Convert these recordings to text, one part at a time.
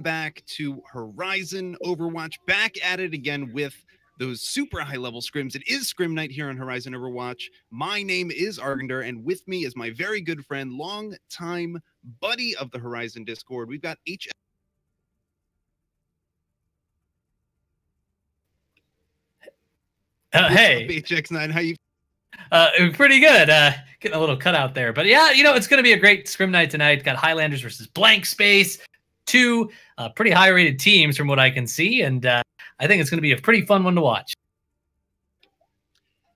back to Horizon Overwatch, back at it again with those super high-level scrims. It is Scrim Night here on Horizon Overwatch. My name is Argender, and with me is my very good friend, long-time buddy of the Horizon Discord. We've got H. Hey, HX9, how you? Pretty good. Getting a little cut out there, but yeah, you know, it's going to be a great Scrim Night tonight. Got Highlanders versus Blank Space, two pretty high-rated teams from what I can see, and I think it's going to be a pretty fun one to watch.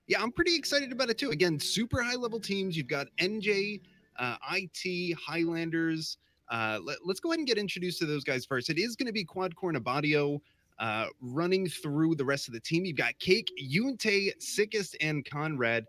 Yeah, I'm pretty excited about it too. Again, super high-level teams. You've got NJIT, Highlanders. Let's go ahead and get introduced to those guys first. It is going to be Quadcore and Abadio running through the rest of the team. You've got Cake, Unite, Sickest, and Conrad.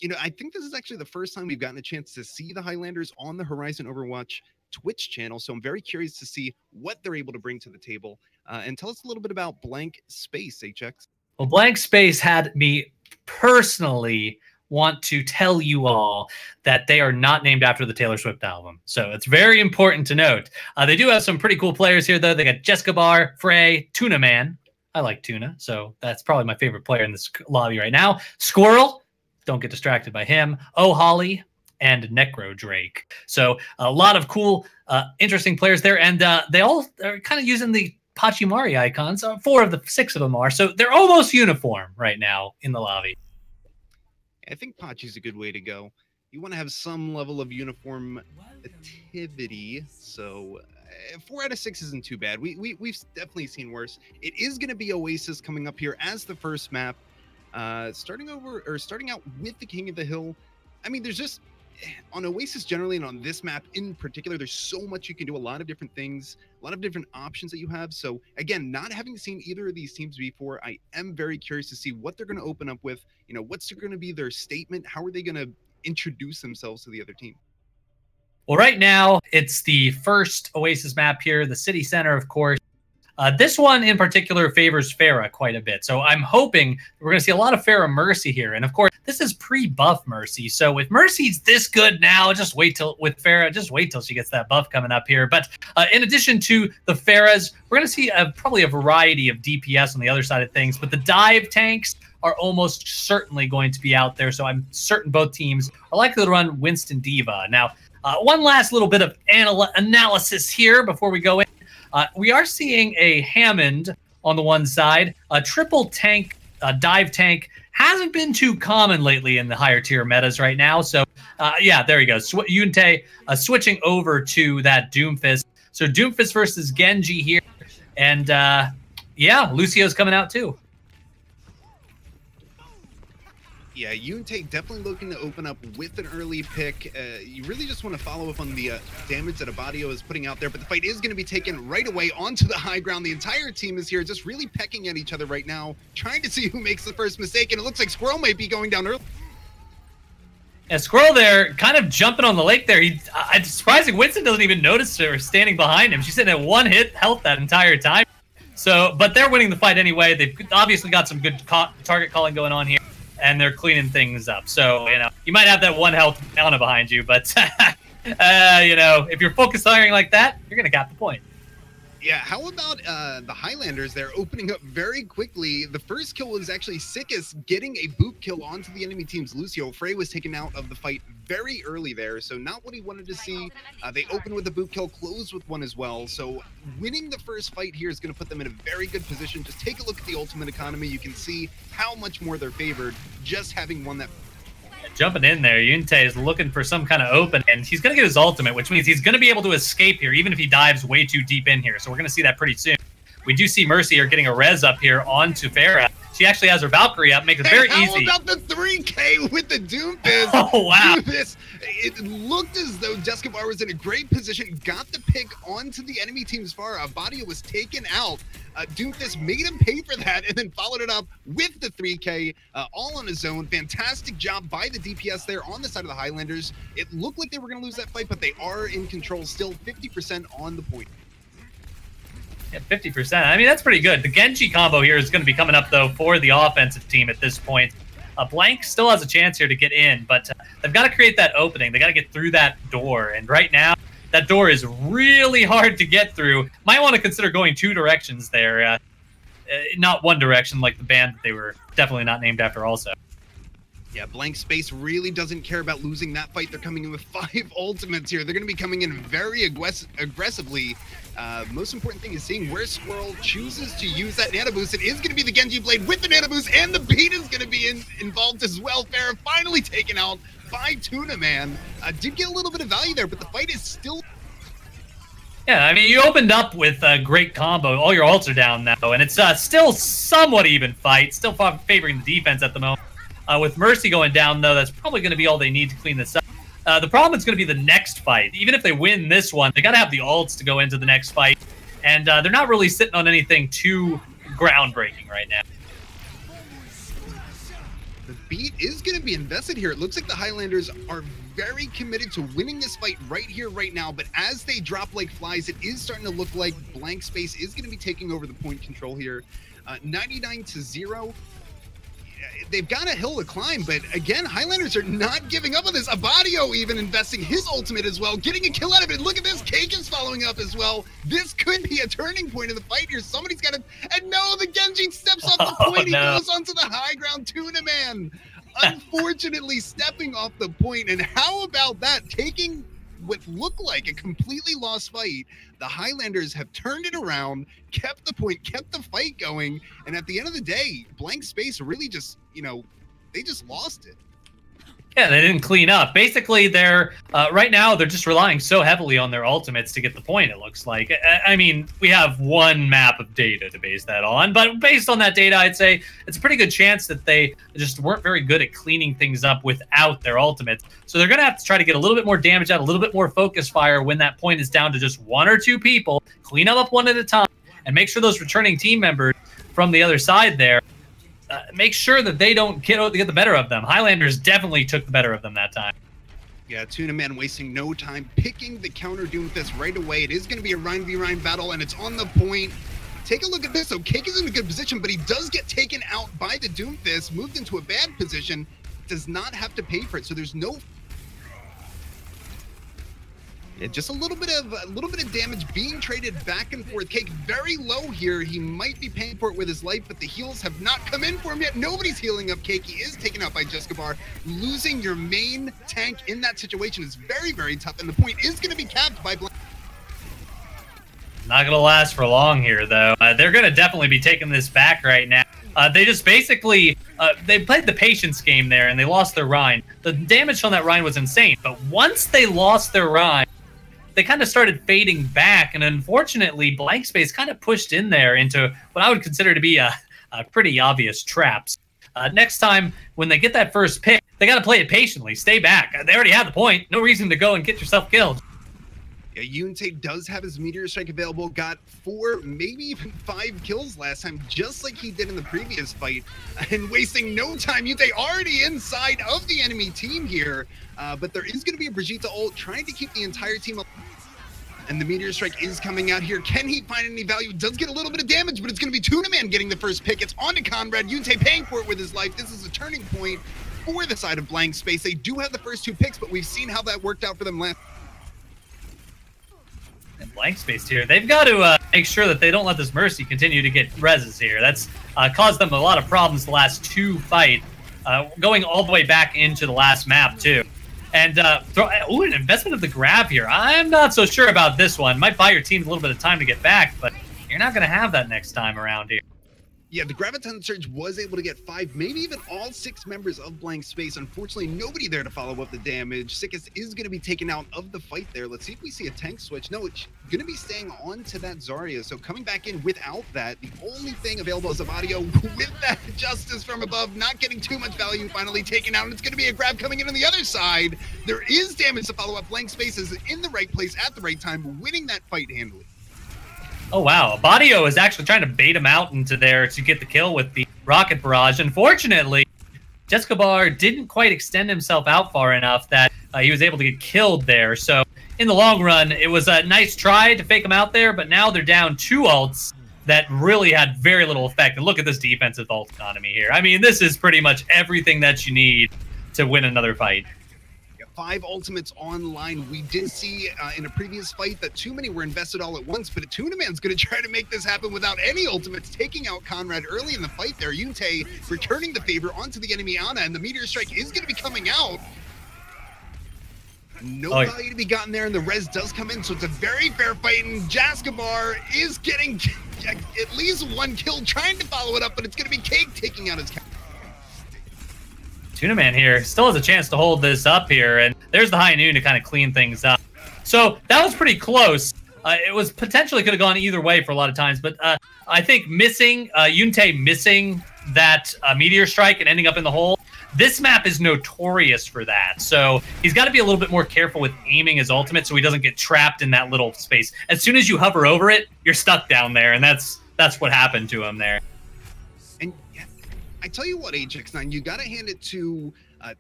You know, I think this is actually the first time we've gotten a chance to see the Highlanders on the Horizon Overwatch Twitch channel, so I'm very curious to see what they're able to bring to the table. And tell us a little bit about Blank Space, HX. Well, Blank Space had me personally want to tell you all that they are not named after the Taylor Swift album. So it's very important to note. They do have some pretty cool players here, though. They got Jessica Bar, Frey, Tuna Man. I like Tuna, so that's probably my favorite player in this lobby right now. Squirrel, don't get distracted by him. Oh, Holly, and Necro Drake. So a lot of cool, interesting players there. And they all are kind of using the Pachimari icons. 4 of the 6 of them are. So they're almost uniform right now in the lobby. I think Pachi's a good way to go. You want to have some level of uniformity. So 4 out of 6 isn't too bad. We've definitely seen worse. It is going to be Oasis coming up here as the first map. Starting out with the King of the Hill. I mean, there's just on Oasis generally, and on this map in particular, there's so much you can do, a lot of different things, a lot of different options that you have. So again, not having seen either of these teams before, I am very curious to see what they're going to open up with. You know, what's going to be their statement? How are they going to introduce themselves to the other team? Well, right now, it's the first Oasis map here, the city center, of course. This one in particular favors Pharah quite a bit. So I'm hoping we're going to see a lot of Pharah Mercy here. And of course, this is pre-buff Mercy. So if Mercy's this good now, just wait till with Pharah, just wait till she gets that buff coming up here. But in addition to the Pharahs, we're going to see probably a variety of DPS on the other side of things. But the dive tanks are almost certainly going to be out there. So I'm certain both teams are likely to run Winston Diva. Now, one last little bit of analysis here before we go in. We are seeing a Hammond on the one side. A triple tank, dive tank hasn't been too common lately in the higher tier metas right now. So, yeah, there you go. Unite switching over to that Doomfist. So Doomfist versus Genji here. And, yeah, Lucio's coming out too. Yeah, Unite definitely looking to open up with an early pick. You really just want to follow up on the damage that Abadio is putting out there, but the fight is going to be taken right away onto the high ground. The entire team is here just really pecking at each other right now, trying to see who makes the first mistake, and it looks like Squirrel might be going down early. And Squirrel there, kind of jumping on the lake there. It's surprising Winston doesn't even notice her standing behind him. She's sitting at 1 hit health that entire time. So, but they're winning the fight anyway. They've obviously got some good target calling going on here. And they're cleaning things up. So, you know, you might have that 1 health Anna behind you, but, you know, if you're focused firing like that, you're going to cap the point. Yeah, how about the Highlanders? They're opening up very quickly. The first kill was actually Sickest getting a boot kill onto the enemy team's Lucio. Frey was taken out of the fight very early there, so not what he wanted to see. They opened with a boot kill, closed with one as well. So winning the first fight here is going to put them in a very good position. Just take a look at the ultimate economy. You can see how much more they're favored just having won that. Jumping in there, Unite is looking for some kind of open, and he's going to get his ultimate, which means he's going to be able to escape here, even if he dives way too deep in here. So we're going to see that pretty soon. We do see Mercy are getting a res up here onto Pharah. She actually has her Valkyrie up, makes it very easy. How about the 3K with the Doomfist? Oh, wow. Doomfist, it looked as though Jessica Bar was in a great position, got the pick onto the enemy team's Pharah. Abadio was taken out. Doomfist made him pay for that and then followed it up with the 3K all on his own. Fantastic job by the DPS there on the side of the Highlanders. It looked like they were going to lose that fight, but they are in control, still 50% on the point. Yeah, 50%. I mean, that's pretty good. The Genji combo here is going to be coming up, though, for the offensive team at this point. Blank still has a chance here to get in, but they've got to create that opening. They got to get through that door. And right now, That door is really hard to get through. Might want to consider going 2 directions there. Not one direction like the band that they were definitely not named after also. Yeah, Blank Space really doesn't care about losing that fight. They're coming in with 5 ultimates here. They're going to be coming in very aggressively. Most important thing is seeing where Squirrel chooses to use that Nano Boost. It is going to be the Genji Blade with the Nano Boost, and the beat is going to be involved as well. Farah finally taken out by Tuna Man. Did get a little bit of value there, but the fight is still... Yeah, I mean, you opened up with a great combo. All your ults are down now, and it's still somewhat even fight. Still favoring the defense at the moment. With Mercy going down, though, that's probably going to be all they need to clean this up. The problem is going to be the next fight. Even if they win this one, they got to have the ults to go into the next fight. And they're not really sitting on anything too groundbreaking right now. The beat is going to be invested here. It looks like the Highlanders are very committed to winning this fight right here, right now. But as they drop like flies, it is starting to look like Blank Space is going to be taking over the point control here. 99-0. They've got a hill to climb, but again, Highlanders are not giving up on this. Abadio even investing his ultimate as well, getting a kill out of it. Look at this, Cake is following up as well. This could be a turning point in the fight here. Somebody's got to, and no, the Genji steps off the point. He goes onto the high ground. Tuna Man, unfortunately, stepping off the point. And how about that? Taking what looked like a completely lost fight, the Highlanders have turned it around, kept the point, kept the fight going, and at the end of the day, Blank Space really just, you know, they just lost it. Yeah, they didn't clean up. Basically, they're right now they're just relying so heavily on their ultimates to get the point, it looks like. I mean, we have one map of data to base that on, but based on that data, I'd say it's a pretty good chance that they just weren't very good at cleaning things up without their ultimates. So they're going to have to try to get a little bit more damage out, a little bit more focus fire when that point is down to just 1 or 2 people, clean them up one at a time, and make sure those returning team members from the other side there make sure that they don't get the better of them. Highlanders definitely took the better of them that time. Yeah, Tuna Man wasting no time picking the counter Doomfist right away. It is going to be a Rhine v Rhine battle, and it's on the point. Take a look at this. So Cake is in a good position, but he does get taken out by the Doomfist, moved into a bad position, does not have to pay for it. So there's no... Yeah, just a little bit of damage being traded back and forth. Cake very low here. He might be paying for it with his life, but the heals have not come in for him yet. Nobody's healing up Cake. He is taken out by Jescabar. Losing your main tank in that situation is very, very tough, and the point is going to be capped by Blank. Not going to last for long here, though. They're going to definitely be taking this back right now. They just basically, they played the patience game there, and they lost their Rhine. The damage on that Rhine was insane, but once they lost their Rhine, they kind of started fading back, and unfortunately, Blank Space kind of pushed in there into what I would consider to be a pretty obvious traps. Next time, when they get that first pick, they got to play it patiently, stay back. They already had the point. No reason to go and get yourself killed. Yeah, Yunte does have his Meteor Strike available, got 4, maybe even 5 kills last time, just like he did in the previous fight, and wasting no time. Yunte already inside of the enemy team here, but there is going to be a Brigitte ult trying to keep the entire team alive. And the Meteor Strike is coming out here. Can he find any value? Does get a little bit of damage, but it's going to be Tuna Man getting the first pick. It's on to Conrad. Yunte paying for it with his life. This is a turning point for the side of Blank Space. They do have the first 2 picks, but we've seen how that worked out for them last. And Blank Space here, they've got to make sure that they don't let this Mercy continue to get reses here. That's caused them a lot of problems the last 2 fights, going all the way back into the last map, too. And, an investment of the grab here. I'm not so sure about this one. Might buy your team a little bit of time to get back, but you're not going to have that next time around here. Yeah, the Graviton Surge was able to get 5, maybe even all 6 members of Blank Space. Unfortunately, nobody there to follow up the damage. Sickest is going to be taken out of the fight there. Let's see if we see a tank switch. No, it's going to be staying on to that Zarya. So coming back in without that, the only thing available is Abadio with that Justice from above, not getting too much value, finally taken out. And it's going to be a grab coming in on the other side. There is damage to follow up. Blank Space is in the right place at the right time, winning that fight handily. Oh, wow. Abadio is actually trying to bait him out into there to get the kill with the rocket barrage. Unfortunately, Jescabar didn't quite extend himself out far enough that he was able to get killed there. So in the long run, it was a nice try to fake him out there, but now they're down 2 ults that really had very little effect. And look at this defensive ult economy here. I mean, this is pretty much everything that you need to win another fight. 5 ultimates online. We did see in a previous fight that too many were invested all at once, but Tuna Man's going to try to make this happen without any ultimates, taking out Conrad early in the fight there. Yuntae returning the favor onto the enemy Ana, and the Meteor Strike is going to be coming out. No value to be gotten there, and the res does come in, so it's a very fair fight, and Jaskabar is getting at least 1 kill, trying to follow it up, but it's going to be Cake taking out his counter. Tuna Man here still has a chance to hold this up here, and there's the High Noon to kind of clean things up. So that was pretty close. It was potentially could have gone either way for a lot of times, but I think missing, Yuntae missing that Meteor Strike and ending up in the hole, this map is notorious for that. So he's got to be a little bit more careful with aiming his ultimate so he doesn't get trapped in that little space. As soon as you hover over it, you're stuck down there, and that's what happened to him there. And I tell you what, HX9, you got to hand it to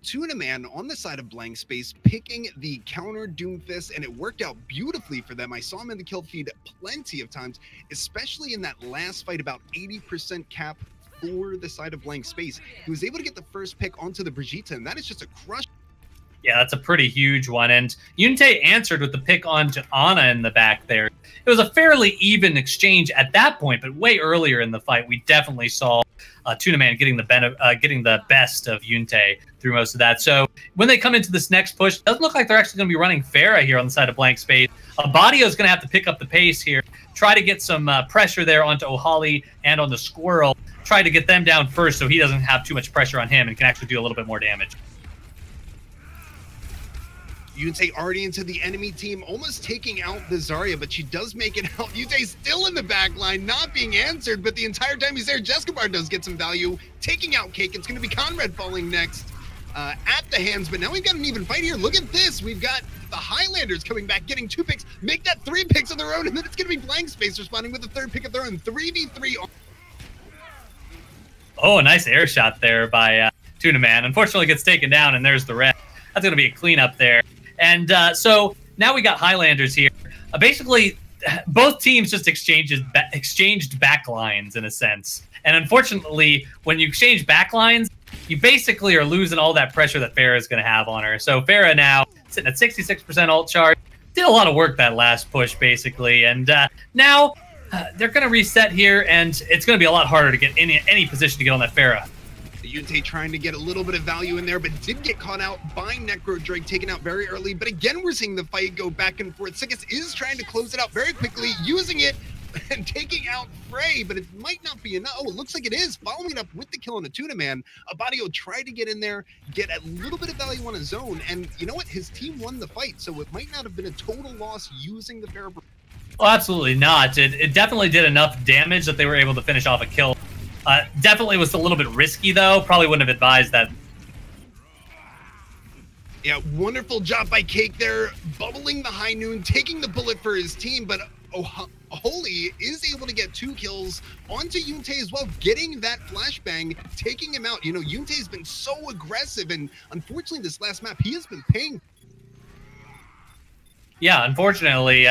Tuna Man on the side of blank space, picking the counter Doomfist, and it worked out beautifully for them. I saw him in the kill feed plenty of times, especially in that last fight, about 80% cap for the side of blank space. He was able to get the first pick onto the Brigitte, and that is just a crush. Yeah, that's a pretty huge one. And Yuntae answered with the pick onto Ana in the back there. It was a fairly even exchange at that point, but way earlier in the fight, we definitely saw Tuna Man getting the best of Yuntae through most of that. So when they come into this next push, it doesn't look like they're actually going to be running Farah here on the side of blank space. Abadio is going to have to pick up the pace here, try to get some pressure there onto O'Holly and on the Squirrel, try to get them down first so he doesn't have too much pressure on him and can actually do a little bit more damage. Yuntae already into the enemy team, almost taking out the Zarya, but she does make it out. Yuntae's still in the back line, not being answered, but the entire time he's there, Jaskabar does get some value, taking out Cake. It's going to be Conrad falling next at the hands, but now we've got an even fight here. Look at this. We've got the Highlanders coming back, getting 2 picks, make that 3 picks of their own, and then it's going to be blank space responding with a 3rd pick of their own. 3v3. Oh, a nice air shot there by Tuna Man. Unfortunately, gets taken down, and there's the red. That's going to be a cleanup there. And so now we got Highlanders here. Basically, both teams just exchanged back lines in a sense. And unfortunately, when you exchange back lines, you basically are losing all that pressure that Farah is going to have on her. So Farah now sitting at 66% ult charge. Did a lot of work that last push, basically. And now they're going to reset here, and it's going to be a lot harder to get any position to get on that Farah. Yuntae trying to get a little bit of value in there, but did get caught out by Necro Drake, taken out very early. But again, we're seeing the fight go back and forth. Sickest is trying to close it out very quickly, using it and taking out Frey, but it might not be enough. Oh, it looks like it is. Following it up with the kill on the Tuna Man. Abadio tried to get in there, get a little bit of value on his own, and you know what? His team won the fight, so it might not have been a total loss using the Farah. Well, absolutely not. It definitely did enough damage that they were able to finish off a kill. Definitely was a little bit risky, though. Probably wouldn't have advised that. Yeah, wonderful job by Cake there, bubbling the High Noon, taking the bullet for his team, but Holy is able to get 2 kills onto Yuntae as well, getting that flashbang, taking him out. You know, Yuntae's been so aggressive, and unfortunately this last map, he has been paying. Yeah, unfortunately,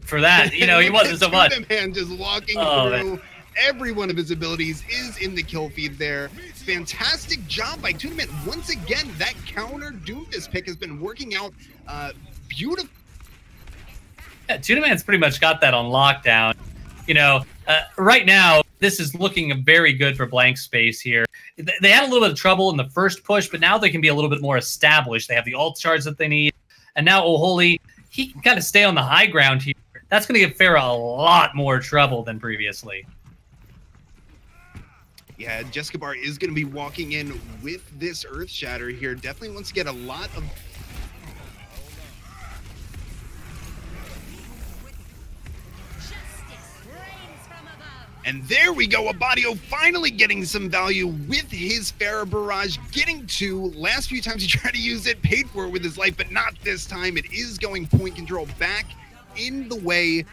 for that, you know, he wasn't so much. Man just walking through. Man. Every one of his abilities is in the kill feed there. Fantastic job by Tuna Man. Once again, that counter Doomfist pick has been working out beautiful. Yeah, Tuna Man's pretty much got that on lockdown. You know, right now, this is looking very good for blank space here. They had a little bit of trouble in the first push, but now they can be a little bit more established. They have the ult charge that they need. And now O'Holy, he can kind of stay on the high ground here. That's going to give Farah a lot more trouble than previously. Yeah, Jaskabar is going to be walking in with this Earth Shatter here. Definitely wants to get a lot of... And there we go, Abadio finally getting some value with his Farah Barrage, getting 2. Last few times he tried to use it, paid for it with his life, but not this time. It is going point control back in the way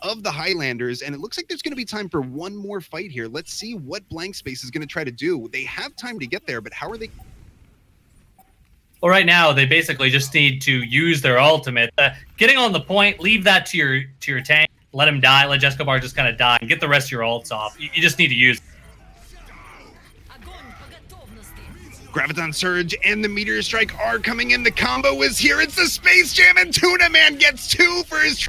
of the Highlanders, and it looks like there's going to be time for one more fight here. Let's see what blank space is going to try to do. They have time to get there, but how are they? Well, right now they basically just need to use their ultimate. Getting on the point, leave that to your tank, let him die, let Jaskabar just kind of die, and get the rest of your ults off. You just need to use. Graviton Surge and the Meteor Strike are coming in. The combo is here. It's the Space Jam, and Tuna Man gets 2 for his...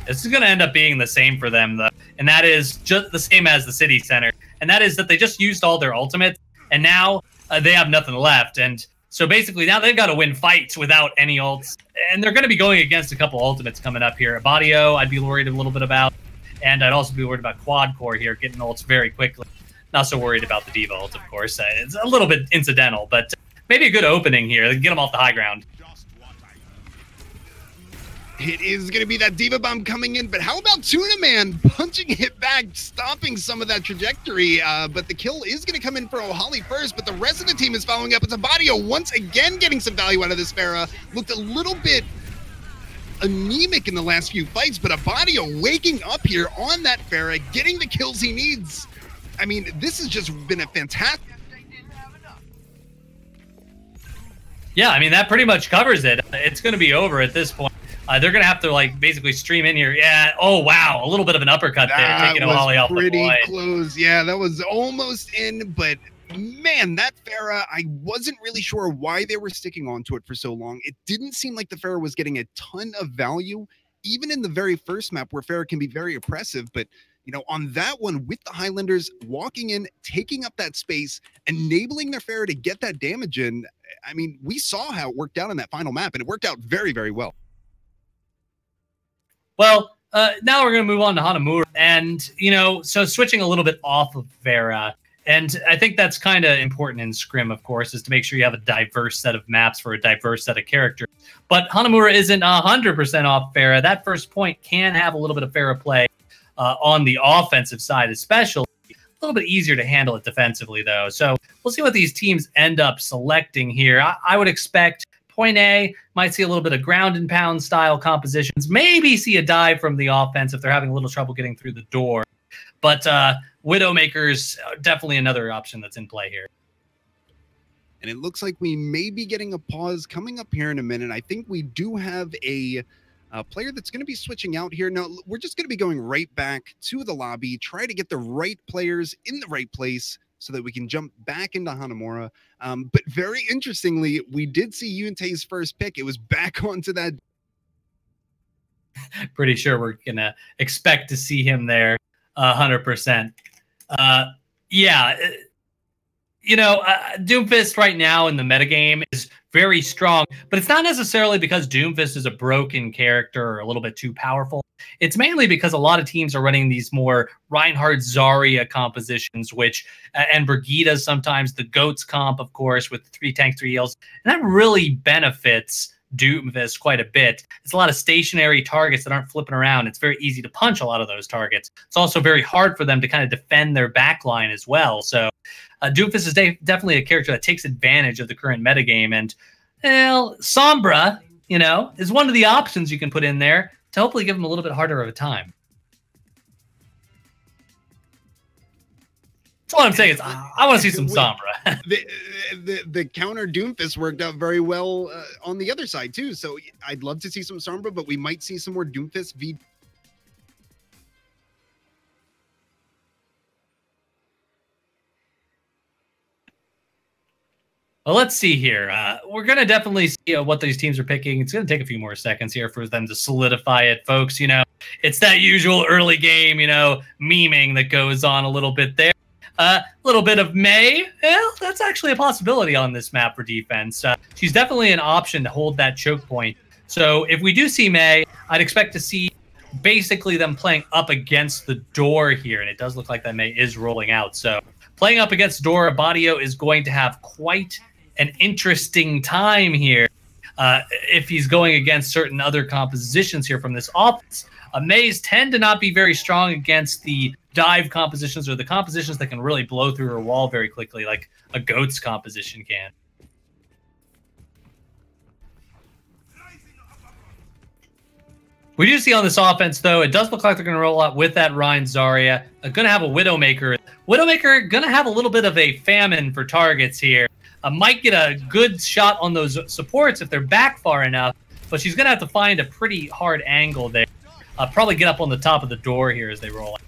This is going to end up being the same for them, though. And that is just the same as the City Center. And that is that they just used all their ultimates, and now they have nothing left. And so basically now they've got to win fights without any ults. And they're going to be going against a couple ultimates coming up here. Abadio, I'd be worried a little bit about. And I'd also be worried about Quad Core here, getting ults very quickly. Not so worried about the Diva ult, of course. It's a little bit incidental, but maybe a good opening here. Get them off the high ground. It is going to be that Diva Bomb coming in, but how about Tuna Man punching it back, stopping some of that trajectory? But the kill is going to come in for O'Holly first, but the rest of the team is following up. It's Abadio once again getting some value out of this Pharah. Looked a little bit anemic in the last few fights, but Abadio waking up here on that Pharah, getting the kills he needs. I mean, this has just been a fantastic... Yeah, I mean, that pretty much covers it. It's going to be over at this point. They're going to have to, like, basically stream in here. Yeah, oh, wow, a little bit of an uppercut there, taking O'Holly off the point. Pretty close. Yeah, that was almost in, but... Man, that Pharah, I wasn't really sure why they were sticking onto it for so long. It didn't seem like the Pharah was getting a ton of value, even in the very first map where Pharah can be very oppressive. But, you know, on that one with the Highlanders walking in, taking up that space, enabling their Pharah to get that damage in, I mean, we saw how it worked out in that final map, and it worked out very, very well. Well, now we're going to move on to Hanamura. And, you know, so switching a little bit off of Pharah, and I think that's kind of important in Scrim, of course, is to make sure you have a diverse set of maps for a diverse set of characters. But Hanamura isn't 100% off Pharah. That first point can have a little bit of Pharah play on the offensive side, especially. A little bit easier to handle it defensively, though. So we'll see what these teams end up selecting here. I would expect point A might see a little bit of ground and pound style compositions, maybe see a dive from the offense if they're having a little trouble getting through the door. But Widowmaker's definitely another option that's in play here. And it looks like we may be getting a pause coming up here in a minute. I think we do have a player that's going to be switching out here. Now, we're just going to be going right back to the lobby, try to get the right players in the right place so that we can jump back into Hanamura. But very interestingly, we did see Yunte's first pick. It was back onto that. Pretty sure we're going to expect to see him there 100%. Yeah, you know, Doomfist right now in the metagame is very strong, but it's not necessarily because Doomfist is a broken character or a little bit too powerful. It's mainly because a lot of teams are running these more Reinhardt Zarya compositions, which, and Brigitte sometimes, the GOATS comp, of course, with 3 tanks, 3 heals, and that really benefits Doomfist quite a bit. It's a lot of stationary targets that aren't flipping around. It's very easy to punch a lot of those targets. It's also very hard for them to kind of defend their backline as well. So Doomfist is definitely a character that takes advantage of the current metagame. And, well, Sombra, you know, is one of the options you can put in there to hopefully give them a little bit harder of a time. That's all I'm saying is I want to see some Sombra. the counter Doomfist worked out very well on the other side too. So I'd love to see some Sombra, but we might see some more Doomfist v. Well, let's see here. We're going to definitely see what these teams are picking. It's going to take a few more seconds here for them to solidify it, folks. You know, it's that usual early game, you know, memeing that goes on a little bit there. A little bit of May. Well, that's actually a possibility on this map for defense. She's definitely an option to hold that choke point. So if we do see May, I'd expect to see basically them playing up against the door here. And it does look like that May is rolling out. So playing up against door, Abadio is going to have quite an interesting time here if he's going against certain other compositions here from this offense. Mays tend to not be very strong against the dive compositions or the compositions that can really blow through her wall very quickly, like a GOATS composition can. We do see on this offense, though, it does look like they're going to roll out with that Rein Zarya. Going to have a Widowmaker. Widowmaker going to have a little bit of a famine for targets here. Might get a good shot on those supports if they're back far enough, but she's going to have to find a pretty hard angle there. Probably get up on the top of the door here as they roll out.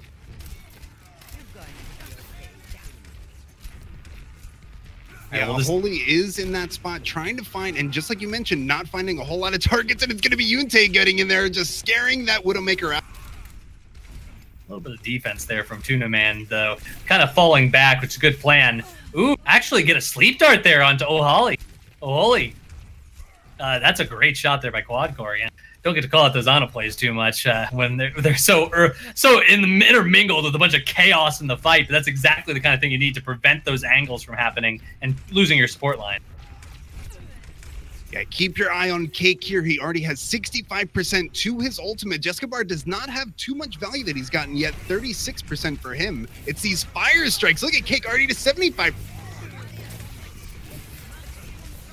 Yeah, Holy is in that spot trying to find, and just like you mentioned, not finding a whole lot of targets, and it's going to be Yunte getting in there, just scaring that Widowmaker out. A little bit of defense there from Tuna Man, though. Kind of falling back, which is a good plan. Ooh, actually get a sleep dart there onto O'Holly. O'Holly. That's a great shot there by Quadcore. Yeah. Don't get to call it those Ana plays too much when they're so intermingled with a bunch of chaos in the fight. But that's exactly the kind of thing you need to prevent those angles from happening and losing your support line. Yeah, keep your eye on Cake here. He already has 65% to his ultimate. Jescabar does not have too much value that he's gotten yet. 36% for him. It's these fire strikes. Look at Cake already to 75%.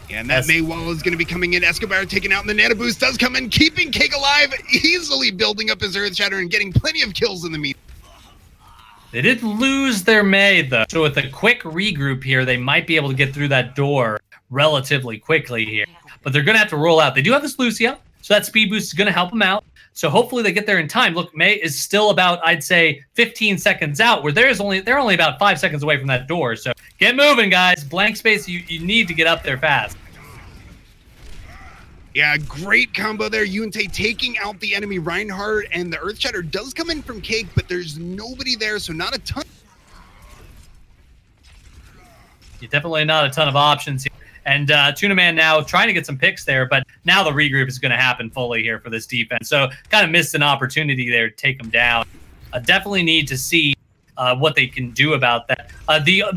And that Mei wall is going to be coming in. Escobar taken out, and the Nano Boost does come in, keeping Cake alive, easily building up his Earth Shatter and getting plenty of kills in the meet. They did lose their Mei, though. So with a quick regroup here, they might be able to get through that door relatively quickly here. But they're going to have to roll out. They do have this Lucia, so that speed boost is going to help them out. So hopefully they get there in time. Look, Mei is still about, I'd say, 15 seconds out, where they're only about 5 seconds away from that door. So get moving, guys. Blank space, you need to get up there fast. Yeah, great combo there. Yunte taking out the enemy Reinhardt, and the Earth Shatter does come in from Cake, but there's nobody there, so not a ton. Definitely not a ton of options here. And Tuna Man now trying to get some picks there, but now the regroup is going to happen fully here for this defense. So kind of missed an opportunity there to take them down. Definitely need to see what they can do about that.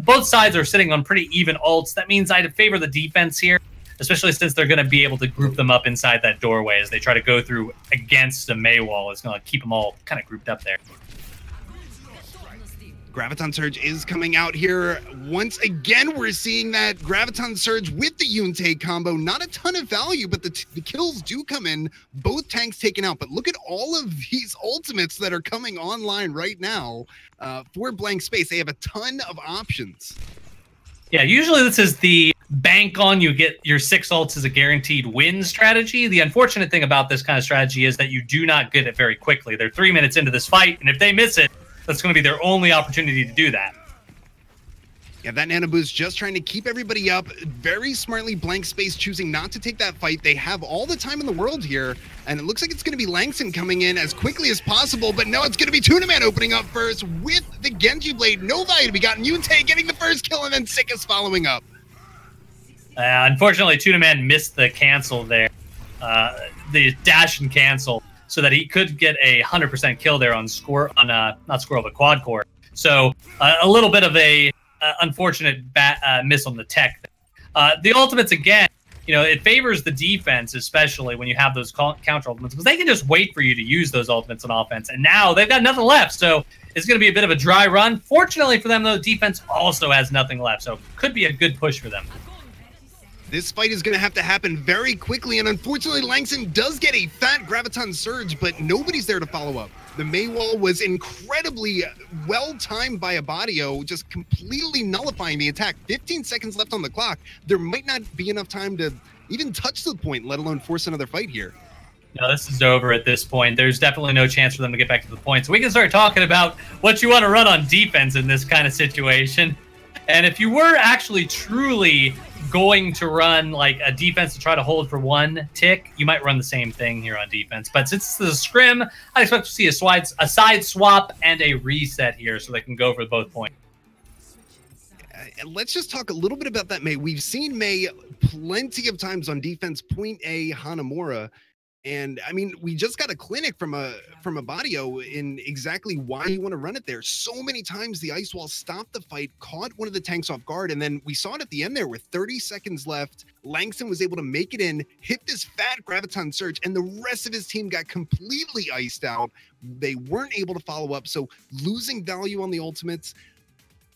Both sides are sitting on pretty even ults. That means I'd favor the defense here, especially since they're going to be able to group them up inside that doorway as they try to go through against the Mei wall. It's going to keep them all kind of grouped up there. Graviton Surge is coming out here. Once again, we're seeing that Graviton Surge with the Yunte combo. Not a ton of value, but the kills do come in. Both tanks taken out. But look at all of these ultimates that are coming online right now for Blank Space. They have a ton of options. Yeah, usually this is the bank on you get your 6 ults as a guaranteed win strategy. The unfortunate thing about this kind of strategy is that you do not get it very quickly. They're 3 minutes into this fight, and if they miss it, that's going to be their only opportunity to do that. Yeah, that Nano Boost just trying to keep everybody up. Very smartly, Blank Space choosing not to take that fight. They have all the time in the world here, and it looks like it's going to be Langston coming in as quickly as possible, but no, it's going to be Tuna Man opening up first with the Genji Blade. No value to be gotten. Yunte getting the first kill, and then Sickest following up. Unfortunately, Tuna Man missed the cancel there, the dash and cancel, so that he could get a 100% kill there on not Squirrel, but Quadcore. So a little bit of a unfortunate miss on the tech. The ultimates, again, you know, it favors the defense, especially when you have those counter ultimates, because they can just wait for you to use those ultimates on offense. And now they've got nothing left, so it's going to be a bit of a dry run. Fortunately for them, though, defense also has nothing left, so could be a good push for them. This fight is going to have to happen very quickly, and unfortunately, Langston does get a fat Graviton Surge, but nobody's there to follow up. The Mei wall was incredibly well-timed by Abadio, just completely nullifying the attack. 15 seconds left on the clock. There might not be enough time to even touch the point, let alone force another fight here. No, this is over at this point. There's definitely no chance for them to get back to the point. So we can start talking about what you want to run on defense in this kind of situation. And if you were actually truly going to run like a defense to try to hold for 1 tick, you might run the same thing here on defense. But since this is a scrim, I expect to see a side swap and a reset here so they can go for both points. Let's just talk a little bit about that Mei. We've seen Mei plenty of times on defense, point A Hanamura. And I mean, we just got a clinic from Abadio in exactly why you want to run it there. So many times the ice wall stopped the fight, caught one of the tanks off guard, and then we saw it at the end there with 30 seconds left. Langston was able to make it in, hit this fat Graviton Surge, and the rest of his team got completely iced out. They weren't able to follow up, so losing value on the ultimates,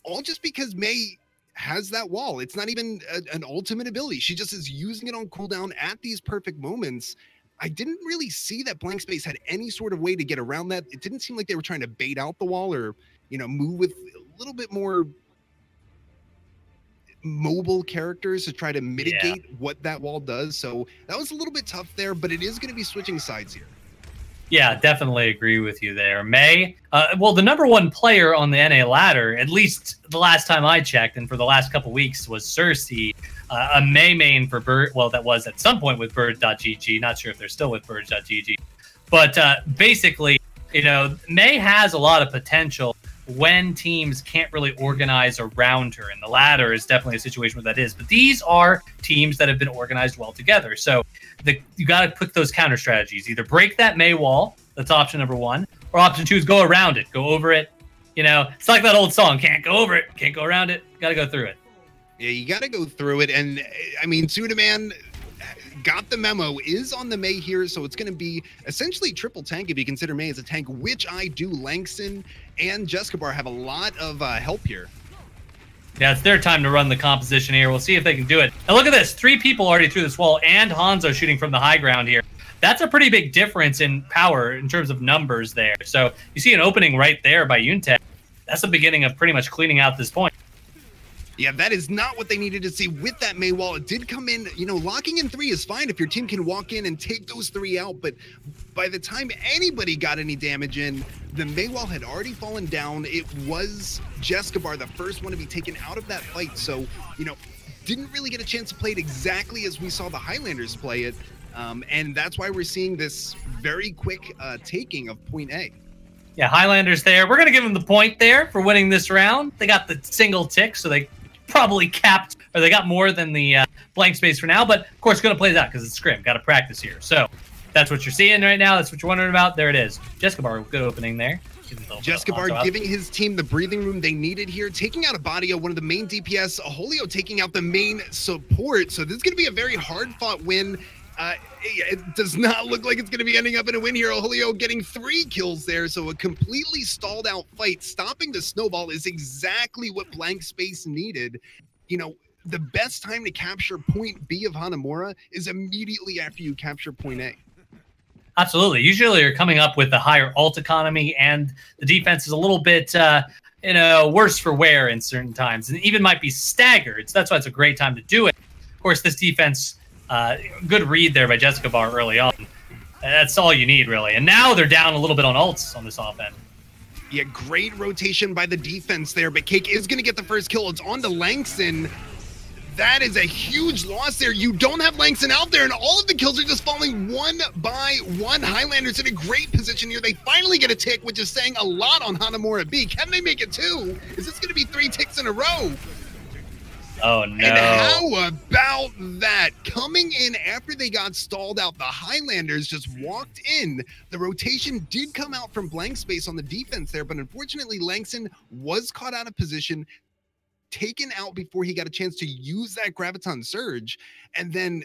all just because Mei has that wall. It's not even an ultimate ability. She just is using it on cooldown at these perfect moments. I didn't really see that Blank Space had any sort of way to get around that. It didn't seem like they were trying to bait out the wall or, you know, move with a little bit more mobile characters to try to mitigate what that wall does. So that was a little bit tough there, but it is going to be switching sides here. Yeah, definitely agree with you there. May, well, the number one player on the NA ladder, at least the last time I checked, and for the last couple weeks, was Cersei, a May main for Bird. Well, that was at some point with Bird.gg. Not sure if they're still with Bird.gg. But basically, May has a lot of potential when teams can't really organize around her. And the ladder is definitely a situation where that is. But these are teams that have been organized well together. So you got to pick those counter strategies. Either break that May wall, that's option number one, or option two is go around it, go over it. It's like that old song, can't go over it, can't go around it, got to go through it. Yeah, you got to go through it. And I mean, Sudaman got the memo, is on the May here, so it's going to be essentially triple tank if you consider May as a tank, which I do. Langston and Jescabar have a lot of help here. Yeah, it's their time to run the composition here. We'll see if they can do it. And look at this, 3 people already through this wall, and Hanzo shooting from the high ground here. That's a pretty big difference in power in terms of numbers there. So you see an opening right there by Yuntech. That's the beginning of pretty much cleaning out this point. Yeah, that is not what they needed to see with that May wall. It did come in, locking in 3 is fine if your team can walk in and take those 3 out. But by the time anybody got any damage in, the May wall had already fallen down. It was Jescabar, the first one to be taken out of that fight. So, didn't really get a chance to play it exactly as we saw the Highlanders play it. And that's why we're seeing this very quick taking of point A. Yeah, Highlanders there. We're going to give them the point there for winning this round. They got the single tick, so they probably capped, or they got more than the blank space for now. But, of course, going to play that because it's Scrim. Got to practice here. So that's what you're seeing right now. That's what you're wondering about. There it is. Jescabar, good opening there. Jescabar giving his team the breathing room they needed here, taking out Abadio, one of the main DPS. Holio taking out the main support. So this is going to be a very hard-fought win. It does not look like it's going to be ending up in a win here. Holio getting 3 kills there, so a completely stalled out fight. Stopping the snowball is exactly what blank space needed. The best time to capture point B of Hanamura is immediately after you capture point A. Absolutely. Usually you're coming up with a higher ult economy, and the defense is a little bit worse for wear in certain times, and even might be staggered. So that's why it's a great time to do it. Of course, this defense, good read there by Jescabar early on. That's all you need, really. And now they're down a little bit on ults on this offense. Yeah, great rotation by the defense there, but Cake is going to get the first kill. It's on to Langston. That is a huge loss there. You don't have Langston out there, and all of the kills are just falling one by one. Highlanders in a great position here. They finally get a tick, which is saying a lot on Hanamura B. Can they make it 2? Is this going to be 3 ticks in a row? Oh, no. And how about that? Coming in after they got stalled out, the Highlanders just walked in. The rotation did come out from blank space on the defense there, but unfortunately, Langston was caught out of position, taken out before he got a chance to use that Graviton Surge. And then,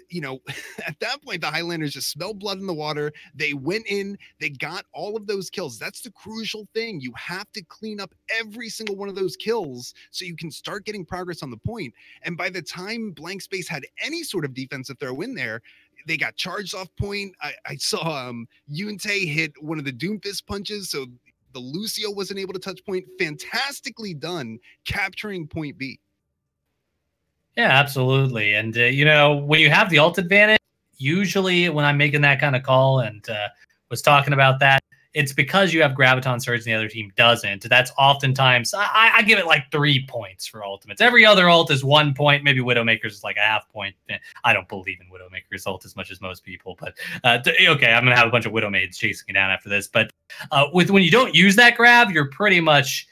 at that point, the Highlanders just smelled blood in the water. They went in, they got all of those kills. That's the crucial thing. You have to clean up every single one of those kills so you can start getting progress on the point. And by the time blank space had any sort of defensive throw in there, they got charged off point. I saw Yunte hit one of the Doomfist punches, so the Lucio wasn't able to touch point. Fantastically done capturing point B. Yeah, absolutely. And, when you have the ult advantage, usually when I'm making that kind of call and was talking about that, it's because you have Graviton Surge and the other team doesn't. That's oftentimes, I give it like 3 points for ultimates. Every other ult is 1 point. Maybe Widowmaker's is like a half point. I don't believe in Widowmaker's ult as much as most people, but okay, I'm going to have a bunch of Widowmaids chasing me down after this. But when you don't use that grab, you're pretty much,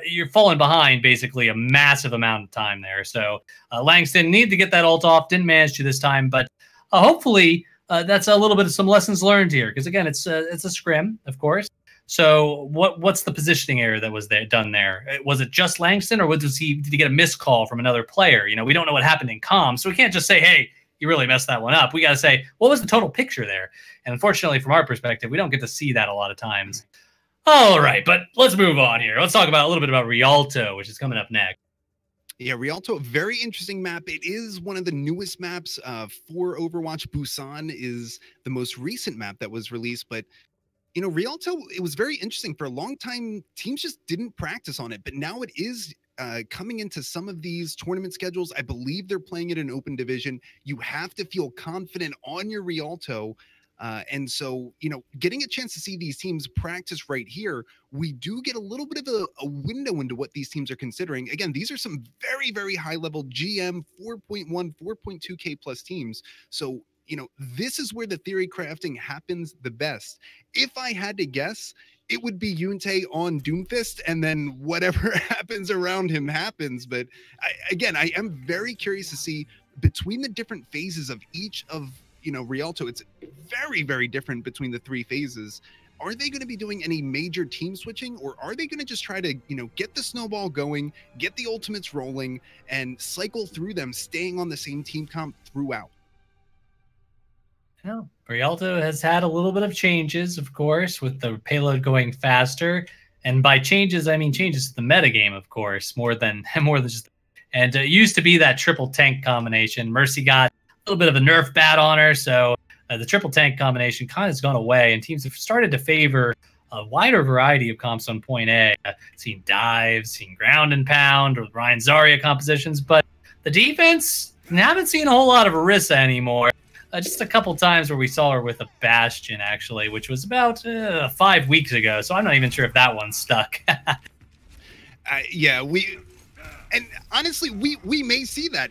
you're falling behind basically a massive amount of time there. So Langston needed to get that ult off, didn't manage to this time, but hopefully that's a little bit of some lessons learned here, because again, it's a scrim, of course. So what's the positioning error that was done there? Was it just Langston, or did he get a missed call from another player? We don't know what happened in comms, so we can't just say, hey, you really messed that one up. We got to say, what was the total picture there? And unfortunately, from our perspective, we don't get to see that a lot of times. All right, but let's move on here. Let's talk about a little bit about Rialto, which is coming up next. Yeah, Rialto, a very interesting map. It is one of the newest maps for Overwatch. Busan is the most recent map that was released, but Rialto, it was very interesting. For a long time, teams just didn't practice on it, but now it is coming into some of these tournament schedules. I believe they're playing it in open division. You have to feel confident on your Rialto. And so, getting a chance to see these teams practice right here, we do get a little bit of a window into what these teams are considering. Again, these are some very, very high level GM 4.1, 4.2K plus teams. So, this is where the theory crafting happens the best. If I had to guess, it would be Yunte on Doomfist, and then whatever happens around him happens. But I am very curious to see between the different phases of each of, Rialto. It's very, very different between the three phases. Are they going to be doing any major team switching, or are they going to just try to, get the snowball going, get the ultimates rolling, and cycle through them, staying on the same team comp throughout? Well, Rialto has had a little bit of changes, of course, with the payload going faster. And by changes, I mean changes to the metagame, of course, more than just. And it used to be that triple tank combination. Mercy got a little bit of a nerf bat on her, so the triple tank combination kind of has gone away, and teams have started to favor a wider variety of comps on point A. Seen dives, seen ground and pound, or Ryan Zarya compositions, but the defense, haven't seen a whole lot of Orisa anymore. Just a couple times where we saw her with a Bastion, actually, which was about 5 weeks ago. So I'm not even sure if that one stuck. Yeah, and honestly, we may see that.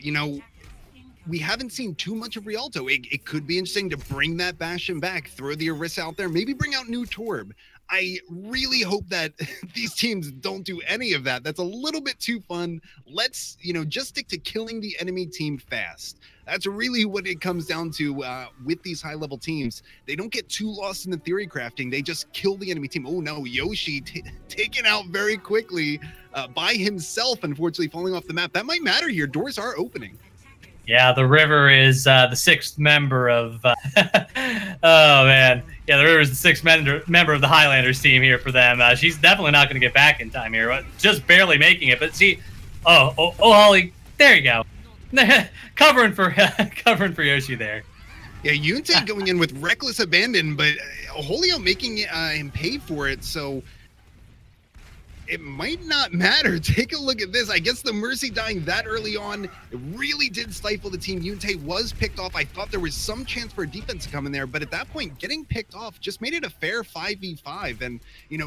We haven't seen too much of Rialto. It could be interesting to bring that Bastion back, throw the Orisa out there, maybe bring out new Torb. I really hope that these teams don't do any of that. That's a little bit too fun. Let's, just stick to killing the enemy team fast. That's really what it comes down to with these high-level teams. They don't get too lost in the theory crafting. They just kill the enemy team. Oh, no, Yoshi taken out very quickly by himself, unfortunately, falling off the map. That might matter here. Doors are opening. Yeah, the River is the sixth member of... oh, man. Yeah, the River is the sixth member of the Highlanders team here for them. She's definitely not going to get back in time here. Just barely making it. But see... Oh, Holly. There you go. covering for Yoshi there. Yeah, Yunte going in with reckless abandon, but Holio making him pay for it, so it might not matter. Take a look at this. I guess the Mercy dying that early on really did stifle the team. Yunte was picked off. I thought there was some chance for a defense to come in there, but at that point, getting picked off just made it a fair 5v5, and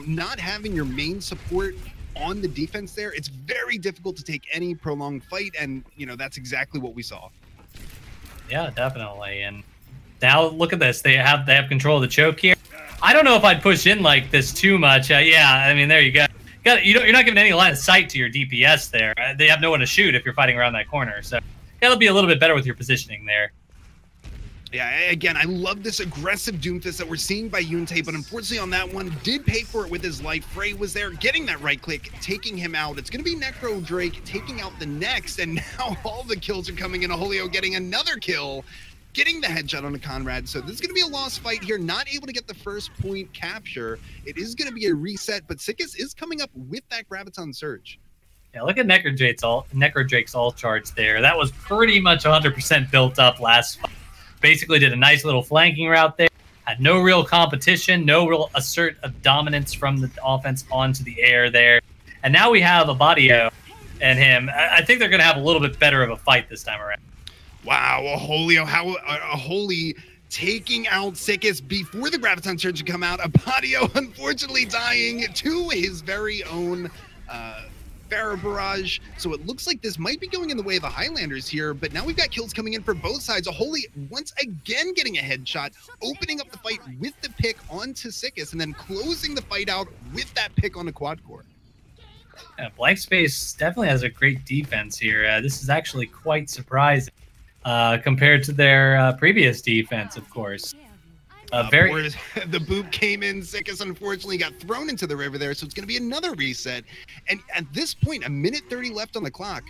not having your main support on the defense there, it's very difficult to take any prolonged fight, and that's exactly what we saw. Yeah, definitely. And now look at this. They have control of the choke here. I don't know if I'd push in like this too much. Yeah, I mean, there you go. You're not giving any line of sight to your DPS there. They have no one to shoot if you're fighting around that corner. So you gotta be a little bit better with your positioning there. Yeah, again, I love this aggressive Doomfist that we're seeing by Yunte, but unfortunately on that one, did pay for it with his life. Frey was there, getting that right click, taking him out. It's going to be Necro Drake taking out the next, and now all the kills are coming in. Holio getting another kill, getting the headshot on a Conrad. So this is going to be a lost fight here, not able to get the first point capture. It is going to be a reset, but Sikis is coming up with that Graviton Surge. Yeah, look at Necro Drake's all charge there. That was pretty much 100% built up last fight. Basically did a nice little flanking route there. Had no real competition, no real assert of dominance from the offense onto the air there. And now we have Abadio and him. I think they're going to have a little bit better of a fight this time around. Wow, a Holy taking out Sikis before the Graviton Surge come out. Abadio unfortunately dying to his very own Farah Barrage. So it looks like this might be going in the way of the Highlanders here, but now we've got kills coming in for both sides. A Holy once again getting a headshot, opening up the fight with the pick onto Sikis, and then closing the fight out with that pick on the quad core. Yeah, Blank Space definitely has a great defense here. This is actually quite surprising compared to their previous defense, of course. The boop came in. Sikis unfortunately got thrown into the river there, so it's going to be another reset. And at this point, a minute 30 left on the clock,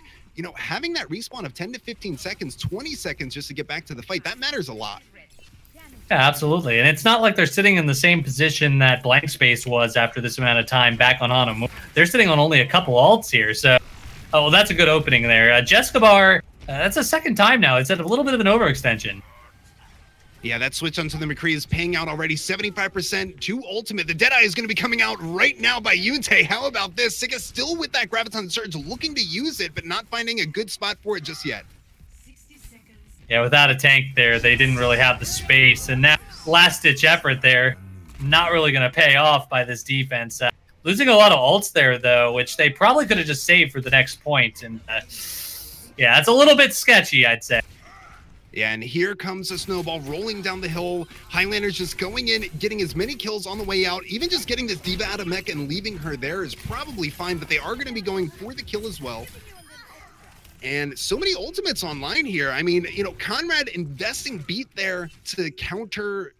having that respawn of 10 to 15 seconds, 20 seconds just to get back to the fight, that matters a lot. Yeah, absolutely. And it's not like they're sitting in the same position that Blank Space was after this amount of time back on Hanum. They're sitting on only a couple ults here, so that's a good opening there. Jescabar, that's a second time now. It's at a little bit of an overextension. Yeah, that switch onto the McCree is paying out already, 75% to ultimate. The Deadeye is going to be coming out right now by Yunte. How about this? Sikis still with that Graviton Surge, looking to use it, but not finding a good spot for it just yet. Yeah, without a tank there, they didn't really have the space. And now last-ditch effort there. Not really going to pay off by this defense. Losing a lot of ults there, though, which they probably could have just saved for the next point. And yeah, it's a little bit sketchy, I'd say. Yeah, and here comes a snowball rolling down the hill. Highlanders just going in, getting as many kills on the way out. Even just getting this D.Va out of mech and leaving her there is probably fine, but they are going to be going for the kill as well. And so many ultimates online here. I mean, you know, Conrad investing beat there to counter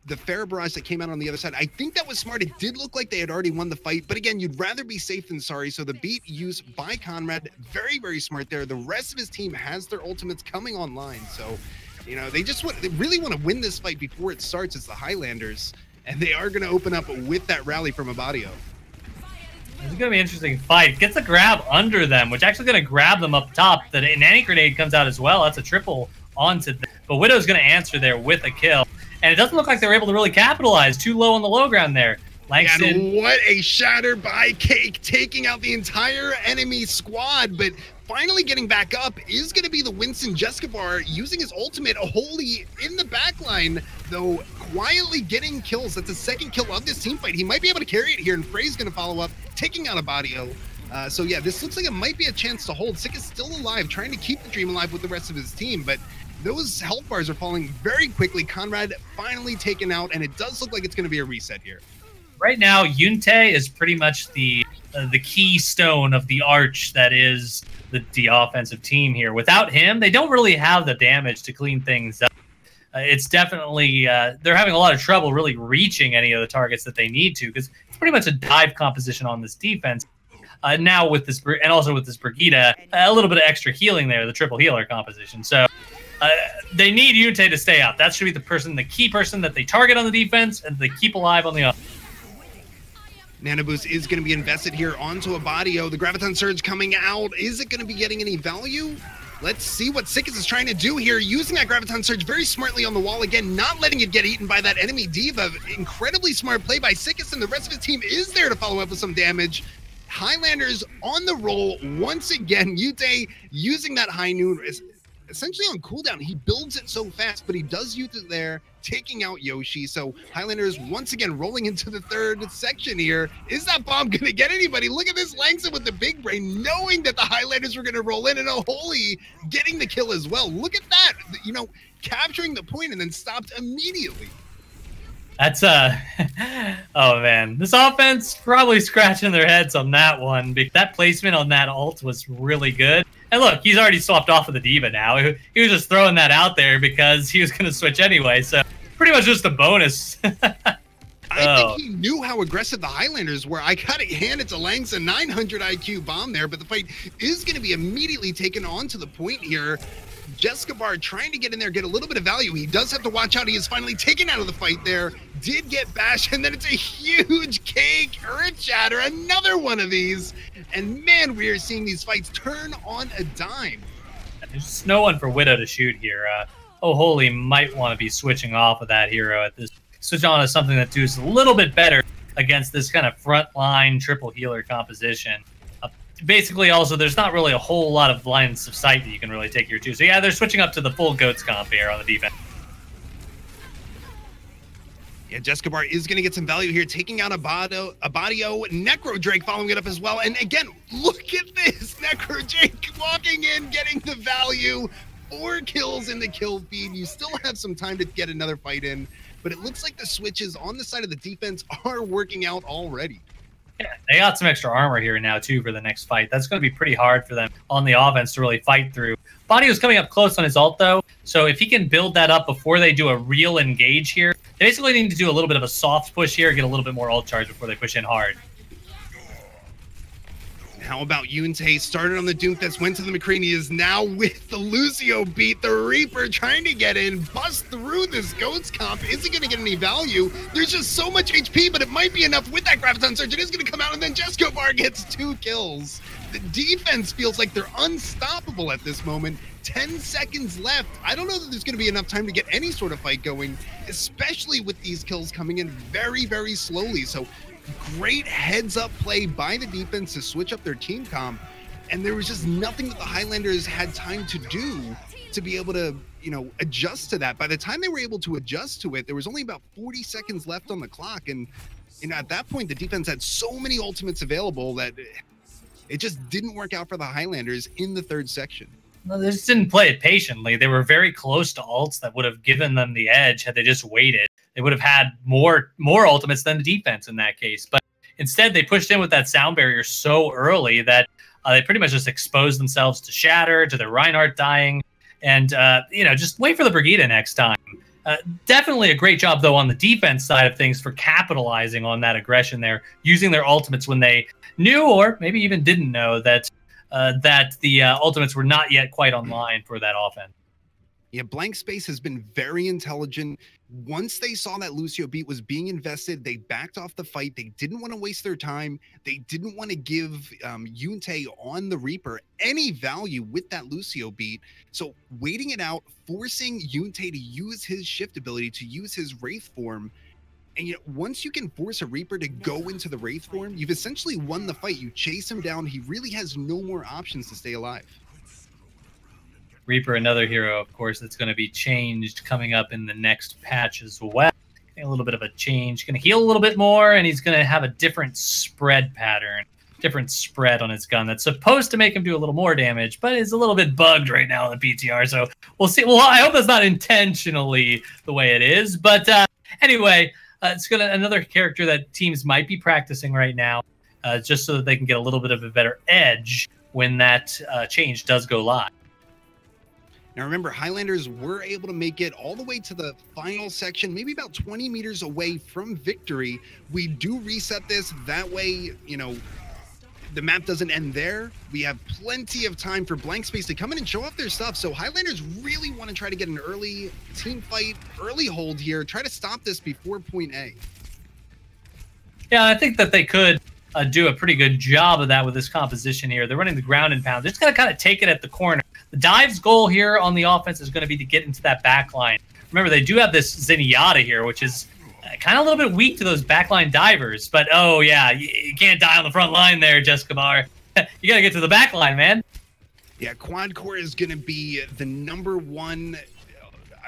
the Pharah barrage that came out on the other side. I think that was smart. It did look like they had already won the fight, but again, you'd rather be safe than sorry. So the beat used by Conrad, very, very smart there. The rest of his team has their ultimates coming online. So, you know, they really want to win this fight before it starts. It's the Highlanders, and they are going to open up with that rally from Abadio. This is going to be an interesting fight. Gets a grab under them, which actually going to grab them up top. The nanny grenade comes out as well. That's a triple onto them. But Widow's going to answer there with a kill. And it doesn't look like they were able to really capitalize. Too low on the low ground there. Langston. And what a shatter by Cake, taking out the entire enemy squad. But finally getting back up is going to be the Winston Jescabar using his ultimate wholly in the backline, though quietly getting kills. That's the second kill of this team fight. He might be able to carry it here, and Frey's going to follow up, taking out Abadio. So yeah, this looks like it might be a chance to hold. Sick is still alive, trying to keep the dream alive with the rest of his team, but those health bars are falling very quickly. Conrad finally taken out, and it does look like it's going to be a reset here. Right now, Yunte is pretty much the keystone of the arch that is the offensive team here. Without him, they don't really have the damage to clean things up. It's definitely they're having a lot of trouble really reaching any of the targets that they need to, because it's pretty much a dive composition on this defense. Now with this, and also with this Brigida, a little bit of extra healing there, the triple healer composition. So they need Yunte to stay out. That should be the key person that they target on the defense and they keep alive on the offense. Nano Boost is going to be invested here onto Abadio. The Graviton Surge coming out. Is it going to be getting any value? Let's see what Sickis is trying to do here. Using that Graviton Surge very smartly on the wall again, not letting it get eaten by that enemy D.Va. Incredibly smart play by Sickis, and the rest of his team is there to follow up with some damage. Highlanders on the roll once again. Yute using that high noon is essentially on cooldown. He builds it so fast, but he does use it there, taking out Yoshi. So Highlanders once again rolling into the third section here. Is that bomb going to get anybody? Look at this Langston with the big brain, knowing that the Highlanders were going to roll in, and Holy getting the kill as well. Look at that, you know, capturing the point and then stopped immediately. That's oh man, this offense probably scratching their heads on that one, because that placement on that ult was really good. And look, he's already swapped off of the D.Va now. He was just throwing that out there because he was going to switch anyway, so pretty much just a bonus. I think he knew how aggressive the Highlanders were. I got it handed to Langston, 900 IQ bomb there, but the fight is going to be immediately taken on to the point here. Jescabar trying to get in there, get a little bit of value. He does have to watch out. He is finally taken out of the fight there. Did get bashed, and then it's a huge Cake Earth Shatter. Another one of these. And man, we are seeing these fights turn on a dime. There's no one for Widow to shoot here. Holy might want to be switching off of that hero at this. Switch on to something that does a little bit better against this kind of frontline triple healer composition. Basically, also, there's not really a whole lot of lines of sight that you can really take here, too. So, yeah, they're switching up to the full GOATS comp here on the defense. Yeah, Jescabar is going to get some value here, taking out Abadio, Necro Drake following it up as well. And again, look at this. Necro Drake walking in, getting the value. 4 kills in the kill feed. You still have some time to get another fight in, but it looks like the switches on the side of the defense are working out already. Yeah, they got some extra armor here now, too, for the next fight. That's going to be pretty hard for them on the offense to really fight through. Badio's coming up close on his ult, though, so if he can build that up before they do a real engage here, they basically need to do a little bit of a soft push here, get a little bit more ult charge before they push in hard. How about Yunte? Started on the Doomfist, went to the McCree. He is now with the Lucio beat. The Reaper trying to get in, bust through this GOATS comp. Is he going to get any value? There's just so much HP, but it might be enough with that Graviton Surge. It is going to come out, and then Jescabar gets 2 kills. The defense feels like they're unstoppable at this moment. 10 seconds left. I don't know that there's going to be enough time to get any sort of fight going, especially with these kills coming in very, very slowly. So great heads-up play by the defense to switch up their team comp, and there was just nothing that the Highlanders had time to do to be able to, you know, adjust to that. By the time they were able to adjust to it, there was only about 40 seconds left on the clock. And, you know, at that point, the defense had so many ultimates available that it just didn't work out for the Highlanders in the third section. No, they just didn't play it patiently. They were very close to ults that would have given them the edge had they just waited. They would have had more ultimates than the defense in that case. But instead, they pushed in with that sound barrier so early that they pretty much just exposed themselves to Shatter, to their Reinhardt dying, and, you know, just wait for the Brigida next time. Definitely a great job, though, on the defense side of things for capitalizing on that aggression there, using their ultimates when they knew or maybe even didn't know that the ultimates were not yet quite online for that offense. Yeah, Blank Space has been very intelligent. Once they saw that Lucio beat was being invested, they backed off the fight. They didn't want to waste their time. They didn't want to give Yunte on the Reaper any value with that Lucio beat. So waiting it out, forcing Yunte to use his shift ability, to use his Wraith form. And, you know, once you can force a Reaper to go into the Wraith form, you've essentially won the fight. You chase him down. He really has no more options to stay alive. Reaper, another hero, of course, that's going to be changed coming up in the next patch as well. A little bit of a change. Going to heal a little bit more, and he's going to have a different spread pattern, different spread on his gun that's supposed to make him do a little more damage, but is a little bit bugged right now in the PTR, so we'll see. Well, I hope that's not intentionally the way it is, but anyway, it's another character that teams might be practicing right now, just so that they can get a little bit of a better edge when that change does go live. Now, remember, Highlanders were able to make it all the way to the final section, maybe about 20 meters away from victory. We do reset this. That way, you know, the map doesn't end there. We have plenty of time for Blank Space to come in and show off their stuff. So Highlanders really want to try to get an early team fight, early hold here, try to stop this before point A. Yeah, I think that they could do a pretty good job of that with this composition here. They're running the ground and pound. They're just going to kind of take it at the corner. The Dive's goal here on the offense is going to be to get into that back line. Remember, they do have this Zenyatta here, which is kind of a little bit weak to those backline divers. But, oh, yeah, you can't die on the front line there, Jessica Bar. You got to get to the back line, man. Yeah, Quad Core is going to be the #1,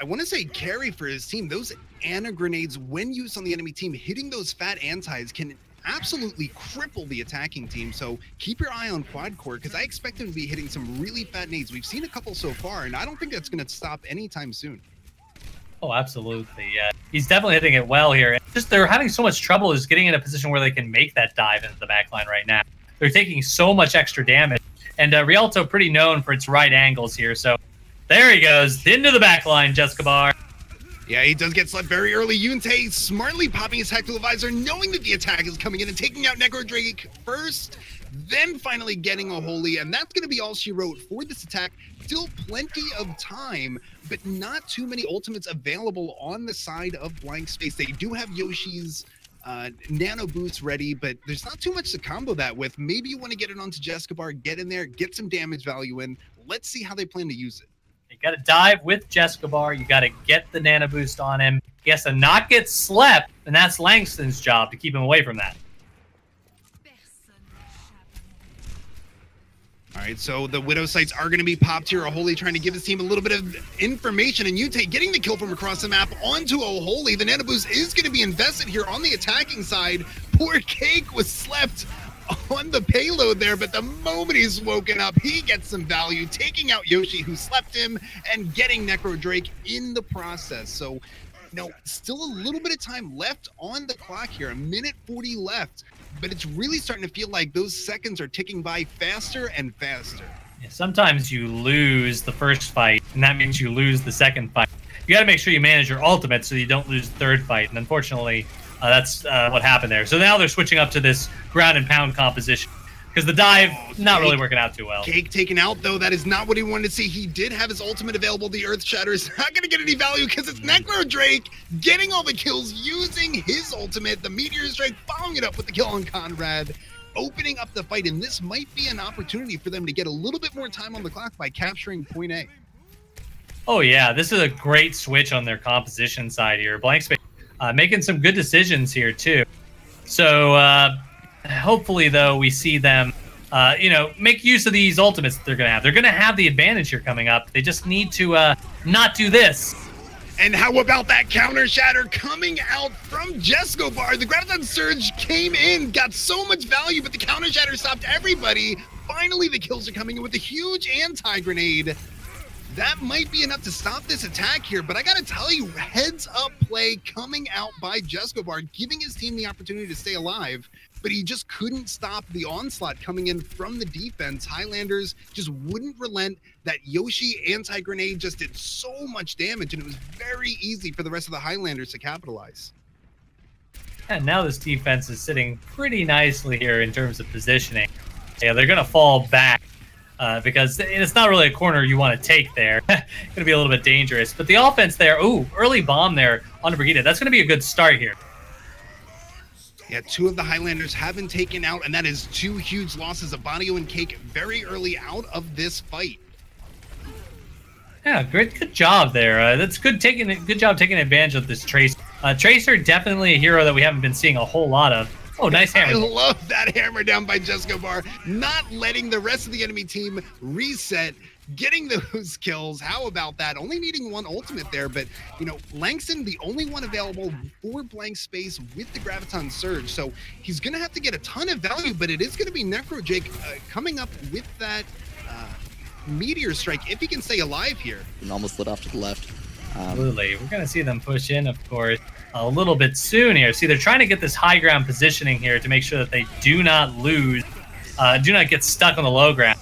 I want to say, carry for his team. Those Ana grenades, when used on the enemy team, hitting those fat antis can absolutely cripple the attacking team. So keep your eye on Quad Core, because I expect him to be hitting some really fat nades. We've seen a couple so far, and I don't think that's going to stop anytime soon. Oh, absolutely. Yeah, he's definitely hitting it well here. Just they're having so much trouble just getting in a position where they can make that dive into the back line right now. They're taking so much extra damage, and Rialto pretty known for its right angles here. So there he goes into the back line, Jessica Bar. Yeah, he does get slept very early. Yunte smartly popping his tactical visor, knowing that the attack is coming in and taking out Necro Drake first, then finally getting a Holy, and that's going to be all she wrote for this attack. Still plenty of time, but not too many ultimates available on the side of Blank Space. They do have Yoshi's nano boots ready, but there's not too much to combo that with. Maybe you want to get it onto Jessica Bar, get in there, get some damage value in. Let's see how they plan to use it. You got to dive with Jessica Bar. You got to get the nano boost on him. He has to not get slept, and that's Langston's job to keep him away from that. All right, so the Widow sights are going to be popped here. Holy trying to give his team a little bit of information, and Yunte getting the kill from across the map onto Holy. The nano boost is going to be invested here on the attacking side. Poor Cake was slept on the payload there, but the moment he's woken up, he gets some value, taking out Yoshi, who slept him, and getting Necro Drake in the process. So, you know, still a little bit of time left on the clock here, 1:40 left, but it's really starting to feel like those seconds are ticking by faster and faster. Yeah, sometimes you lose the first fight, and that means you lose the second fight. You got to make sure you manage your ultimate so you don't lose the third fight, and unfortunately, that's what happened there. So now they're switching up to this ground and pound composition because the dive not really working out too well. Cake taken out, though. That is not what he wanted to see. He did have his ultimate available. The Earth Shatter is not going to get any value because it's Necro Drake getting all the kills using his ultimate. The Meteor Strike following it up with the kill on Conrad, opening up the fight. And this might be an opportunity for them to get a little bit more time on the clock by capturing point A. Oh, yeah. This is a great switch on their composition side here. Blank Space making some good decisions here, too. So hopefully, though, we see them make use of these ultimates that they're going to have. They're going to have the advantage here coming up. They just need to not do this. And how about that counter shatter coming out from Jescobar? The Graviton Surge came in, got so much value, but the counter shatter stopped everybody. Finally, the kills are coming in with a huge anti-grenade. That might be enough to stop this attack here, but I gotta tell you, heads up play coming out by Jescobar, giving his team the opportunity to stay alive, but he just couldn't stop the onslaught coming in from the defense. Highlanders just wouldn't relent. That Yoshi anti-grenade just did so much damage, and it was very easy for the rest of the Highlanders to capitalize. And now this defense is sitting pretty nicely here in terms of positioning. Yeah, they're gonna fall back. Because it's not really a corner you want to take there. Going to be a little bit dangerous. But the offense there, early bomb there on the Brigitte. That's going to be a good start here. Yeah, 2 of the Highlanders have been taken out, and that is 2 huge losses of Badio and Cake very early out of this fight. Yeah, good job there. That's good job taking advantage of this Tracer. Tracer, definitely a hero that we haven't been seeing a whole lot of. Oh, nice hammer. I love that hammer down by Jescobar, not letting the rest of the enemy team reset, getting those kills. How about that? Only needing 1 ultimate there, but, Langston, the only one available for blank space with the Graviton Surge, so he's going to have to get a ton of value, but it is going to be NecroJake coming up with that Meteor Strike, if he can stay alive here. And almost lit off to the left. Absolutely. We're going to see them push in, of course, a little bit soon here. See, they're trying to get this high ground positioning here to make sure that they do not lose, do not get stuck on the low ground.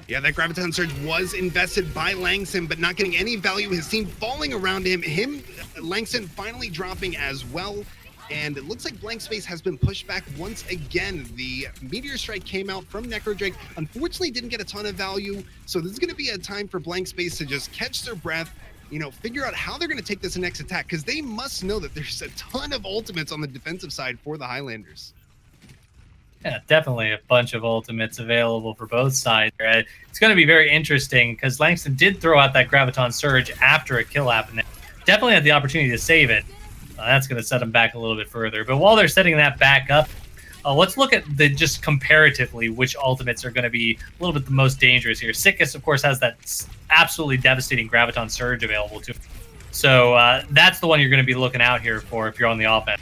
Yeah, that Graviton Surge was invested by Langston, but not getting any value. His team falling around him. Langston finally dropping as well. And it looks like blank space has been pushed back once again. The Meteor Strike came out from NecroJake. Unfortunately, didn't get a ton of value. So this is going to be a time for blank space to just catch their breath, figure out how they're going to take this next attack, because they must know that there's a ton of ultimates on the defensive side for the Highlanders. Yeah, definitely a bunch of ultimates available for both sides. It's going to be very interesting because Langston did throw out that Graviton Surge after a kill happened. Definitely had the opportunity to save it. That's going to set them back a little bit further. But while they're setting that back up, let's look at just comparatively which ultimates are going to be a little bit the most dangerous here. Sickest, of course, has that absolutely devastating Graviton Surge available to him. So that's the one you're going to be looking out here for if you're on the offense.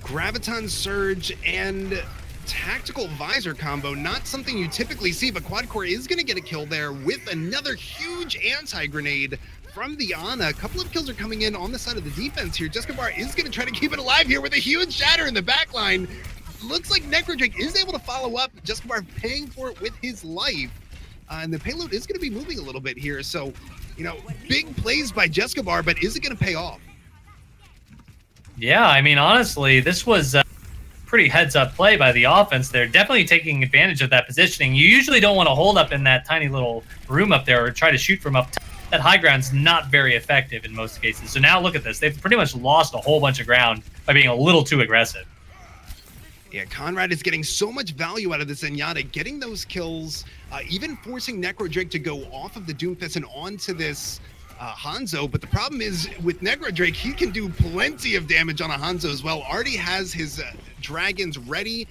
Graviton Surge and Tactical Visor combo, not something you typically see, but Quadcore is going to get a kill there with another huge anti-grenade from the Ana. A couple of kills are coming in on the side of the defense here. Jescobar is going to try to keep it alive here with a huge shatter in the back line. Looks like NecroJake is able to follow up. Jescobar paying for it with his life. And the payload is going to be moving a little bit here. So, big plays by Jescobar, but is it going to pay off? Yeah, I mean, honestly, this was pretty heads-up play by the offense. They're definitely taking advantage of that positioning. You usually don't want to hold up in that tiny little room up there or try to shoot from up top. That high ground's not very effective in most cases. So now look at this. They've pretty much lost a whole bunch of ground by being a little too aggressive. Yeah, Conrad is getting so much value out of this Zenyatta, getting those kills, even forcing NecroJake to go off of the Doomfist and onto this Hanzo. But the problem is with NecroJake, he can do plenty of damage on a Hanzo as well. Already has his dragons ready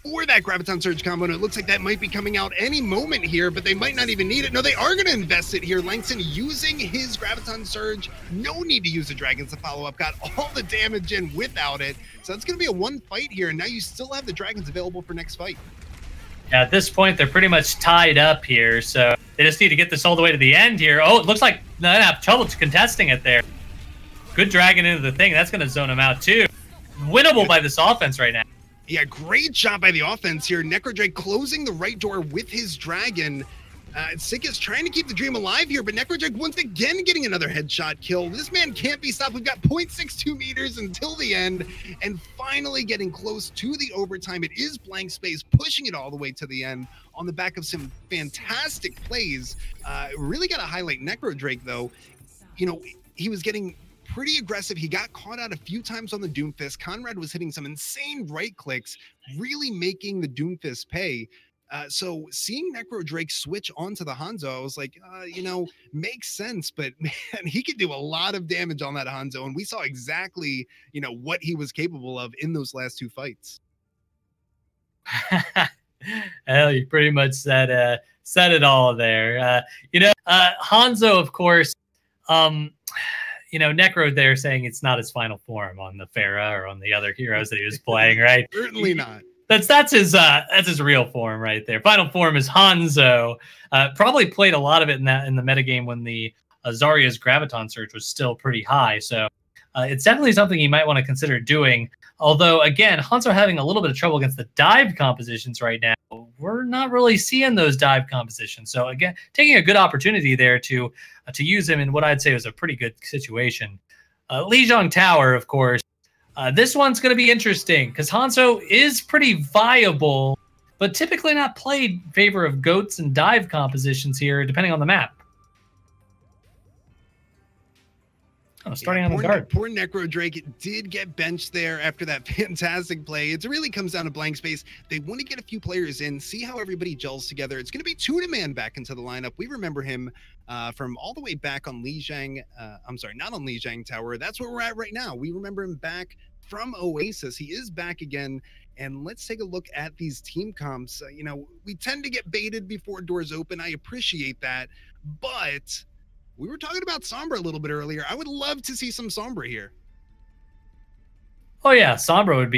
for that Graviton Surge combo, and it looks like that might be coming out any moment here, but they might not even need it. No, they are going to invest it here. Langston using his Graviton Surge. No need to use the dragons to follow up. Got all the damage in without it. So it's going to be a 1 fight here, and now you still have the dragons available for next fight. Yeah, at this point, they're pretty much tied up here, so they just need to get this all the way to the end here. Oh, it looks like they have trouble contesting it there. Good dragon into the thing. That's going to zone them out, too. Winnable by this offense right now. Yeah, great job by the offense here. NecroJake closing the right door with his dragon. Sick is trying to keep the dream alive here, but NecroJake once again getting another headshot kill. This man can't be stopped. We've got 0.62 meters until the end, and finally getting close to the overtime. It is blank space, pushing it all the way to the end on the back of some fantastic plays. Really got to highlight NecroJake, though. He was getting pretty aggressive. He got caught out a few times on the Doomfist. Conrad was hitting some insane right clicks, really making the Doomfist pay. So seeing NecroJake switch onto the Hanzo, I was like, makes sense, but man, he could do a lot of damage on that Hanzo, and we saw exactly, what he was capable of in those last 2 fights. Hell, you pretty much said it all there. Hanzo, of course, Necro there saying it's not his final form on the Pharah or on the other heroes that he was playing, right? Certainly not. That's his real form right there. Final form is Hanzo. Probably played a lot of it in the metagame when the Zarya's Graviton Surge was still pretty high. So it's definitely something you might want to consider doing. Although, again, Hanzo having a little bit of trouble against the dive compositions right now. We're not really seeing those dive compositions. So, again, taking a good opportunity there to use him in what I'd say was a pretty good situation. Lijiang Tower, of course. This one's going to be interesting because Hanzo is pretty viable, but typically not played in favor of goats and dive compositions here, depending on the map. Oh, starting on the guard. Poor Necro Drake did get benched there after that fantastic play. It really comes down to blank space. They want to get a few players in, see how everybody gels together. It's going to be Tuna back into the lineup. We remember him from all the way back on Lijiang. I'm sorry, not on Lijiang Tower. That's where we're at right now. We remember him back from Oasis. He is back again. And let's take a look at these team comps. We tend to get baited before doors open. I appreciate that. But we were talking about Sombra a little bit earlier. I would love to see some Sombra here. Oh yeah, Sombra would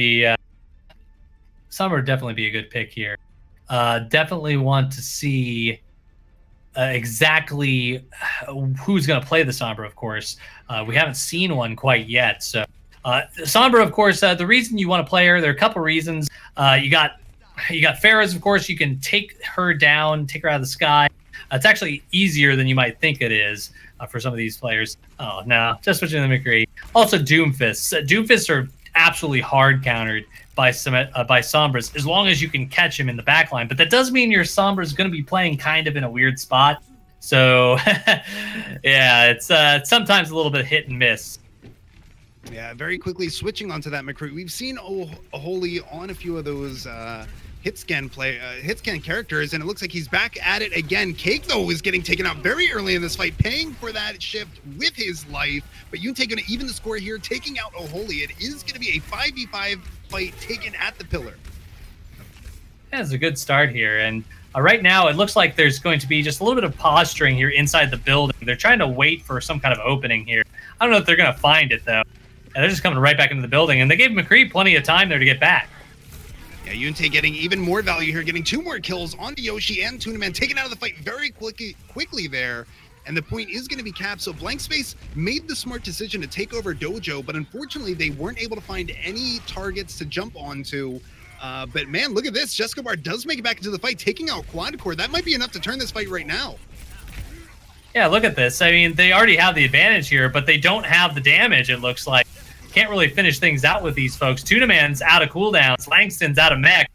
definitely be a good pick here. Definitely want to see exactly who's going to play the Sombra, of course. We haven't seen one quite yet. So Sombra, of course, the reason you want to play her, there are a couple reasons. You got Pharah's, of course. You can take her down, take her out of the sky. It's actually easier than you might think it is for some of these players. Oh, no, just switching to the McCree. Also, Doomfists. Doomfists are absolutely hard countered by Sombras as long as you can catch him in the backline. But that does mean your Sombra is going to be playing kind of in a weird spot. So, yeah, it's sometimes a little bit hit and miss. Yeah, very quickly switching onto that McCree. We've seen Holy on a few of those hit scan characters, and it looks like he's back at it again. Cake, though, is getting taken out very early in this fight, paying for that shift with his life. But Yuntae going to even the score here, taking out Holy. It is going to be a 5v5 fight taken at the pillar. That's a good start here, and right now it looks like there's going to be just a little bit of posturing here inside the building. They're trying to wait for some kind of opening here. I don't know if they're going to find it, though. And they're just coming right back into the building, and they gave McCree plenty of time there to get back. Yeah, Yuntae getting even more value here, getting 2 more kills onto Yoshi and Tuna taken out of the fight very quickly there. And the point is going to be capped. So Blank Space made the smart decision to take over Dojo, but unfortunately they weren't able to find any targets to jump onto. But man, look at this. Jessica Bar does make it back into the fight, taking out Quad Core. That might be enough to turn this fight right now. Yeah, look at this. I mean, they already have the advantage here, but they don't have the damage, it looks like. Can't really finish things out with these folks. Tuna Man's out of cooldowns. Langston's out of mech.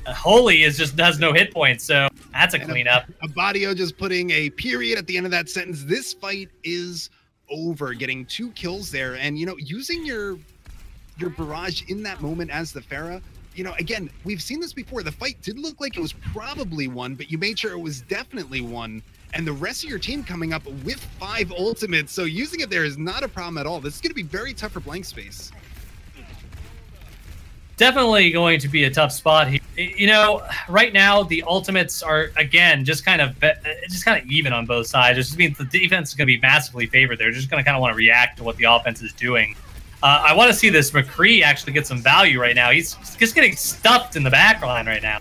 Holy just has no hit points, so that's a cleanup. Abadio just putting a period at the end of that sentence. This fight is over. Getting 2 kills there, and using your barrage in that moment as the Pharah. Again, we've seen this before. The fight did look like it was probably won, but you made sure it was definitely won. And the rest of your team coming up with 5 ultimates, so using it there is not a problem at all. This is going to be very tough for Blank Space. Definitely going to be a tough spot here. Right now the ultimates are again just kind of even on both sides. It just means the defense is going to be massively favored. They're just going to kind of want to react to what the offense is doing. I want to see this McCree actually get some value right now. He's just getting stuffed in the back line right now.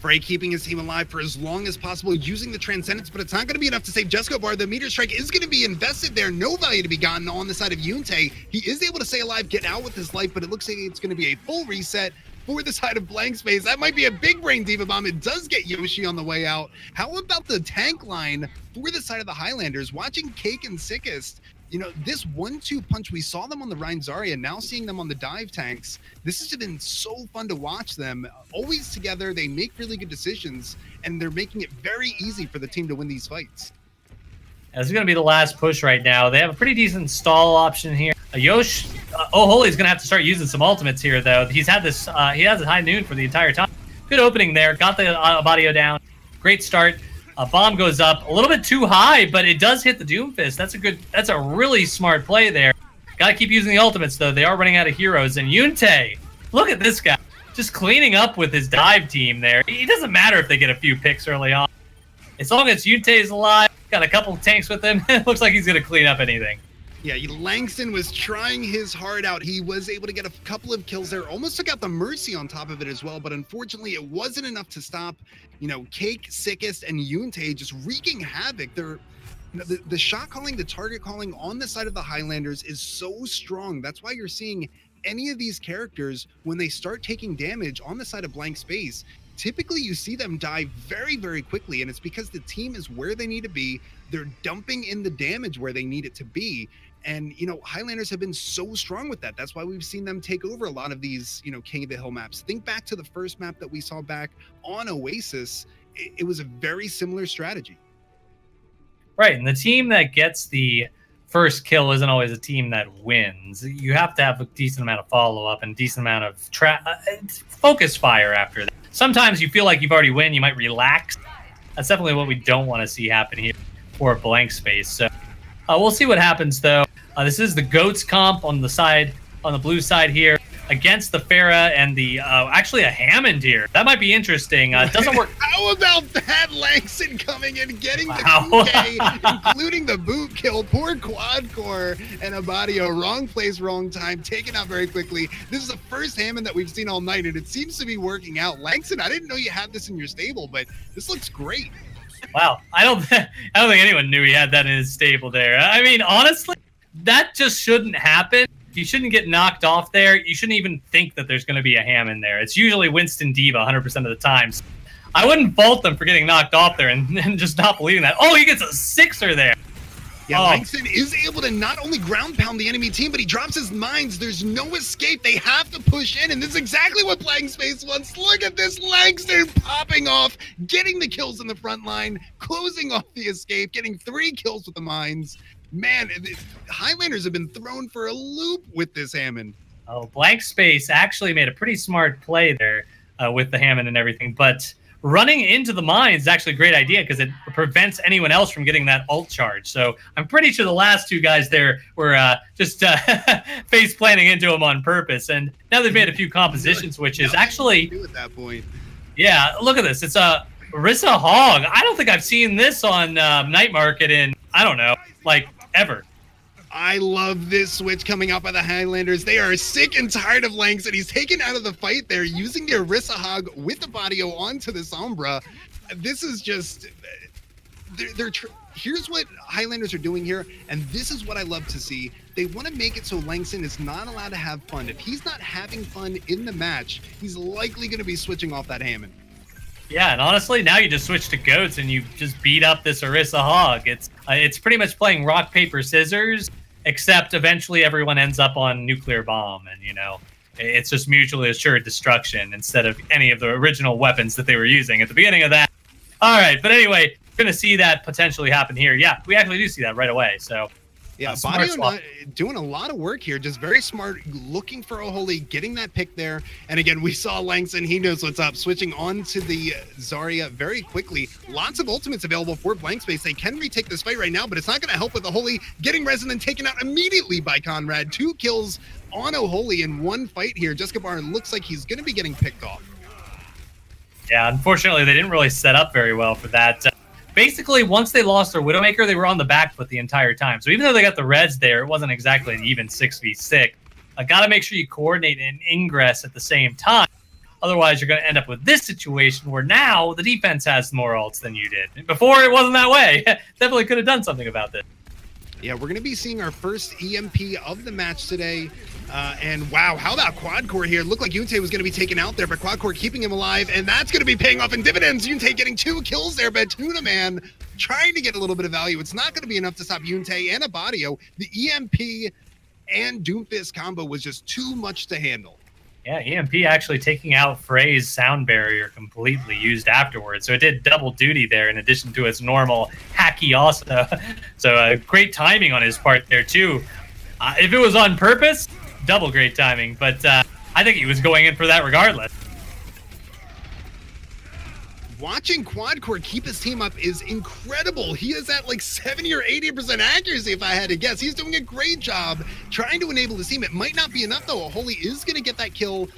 Frey keeping his team alive for as long as possible, using the Transcendence, but it's not going to be enough to save Jesco Bar. The Meteor Strike is going to be invested there. No value to be gotten on the side of Yuntae. He is able to stay alive, get out with his life, but it looks like it's going to be a full reset for the side of Blank Space. That might be a big brain Diva Bomb. It does get Yoshi on the way out. How about the tank line for the side of the Highlanders? Watching Cake and Sickest, this 1-2 punch, we saw them on the Rein Zarya, now seeing them on the dive tanks. This has been so fun to watch them. Always together, they make really good decisions, and they're making it very easy for the team to win these fights. This is going to be the last push right now. They have a pretty decent stall option here. Yosh, Holy's going to have to start using some ultimates here, though. He's had this, he has a high noon for the entire time. Good opening there. Got the Abadio down. Great start. A bomb goes up a little bit too high, but it does hit the Doomfist. That's a really smart play there. Got to keep using the ultimates, though. They are running out of heroes. And Yuntae, look at this guy. just cleaning up with his dive team there. It doesn't matter if they get a few picks early on. As long as Yunte's alive, got a couple tanks with him, it looks like he's going to clean up anything. Yeah, Langston was trying his heart out. He was able to get a couple of kills there, almost took out the Mercy on top of it as well, but unfortunately it wasn't enough to stop, Cake, Sickest, and Yunte just wreaking havoc. They're, the shot calling, the target calling on the side of the Highlanders is so strong. That's why you're seeing any of these characters, when they start taking damage on the side of blank space, typically you see them die very, very quickly, and it's because the team is where they need to be. They're dumping in the damage where they need it to be. And, Highlanders have been so strong with that. That's why we've seen them take over a lot of these, King of the Hill maps. Think back to the first map that we saw back on Oasis. It was a very similar strategy. Right, and the team that gets the first kill isn't always a team that wins. You have to have a decent amount of follow-up and a decent amount of focus fire after that. Sometimes you feel like you've already won, you might relax. That's definitely what we don't want to see happen here for blank space. So we'll see what happens, though. This is the Goats comp on the blue side here, against the Pharah and the actually a Hammond here. That might be interesting. It doesn't work. How about that? Langston coming in, getting the 2K, including the boot kill. Poor quad core and Abadio. Wrong place, wrong time. Taken out very quickly. This is the first Hammond that we've seen all night, and it seems to be working out. Langston, I didn't know you had this in your stable, but this looks great. Wow, I don't think anyone knew he had that in his stable there. I mean, honestly, that just shouldn't happen. You shouldn't get knocked off there. You shouldn't even think that there's going to be a Hammond there. It's usually Winston Diva 100% of the time. So I wouldn't fault them for getting knocked off there and just not believing that. Oh, he gets a 6er there. Yeah, Langston is able to not only ground pound the enemy team, but he drops his mines. There's no escape. They have to push in, and this is exactly what Blank Space wants. Look at this, Langston popping off, getting the kills in the front line, closing off the escape, getting 3 kills with the mines. Man, the Highlanders have been thrown for a loop with this Hammond. Oh, Blank Space actually made a pretty smart play there with the Hammond and everything, but running into the mines is actually a great idea because it prevents anyone else from getting that ult charge. So I'm pretty sure the last 2 guys there were just face planting into them on purpose. And now they've made a few composition switches. Actually, at that point. Yeah, look at this. It's a Rissa Hog. I don't think I've seen this on Night Market in, I don't know, like ever. I love this switch coming out by the Highlanders. They are sick and tired of Langston. He's taken out of the fight there, using the Orisa Hog with the Badio onto the Sombra. This is just... Here's what Highlanders are doing here, and this is what I love to see. They want to make it so Langston is not allowed to have fun. If he's not having fun in the match, he's likely going to be switching off that Hammond. Yeah, and honestly, now you just switch to Goats and you just beat up this Orisa Hog. It's pretty much playing rock, paper, scissors, except eventually everyone ends up on nuclear bomb, and it's just mutually assured destruction instead of any of the original weapons that they were using at the beginning of that. All right, but anyway, we're going to see that potentially happen here. Yeah, we actually do see that right away. So yeah, Badio doing a lot of work here, just very smart, looking for O'Holy, getting that pick there. And again, we saw Langston, he knows what's up, switching on to the Zarya very quickly. Lots of ultimates available for Blank Space. They can retake this fight right now, but it's not going to help with O'Holy getting Resonant taken out immediately by Conrad. 2 kills on O'Holy in 1 fight here. Juskabar looks like he's going to be getting picked off. Yeah, unfortunately, they didn't really set up very well for that. Basically, once they lost their Widowmaker, they were on the back foot the entire time. So even though they got the Reds there, it wasn't exactly an even 6v6. Got to make sure you coordinate and ingress at the same time. Otherwise, you're going to end up with this situation where now the defense has more ults than you did. Before, it wasn't that way. Definitely could have done something about this. Yeah, we're going to be seeing our first EMP of the match today. And wow, how about Quad Core here? Looked like Yunte was going to be taken out there, but Quad Core keeping him alive, and that's going to be paying off in dividends. Yunte getting 2 kills there, but Tuna Man trying to get a little bit of value. It's not going to be enough to stop Yunte and Abadio. The EMP and Doomfist combo was just too much to handle. Yeah, EMP actually taking out Frey's sound barrier completely used afterwards. So it did double duty there in addition to its normal hacky also. So great timing on his part there too. If it was on purpose, double great timing. But I think he was going in for that regardless. Watching Quadcore keep his team up is incredible. He is at like 70 or 80% accuracy, if I had to guess. He's doing a great job trying to enable his team. It might not be enough, though. Holy is going to get that kill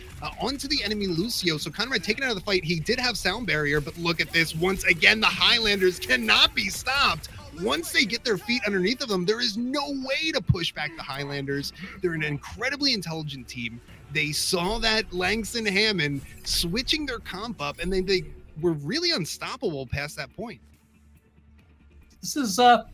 onto the enemy Lucio. So Conrad taken out of the fight. He did have sound barrier, but look at this. Once again, the Highlanders cannot be stopped. Once they get their feet underneath of them, there is no way to push back the Highlanders. They're an incredibly intelligent team. They saw that Langston Hammond switching their comp up, and then they were really unstoppable past that point. This is that's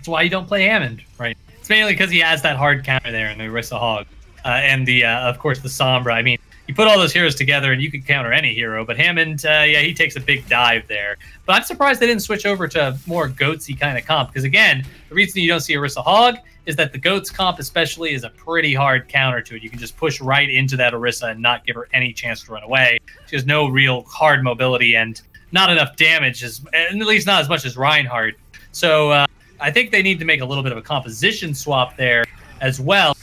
why you don't play Hammond, right? It's mainly because he has that hard counter there in the Orisa Hog, and the of course the Sombra. I mean, you put all those heroes together and you can counter any hero, but Hammond, yeah, he takes a big dive there. But I'm surprised they didn't switch over to more Goatsy kind of comp, because again, the reason you don't see Orisa Hog is that the Goats comp especially is a pretty hard counter to it. You can just push right into that Orisa and not give her any chance to run away. She has no real hard mobility and not enough damage, and at least not as much as Reinhardt. So I think they need to make a little bit of a composition swap there as well.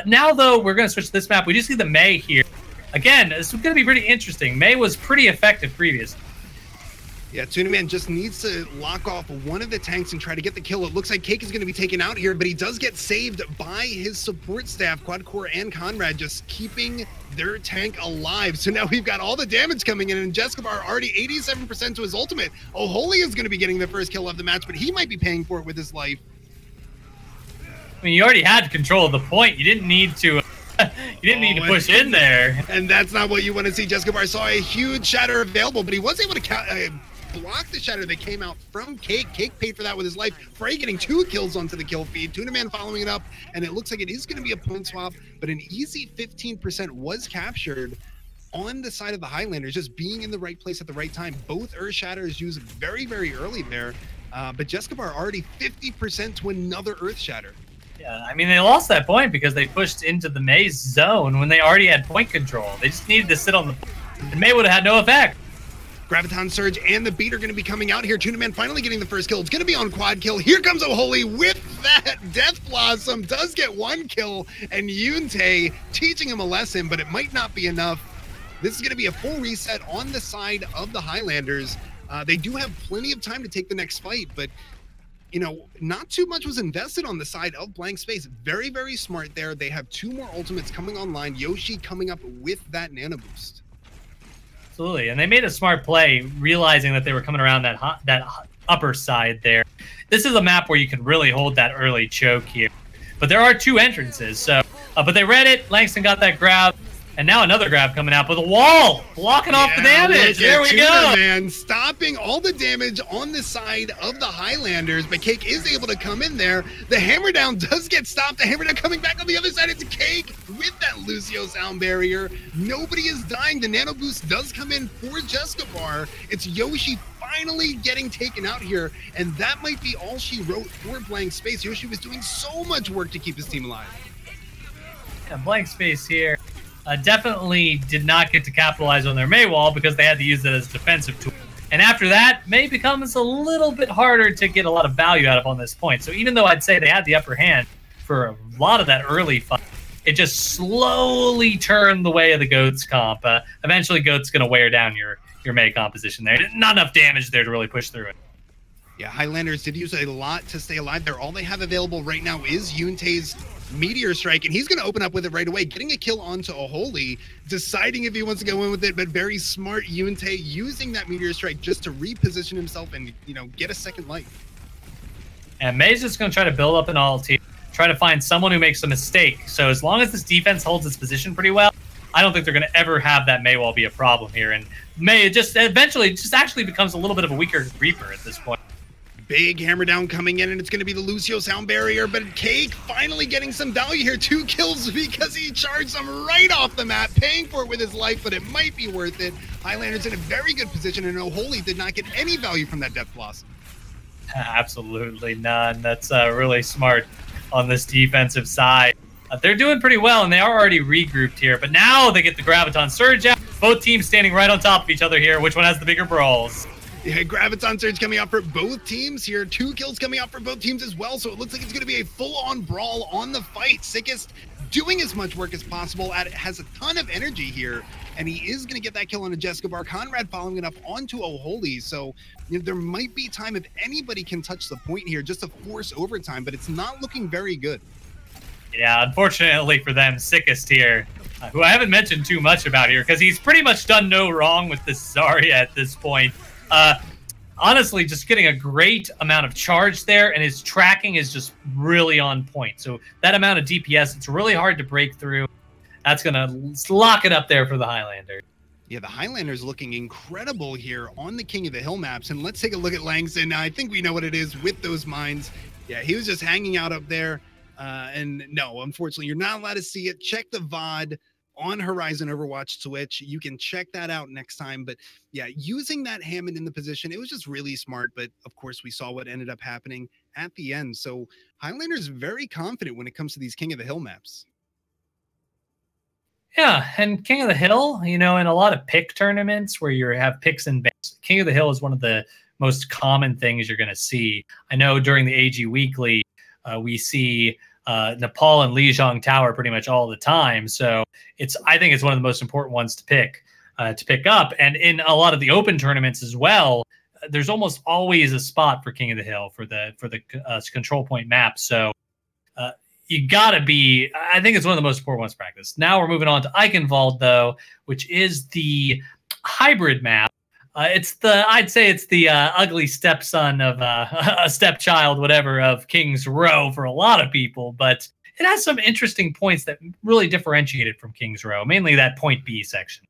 Now, though, we're going to switch to this map. We do see the Mei here. Again, this is going to be pretty interesting. Mei was pretty effective previously. Yeah, Tuna Man just needs to lock off one of the tanks and try to get the kill. It looks like Cake is going to be taken out here, but he does get saved by his support staff, Quadcore and Conrad, just keeping their tank alive. So now we've got all the damage coming in, and Jescabar already 87% to his ultimate. Oh, Holy is going to be getting the first kill of the match, but he might be paying for it with his life. I mean, you already had control of the point. You didn't need to... You didn't need to push in there. And that's not what you want to see. Jescabar saw a huge shatter available, but he was able to block the shatter that came out from Cake. Cake paid for that with his life. Frey getting 2 kills onto the kill feed. Tuna Man following it up, and it looks like it is going to be a point swap, but an easy 15% was captured on the side of the Highlanders, just being in the right place at the right time. Both Earth Shatters used very, very early there, but Jescabar already 50% to another Earth Shatter. Yeah, I mean, they lost that point because they pushed into the Mei's zone when they already had point control. They just needed to sit on the... And Mei would have had no effect. Graviton Surge and the Beat are going to be coming out here. Tuna Man finally getting the first kill. It's going to be on quad kill. Here comes O'Holy with that Death Blossom. Does get 1 kill, and Yunte teaching him a lesson, but it might not be enough. This is going to be a full reset on the side of the Highlanders. They do have plenty of time to take the next fight, but you know, not too much was invested on the side of Blank Space. Very, very smart there. They have 2 more ultimates coming online. Yoshi coming up with that nano boost. Absolutely, and they made a smart play, realizing that they were coming around that upper side there. This is a map where you can really hold that early choke here. But there are 2 entrances, so but they read it. Langston got that grab. And now another grab coming out with a wall, blocking off the damage. There we go. Man, stopping all the damage on the side of the Highlanders, but Cake is able to come in there. The hammer down does get stopped. The hammer down coming back on the other side. It's Cake with that Lucio sound barrier. Nobody is dying. The nano boost does come in for Jescabar. It's Yoshi finally getting taken out here, and that might be all she wrote for Blank Space. Yoshi was doing so much work to keep his team alive. Yeah, Blank Space here. Definitely did not get to capitalize on their Mei wall because they had to use it as a defensive tool. And after that, Mei becomes a little bit harder to get a lot of value out of on this point. So even though I'd say they had the upper hand for a lot of that early fight, it just slowly turned the way of the Goats comp. Eventually, Goats going to wear down your Mei composition there. Not enough damage there to really push through it. Yeah, Highlanders did use a lot to stay alive there. All they have available right now is Yunte's Meteor Strike, and he's going to open up with it right away, getting a kill onto O'Holy, deciding if he wants to go in with it, but very smart Yunte using that Meteor Strike just to reposition himself and, you know, get a second life. And Mei's just going to try to build up an ult here, try to find someone who makes a mistake. So as long as this defense holds its position pretty well, I don't think they're going to ever have that Mei wall be a problem here. And Mei just eventually just actually becomes a little bit of a weaker Reaper at this point. Big hammer down coming in, and it's going to be the Lucio sound barrier, but Cake finally getting some value here. 2 kills because he charged them right off the map, paying for it with his life, but it might be worth it. Highlanders in a very good position, and O'Holy did not get any value from that Death Blossom. Absolutely none. That's really smart on this defensive side. They're doing pretty well, and they are already regrouped here, but now they get the Graviton Surge out. Both teams standing right on top of each other here. Which one has the bigger brawls? Yeah, Graviton Surge coming out for both teams here. 2 kills coming out for both teams as well. So it looks like it's going to be a full-on brawl on the fight. Sickest doing as much work as possible, has a ton of energy here, and he is going to get that kill on a Jessica Bar. Conrad following it up onto O'Holy, so there might be time if anybody can touch the point here just to force overtime, but it's not looking very good. Yeah, unfortunately for them, Sickest here, who I haven't mentioned too much about here, because he's pretty much done no wrong with this Zarya at this point. Honestly, just getting a great amount of charge there, and his tracking is just really on point. So that amount of DPS, it's really hard to break through. That's going to lock it up there for the Highlanders. Yeah, the Highlanders looking incredible here on the King of the Hill maps. And let's take a look at Langston. Now, I think we know what it is with those mines. Yeah, he was just hanging out up there. And no, unfortunately, you're not allowed to see it. Check the VOD on Horizon Overwatch Twitch. You can check that out next time. But yeah, using that Hammond in the position, it was just really smart. But of course, we saw what ended up happening at the end. So Highlanders very confident when it comes to these King of the Hill maps. Yeah, and King of the Hill, in a lot of pick tournaments where you have picks and bans, King of the Hill is one of the most common things you're going to see. I know during the AG Weekly, we see Nepal and Lijiang Tower pretty much all the time. So I think it's one of the most important ones to pick up. And in a lot of the open tournaments as well, there's almost always a spot for King of the Hill for the control point map. So you gotta be, I think it's one of the most important ones to practice. Now we're moving on to Eichenwald though, which is the hybrid map. I'd say it's the ugly stepson of a stepchild, whatever, of King's Row for a lot of people, but it has some interesting points that really differentiate it from King's Row, mainly that point B section.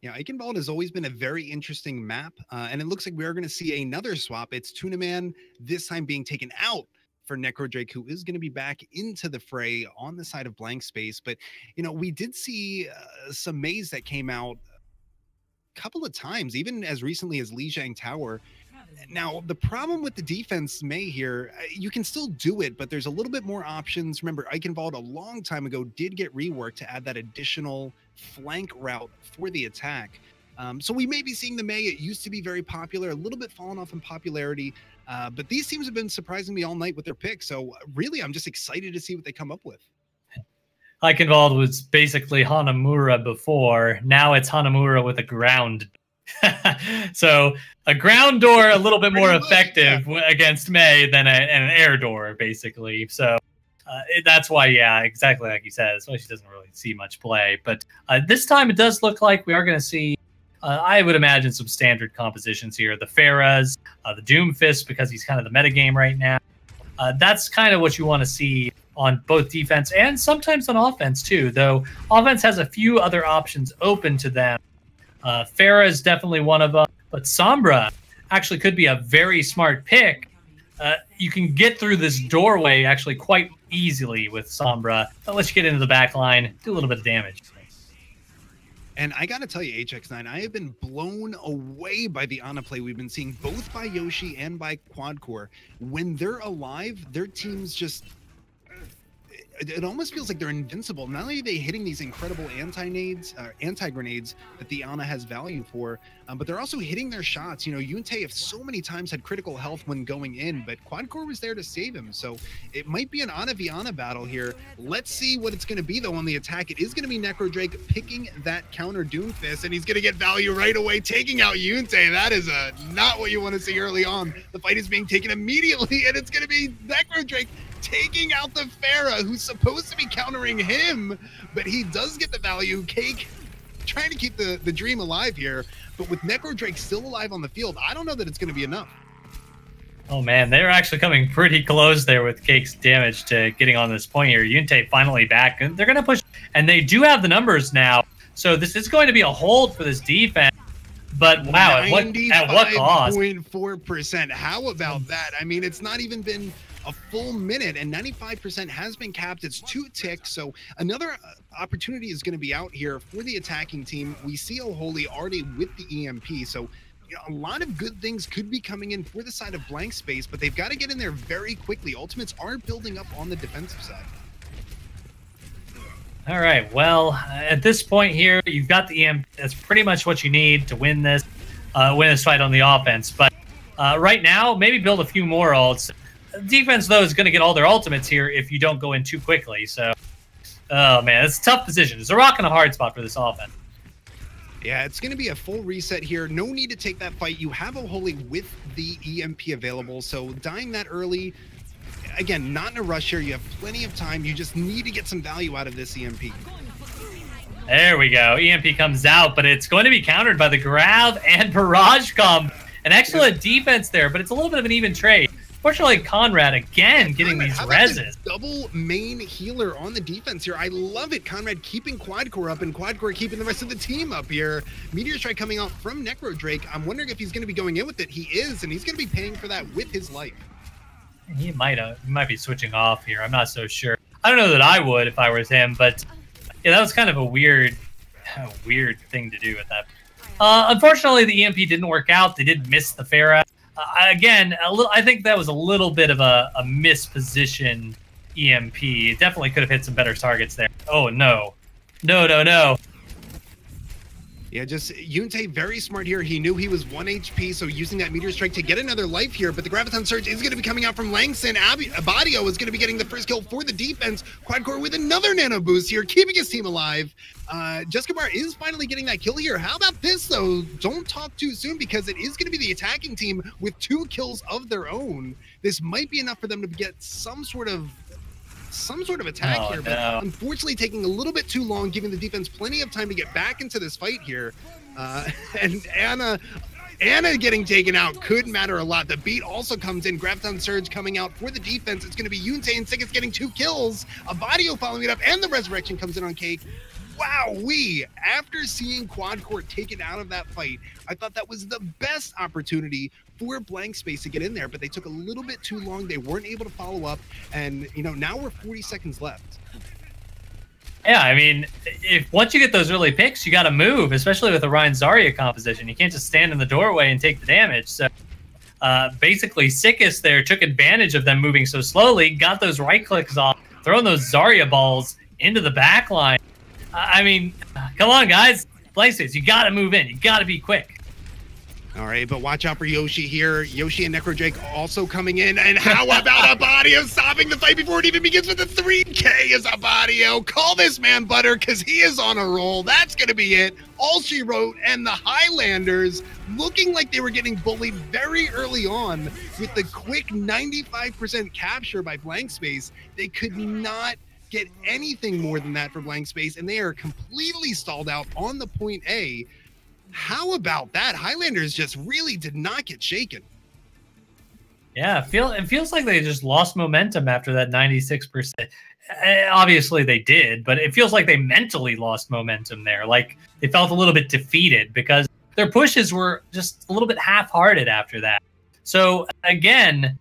Yeah, Eichenwald has always been a very interesting map, and it looks like we're going to see another swap. It's Tuna Man, this time being taken out for Necrodrake, who is going to be back into the fray on the side of Blank Space. But, we did see some Maze that came out couple of times, even as recently as Lijiang Tower. Now, the problem with the defense May here, you can still do it, but there's a little bit more options. Remember, Eichenwald a long time ago did get reworked to add that additional flank route for the attack. So we may be seeing the May. It used to be very popular, a little bit fallen off in popularity, but these teams have been surprising me all night with their picks. So really, I'm just excited to see what they come up with. Eichenwald was basically Hanamura before. Now it's Hanamura with a ground. So a ground door a little bit more effective against May than an air door, basically. So that's why, yeah, exactly like you said. That's why she doesn't really see much play. But this time it does look like we are going to see, I would imagine, some standard compositions here. The Pharahs, the Doomfist, because he's kind of the metagame right now. That's kind of what you want to see on both defense and sometimes on offense too, though offense has a few other options open to them. Pharah is definitely one of them, but Sombra actually could be a very smart pick. You can get through this doorway actually quite easily with Sombra. That lets you get into the back line, do a little bit of damage. And I got to tell you, HX9, I have been blown away by the Ana play we've been seeing, both by Yoshi and by Quadcore. When they're alive, their teams just... It almost feels like they're invincible. Not only are they hitting these incredible anti-grenades that the Ana has value for, but they're also hitting their shots. Yunte have so many times had critical health when going in, but Quadcore was there to save him. So it might be an Ana v Ana battle here. Let's see what it's going to be, though, on the attack. It is going to be Necrodrake picking that counter Doomfist, and he's going to get value right away, taking out Yunte. That is not what you want to see early on. The fight is being taken immediately, and it's going to be Necrodrake taking out the Pharah, who's supposed to be countering him, but he does get the value. Cake trying to keep the dream alive here, but with Necrodrake still alive on the field, I don't know that it's going to be enough. Oh man, they're actually coming pretty close there with Cake's damage to getting on this point here. Yunte finally back, and they're going to push, and they do have the numbers now, so this is going to be a hold for this defense. But wow, at what cost? 95.4%. How about that? I mean, it's not even been a full minute, and 95% has been capped. It's 2 ticks, so another opportunity is going to be out here for the attacking team. We see O'Holy already with the EMP, so a lot of good things could be coming in for the side of Blank Space, but they've got to get in there very quickly. Ultimates are building up on the defensive side. All right, well, at this point here, you've got the EMP. That's pretty much what you need to win this fight on the offense. But right now, maybe build a few more ults. Defense, though, is going to get all their ultimates here if you don't go in too quickly. So Oh, man, it's a tough position. It's a rock and a hard spot for this offense. Yeah, it's going to be a full reset here. No need to take that fight. You have a Holy with the EMP available, so dying that early, again, not in a rush here. You have plenty of time. You just need to get some value out of this EMP. There we go. EMP comes out, but it's going to be countered by the grab and barrage comp. An excellent defense there, but it's a little bit of an even trade. Fortunately, Conrad again getting these reses. Double main healer on the defense here. I love it. Conrad keeping Quadcore up and Quadcore keeping the rest of the team up here. Meteor Strike coming out from Necro Drake. I'm wondering if he's going to be going in with it. He is, and he's going to be paying for that with his life. He might be switching off here. I'm not so sure. I don't know that I would if I was him, but yeah, that was kind of a weird thing to do with that. Unfortunately, the EMP didn't work out. They did miss the Pharah. Again, I think that was a little bit of a mispositioned EMP. It definitely could have hit some better targets there. Oh, no. No. Yeah, just Yunte very smart here. He knew he was 1 HP, so using that Meteor Strike to get another life here, but the Graviton Surge is going to be coming out from Langston. Abadio is going to be getting the first kill for the defense. Quadcore with another nano boost here, keeping his team alive. Jessica Bar is finally getting that kill here. How about this, though? Don't talk too soon, because it is going to be the attacking team with 2 kills of their own. This might be enough for them to get some sort of attack here, but unfortunately taking a little bit too long, giving the defense plenty of time to get back into this fight here. And Anna getting taken out could matter a lot. The beat also comes in. Graviton Surge coming out for the defense. It's going to be Yunte and Sickets getting 2 kills. Abadio following it up, and the Resurrection comes in on Cake. Wowee! After seeing Quadcore taken out of that fight, I thought that was the best opportunity for Blank Space to get in there, but they took a little bit too long. They weren't able to follow up, and now we're 40 seconds left. Yeah, I mean, once you get those early picks, you got to move, especially with the Ryan Zarya composition. You can't just stand in the doorway and take the damage. So basically, Sickest there took advantage of them moving so slowly, got those right clicks off, throwing those Zarya balls into the back line. I mean, come on, guys. Places, you got to move in. You got to be quick. All right, but watch out for Yoshi here. Yoshi and Necro Drake also coming in. And how about Abadio stopping the fight before it even begins with the 3K is Abadio. Call this man butter, because he is on a roll. That's going to be it. All she wrote, and the Highlanders looking like they were getting bullied very early on with the quick 95% capture by Blank Space. They could not get anything more than that for Blank Space, and they are completely stalled out on the point A. How about that? Highlanders just really did not get shaken. Yeah, it feels like they just lost momentum after that 96%. Obviously they did, but it feels like they mentally lost momentum there. Like they felt a little bit defeated because their pushes were just a little bit half-hearted after that. So again,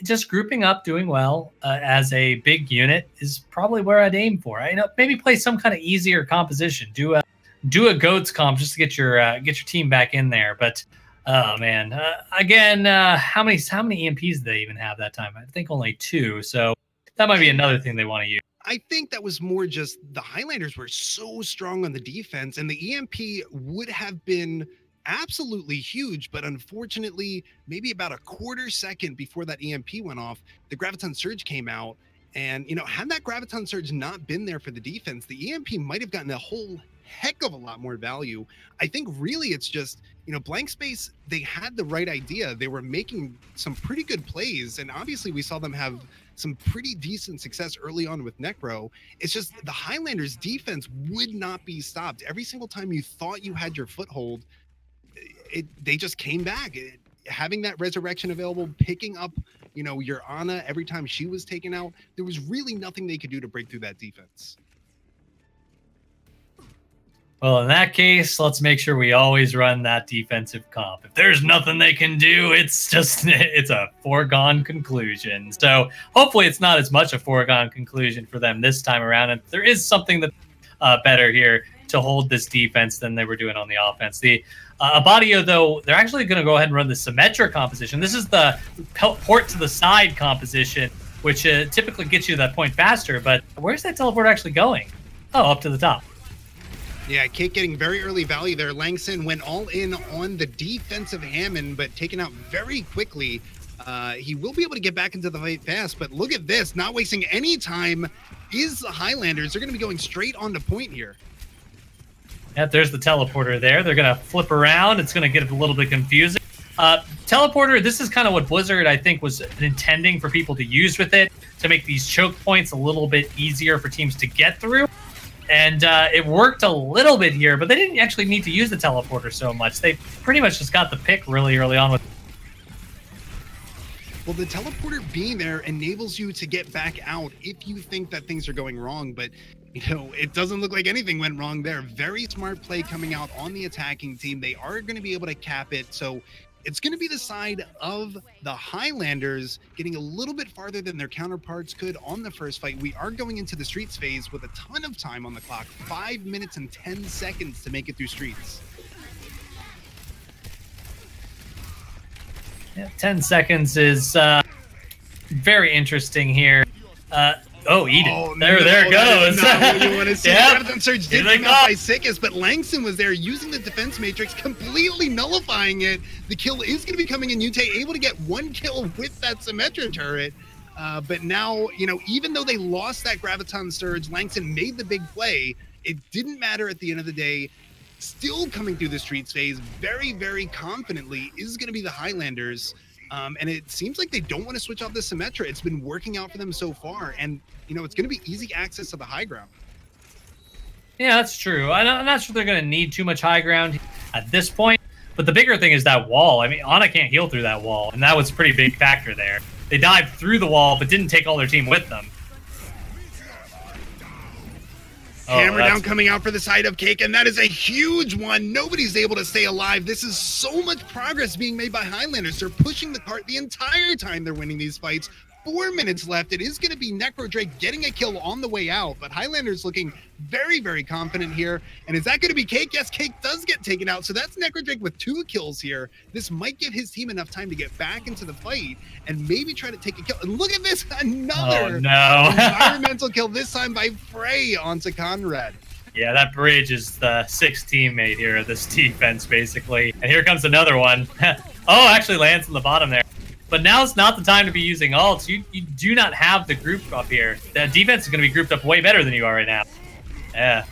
just grouping up, doing well as a big unit is probably where I'd aim for. Maybe play some kind of easier composition. Do a goats comp just to get your team back in there. But oh man, again, how many EMPs did they even have that time? I think only 2. So that might be another thing they want to use. I think that was more just the Highlanders were so strong on the defense, and the EMP would have been absolutely huge, but unfortunately, maybe about a quarter second before that EMP went off, the Graviton Surge came out. And, had that Graviton Surge not been there for the defense, the EMP might have gotten a whole heck of a lot more value. I think really it's just, Blank Space, they had the right idea. They were making some pretty good plays, and obviously we saw them have some pretty decent success early on with Necro. It's just the Highlanders defense would not be stopped. Every single time you thought you had your foothold, they just came back. Having that Resurrection available, picking up, your Ana every time she was taken out, there was really nothing they could do to break through that defense. Well, in that case, let's make sure we always run that defensive comp. If there's nothing they can do, it's a foregone conclusion. So hopefully it's not as much a foregone conclusion for them this time around. And there is something that's better here to hold this defense than they were doing on the offense. The Abadio, though, they're actually going to go ahead and run the Symmetra composition. This is the port to the side composition, which typically gets you to that point faster. But where's that teleport actually going? Oh, up to the top. Yeah, Kate getting very early value there. Langston went all in on the defensive Hammond, but taken out very quickly He will be able to get back into the fight fast, but look at this, not wasting any time is the Highlanders. They're going to be going straight on to point here. Yeah, there's the teleporter there. They're going to flip around. It's going to get a little bit confusing. Teleporter, this is kind of what Blizzard, I think, was intending for people to use with it, to make these choke points a little bit easier for teams to get through. And it worked a little bit here, but they didn't actually need to use the teleporter so much. They pretty much just got the pick really early on with. Well, the teleporter being there enables you to get back out if you think that things are going wrong, but it doesn't look like anything went wrong there. Very smart play coming out on the attacking team. They are going to be able to cap it, so it's going to be the side of the Highlanders getting a little bit farther than their counterparts could on the first fight. We are going into the streets phase with a ton of time on the clock, 5 minutes and 10 seconds to make it through streets. Yeah, 10 seconds is very interesting here. Oh, eat it. Oh, there it goes. Not what you want to see. Yep. Gravaton Surge did come out by Sickest, but Langston was there using the defense matrix, completely nullifying it. The kill is going to be coming in. Yute able to get 1 kill with that Symmetra turret. But now, even though they lost that Graviton Surge, Langston made the big play. It didn't matter at the end of the day. Still coming through the streets phase very, very confidently is going to be the Highlanders. And it seems like they don't want to switch off the Symmetra. It's been working out for them so far. And, it's going to be easy access to the high ground. Yeah, that's true. I'm not sure they're going to need too much high ground at this point. But the bigger thing is that wall. I mean, Ana can't heal through that wall. And that was a pretty big factor there. They dived through the wall, but didn't take all their team with them. Hammer down coming out for the side of Cake, and that is a huge one. Nobody's able to stay alive. This is so much progress being made by Highlanders. They're pushing the cart the entire time they're winning these fights. 4 minutes left. It is going to be Necro Drake getting a kill on the way out, but Highlanders looking very, very confident here. And is that going to be Cake? Yes, Cake does get taken out. So that's Necro Drake with 2 kills here. This might give his team enough time to get back into the fight and maybe try to take a kill. And look at this, another environmental kill, this time by Frey onto Conrad. Yeah, that bridge is the 6th teammate here of this defense, basically. And here comes another one. Oh, actually lands on the bottom there. But now's not the time to be using ults. You do not have the group up here. The defense is going to be grouped up way better than you are right now. Yeah.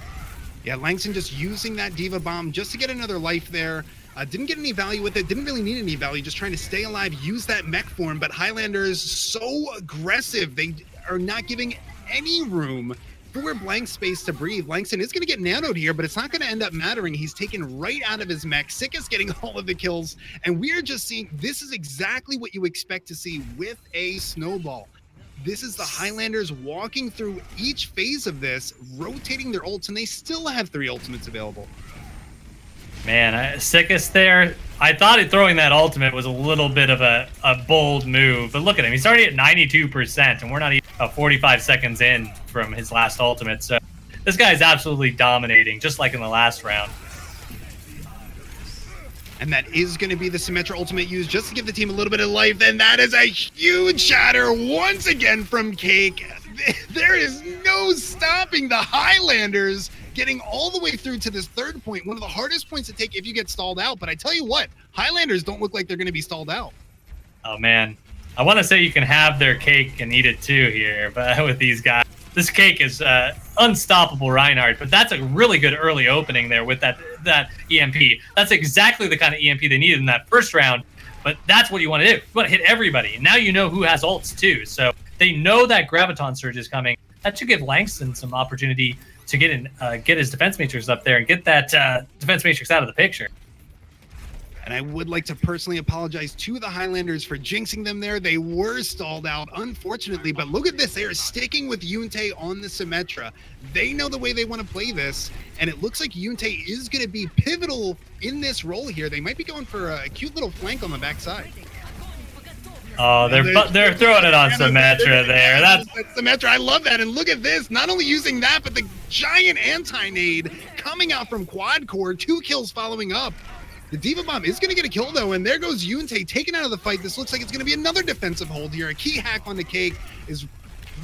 Yeah, Langston just using that Diva Bomb just to get another life there. Didn't get any value with it. Didn't really need any value. Just trying to stay alive, use that mech form. But Highlanders so aggressive. They are not giving any room for blank space to breathe. Langston is going to get nanoed here, but it's not going to end up mattering. He's taken right out of his mech. Sickest getting all of the kills. And we are just seeing, this is exactly what you expect to see with a snowball. This is the Highlanders walking through each phase of this, rotating their ults, and they still have 3 ultimates available. Man, Sickest there. I thought throwing that ultimate was a little bit of a bold move, but look at him. He's already at 92%, and we're not even 45 seconds in from his last ultimate. So this guy is absolutely dominating, just like in the last round. And that is going to be the Symmetra ultimate used just to give the team a little bit of life. And that is a huge shatter once again from Cake. There is no stopping the Highlanders getting all the way through to this 3rd point. One of the hardest points to take if you get stalled out. But I tell you what, Highlanders don't look like they're going to be stalled out. Oh, man. I want to say you can have their cake and eat it too here, but with these guys. This Cake is unstoppable Reinhardt, but that's a really good early opening there with that EMP. That's exactly the kind of EMP they needed in that first round, but that's what you want to do. You want to hit everybody. Now you know who has ults too, so they know that Graviton Surge is coming. That should give Langston some opportunity to get his defense matrix up there and get that defense matrix out of the picture. And I would like to personally apologize to the Highlanders for jinxing them there. They were stalled out, unfortunately. But look at this. They are sticking with Yunte on the Symmetra. They know the way they want to play this. And it looks like Yunte is going to be pivotal in this role here. They might be going for a cute little flank on the backside. Oh, they're throwing it on Symmetra there. That's Symmetra. I love that. And look at this. Not only using that, but the giant anti-nade coming out from Quad Core. 2 kills following up. The Diva Bomb is going to get a kill, though, and there goes Yunte taken out of the fight. This looks like it's going to be another defensive hold here. A key hack on the Cake is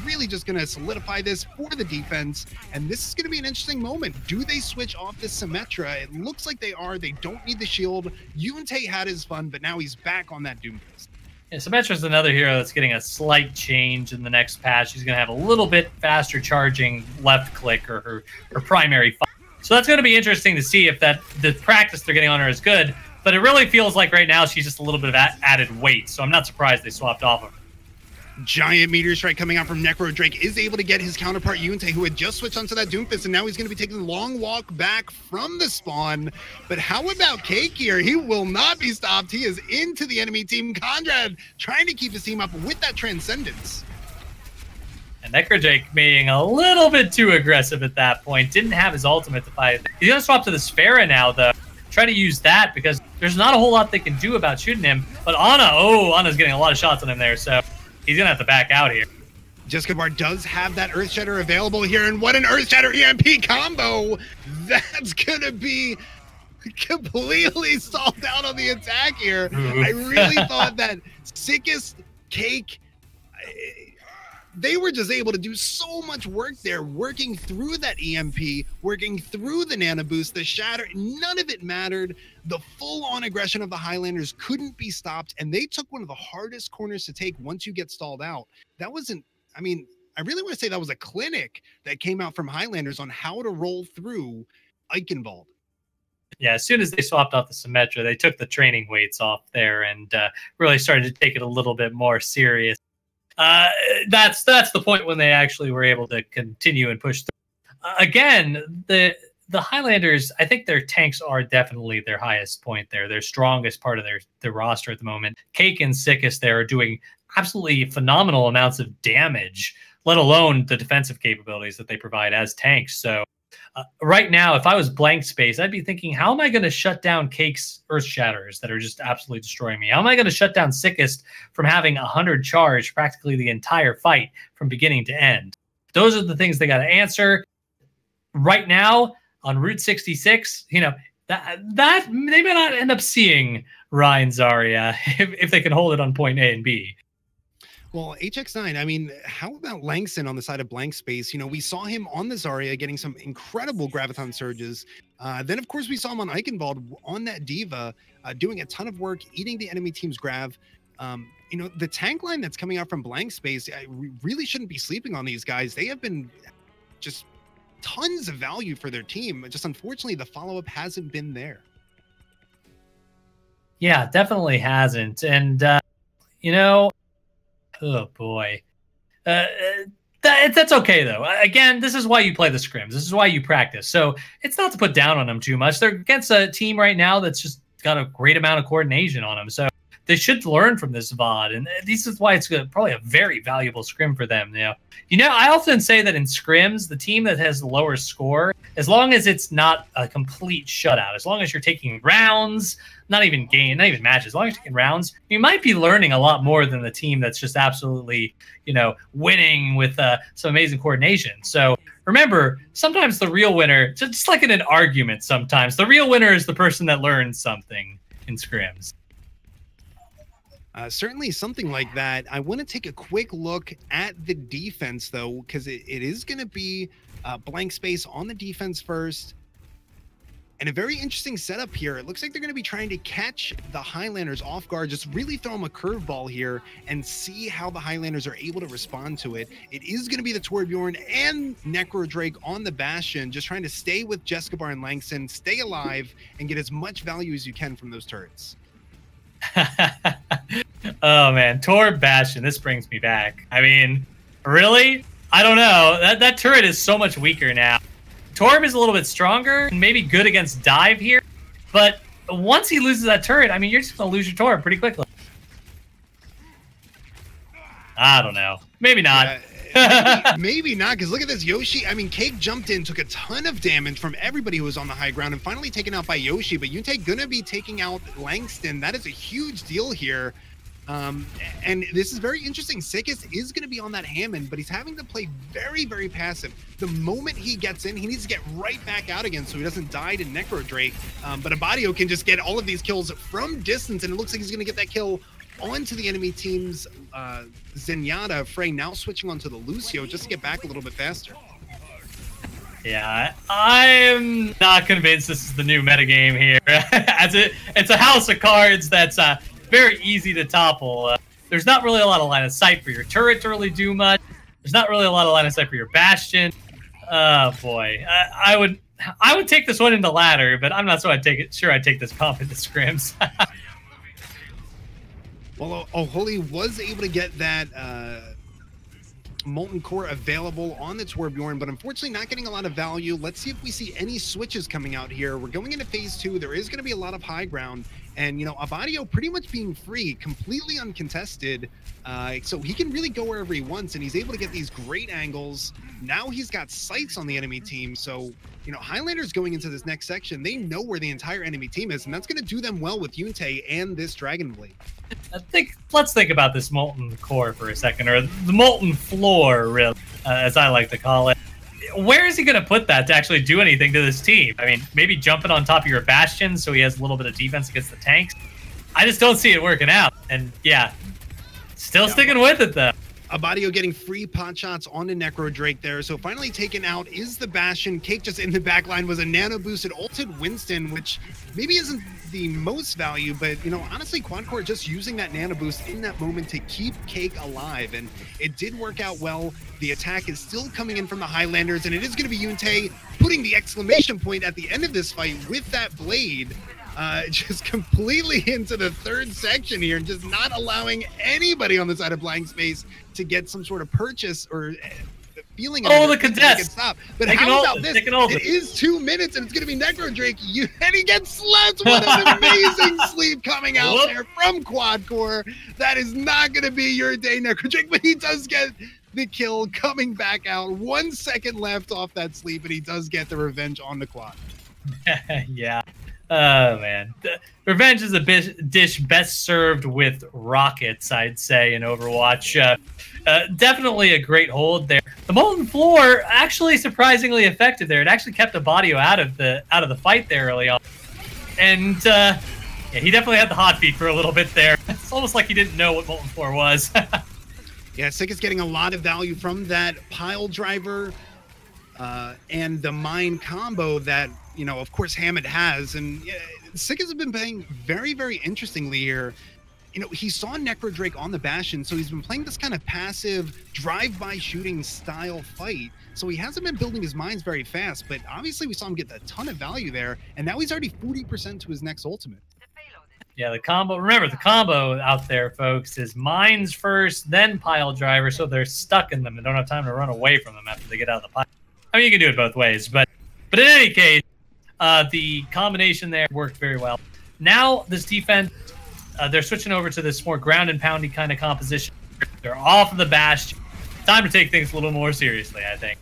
really just going to solidify this for the defense, and this is going to be an interesting moment. Do they switch off this Symmetra? It looks like they are. They don't need the shield. Yunte had his fun, but now he's back on that Doomfist. Yeah, Symmetra's another hero that's getting a slight change in the next patch. She's going to have a little bit faster charging left click, or her primary fight. So that's going to be interesting to see if the practice they're getting on her is good. But it really feels like right now she's just a little bit of added weight. So I'm not surprised they swapped off of her. Giant Meteor Strike coming out from Necro Drake is able to get his counterpart Yunte, who had just switched onto that Doomfist, and now he's going to be taking a long walk back from the spawn. But how about Cake here? He will not be stopped. He is into the enemy team. Conrad trying to keep his team up with that Transcendence. And Necro Drake being a little bit too aggressive at that point. Didn't have his ultimate to fight. He's going to swap to the Sphera now, though. Try to use that because there's not a whole lot they can do about shooting him. But Ana's getting a lot of shots on him there, so he's going to have to back out here. Jescabar does have that Earthshatter available here, and what an Earthshatter EMP combo! That's going to be completely stalled out on the attack here. I really thought that Sickest, Cake, they were just able to do so much work there, working through that EMP, working through the Nano Boost, the Shatter. None of it mattered. The full-on aggression of the Highlanders couldn't be stopped, and they took one of the hardest corners to take once you get stalled out. That wasn't, I mean, I really want to say that was a clinic that came out from Highlanders on how to roll through Eichenwald. Yeah, as soon as they swapped off the Symmetra, they took the training weights off there and really started to take it a little bit more serious. That's the point when they actually were able to continue and push through. Again, the Highlanders, I think their tanks are definitely their highest point there, their strongest part of their roster at the moment. Cake and Sickest there are doing absolutely phenomenal amounts of damage, let alone the defensive capabilities that they provide as tanks. So right now, if I was blank space, I'd be thinking, how am I going to shut down Cake's Earth Shatters that are just absolutely destroying me? How am I going to shut down Sickest from having 100 charge practically the entire fight from beginning to end? Those are the things they got to answer. Right now, on Route 66, you know, that they may not end up seeing Ryan Zarya if they can hold it on point A and B. Well, HX9, I mean, how about Langston on the side of blank space? You know, we saw him on the Zarya getting some incredible Graviton surges. Then, of course, we saw him on Eichenwald on that Diva doing a ton of work, eating the enemy team's Grav. You know, the tank line that's coming out from blank space, we really shouldn't be sleeping on these guys. They have been just tons of value for their team. Just unfortunately, the follow-up hasn't been there. Yeah, definitely hasn't. And, you know, oh boy. That's okay, though. Again, this is why you play the scrims. This is why you practice. So it's not to put down on them too much. They're against a team right now that's just got a great amount of coordination on them. So they should learn from this VOD. And this is why it's probably a very valuable scrim for them. You know, I often say that in scrims, the team that has the lower score, as long as it's not a complete shutout, as long as you're taking rounds, not even matches, as long as you're taking rounds, you might be learning a lot more than the team that's just absolutely, you know, winning with some amazing coordination. So remember, sometimes the real winner, just like in an argument sometimes, the real winner is the person that learns something in scrims. Certainly something like that. I want to take a quick look at the defense, though, because it is going to be blank space on the defense first. And a very interesting setup here. It looks like they're going to be trying to catch the Highlanders off guard, just really throw them a curveball here and see how the Highlanders are able to respond to it. It is going to be the Torbjorn and Necro Drake on the Bastion, just trying to stay with Jescabar and Langston, stay alive, and get as much value as you can from those turrets. Oh man, Torb Bastion, this brings me back. I mean, really? I don't know. That turret is so much weaker now. Torb is a little bit stronger and maybe good against dive here, but once he loses that turret, I mean, you're just gonna lose your Torb pretty quickly. I don't know. Maybe not. Maybe not, because look at this Yoshi. I mean, Cake jumped in, took a ton of damage from everybody who was on the high ground, and finally taken out by Yoshi. But Yunte gonna be taking out Langston. That is a huge deal here. And this is very interesting. Sickest is going to be on that Hammond, but he's having to play very, very passive. The moment he gets in, he needs to get right back out again so he doesn't die to Necro Drake. But Abadio can just get all of these kills from distance, and it looks like he's going to get that kill onto the enemy team's Zenyatta. Frey now switching onto the Lucio just to get back a little bit faster. Yeah, I'm not convinced this is the new metagame here. It's a house of cards that's very easy to topple. there's not really a lot of line of sight for your turret to really do much. There's not really a lot of line of sight for your Bastion. Oh boy, I would take this one into ladder, but I'm not so I'd take this comp into scrims. Well, Holy was able to get that Molten Core available on the Torbjorn, but unfortunately not getting a lot of value. Let's see if we see any switches coming out here. We're going into phase 2. There is going to be a lot of high ground, and, you know, Abadio pretty much being free, completely uncontested, so he can really go wherever he wants, and he's able to get these great angles. Now he's got sights on the enemy team, so, you know, Highlanders going into this next section, they know where the entire enemy team is, and that's going to do them well with Yunte and this Dragon Blade. Let's think about this Molten Core for a second, or the Molten Floor, really, as I like to call it. Where is he going to put that to actually do anything to this team? I mean, maybe jumping on top of your Bastion so he has a little bit of defense against the tanks. I just don't see it working out. And yeah, still sticking with it though. Abadio getting free pot shots onto Necro Drake there. So finally taken out is the Bastion. Cake just in the back line was a nano boosted ulted Winston, which maybe isn't the most value, but, you know, honestly, Quadcore just using that nano boost in that moment to keep Cake alive, and it did work out well. The attack is still coming in from the Highlanders, and it is going to be Yunte putting the exclamation point at the end of this fight with that blade, just completely into the third section here, and just not allowing anybody on the side of blank space to get some sort of purchase or feeling of the contest. Stop. But how about this? It is 2 minutes, and it's going to be Necro Drake, and he gets slapped. What an amazing sleep coming out there from Quadcore. That is not going to be your day, Necro Drake, but he does get the kill coming back out. 1 second left off that sleep, and he does get the revenge on the Quad. Yeah. Oh, man. Revenge is a dish best served with rockets, I'd say, in Overwatch. Definitely a great hold there. The Molten Floor actually surprisingly effective there. It actually kept Abadio out of the fight there early on. And yeah, he definitely had the hot feet for a little bit there. It's almost like he didn't know what Molten Floor was. Yeah, Sick is getting a lot of value from that pile driver and the mine combo that, you know, of course, Hammond has. And Sick has been playing very, very interestingly here. You know, he saw Necro Drake on the Bastion, so he's been playing this kind of passive drive-by shooting style fight. So he hasn't been building his mines very fast, but obviously we saw him get a ton of value there, and now he's already 40% to his next ultimate. Yeah, the combo, remember the combo out there, folks, is mines first, then pile driver, so they're stuck in them and don't have time to run away from them after they get out of the pile. I mean, you can do it both ways, but in any case, the combination there worked very well. Now this defense, they're switching over to this more ground and poundy kind of composition. They're off of the Bastion. Time to take things a little more seriously, I think.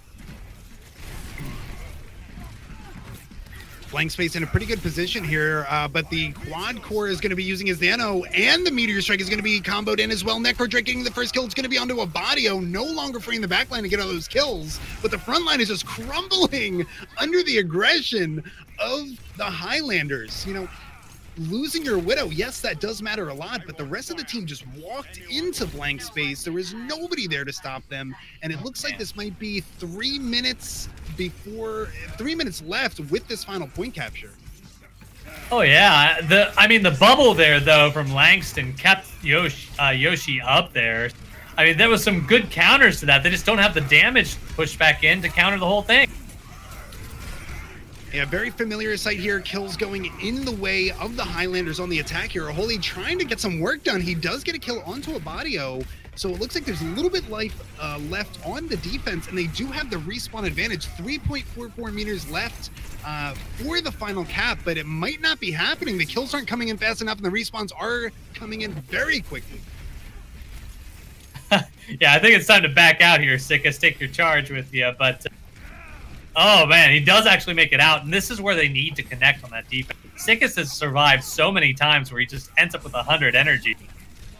Blank space in a pretty good position here, but the Quad Core is going to be using his Nano, and the Meteor Strike is going to be comboed in as well. Necro Drake getting the first kill. It's going to be onto Abadio, no longer freeing the backline to get all those kills, but the front line is just crumbling under the aggression of the Highlanders. You know, losing your Widow, yes, that does matter a lot, but the rest of the team just walked into blank space. There was nobody there to stop them, and it looks like this might be 3 minutes left with this final point capture. Oh yeah, the bubble there though from Langston kept Yoshi up there. I mean, there was some good counters to that. They just don't have the damage pushed back in to counter the whole thing. Yeah, very familiar sight here. Kills going in the way of the Highlanders on the attack here. Holy trying to get some work done. He does get a kill onto Abadio. So it looks like there's a little bit life left on the defense, and they do have the respawn advantage. 3.44 meters left for the final cap, but it might not be happening. The kills aren't coming in fast enough, and the respawns are coming in very quickly. Yeah, I think it's time to back out here, Sickus. Take your charge with you, but... oh, man, he does actually make it out, and this is where they need to connect on that defense. Sickus has survived so many times where he just ends up with 100 energy.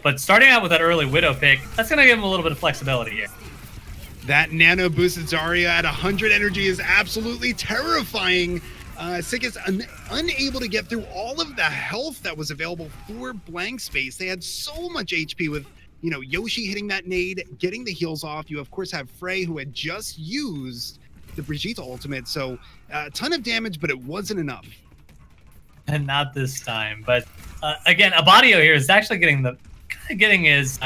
But starting out with that early Widow pick, that's going to give him a little bit of flexibility here. That nano boosted Zarya at 100 energy is absolutely terrifying. Sickus unable to get through all of the health that was available for blank space. They had so much HP with, you know, Yoshi hitting that nade, getting the heals off. You, of course, have Frey, who had just used the Brigitte ultimate. So a ton of damage, but it wasn't enough. And not this time. But again, Abadio here is actually getting the getting his...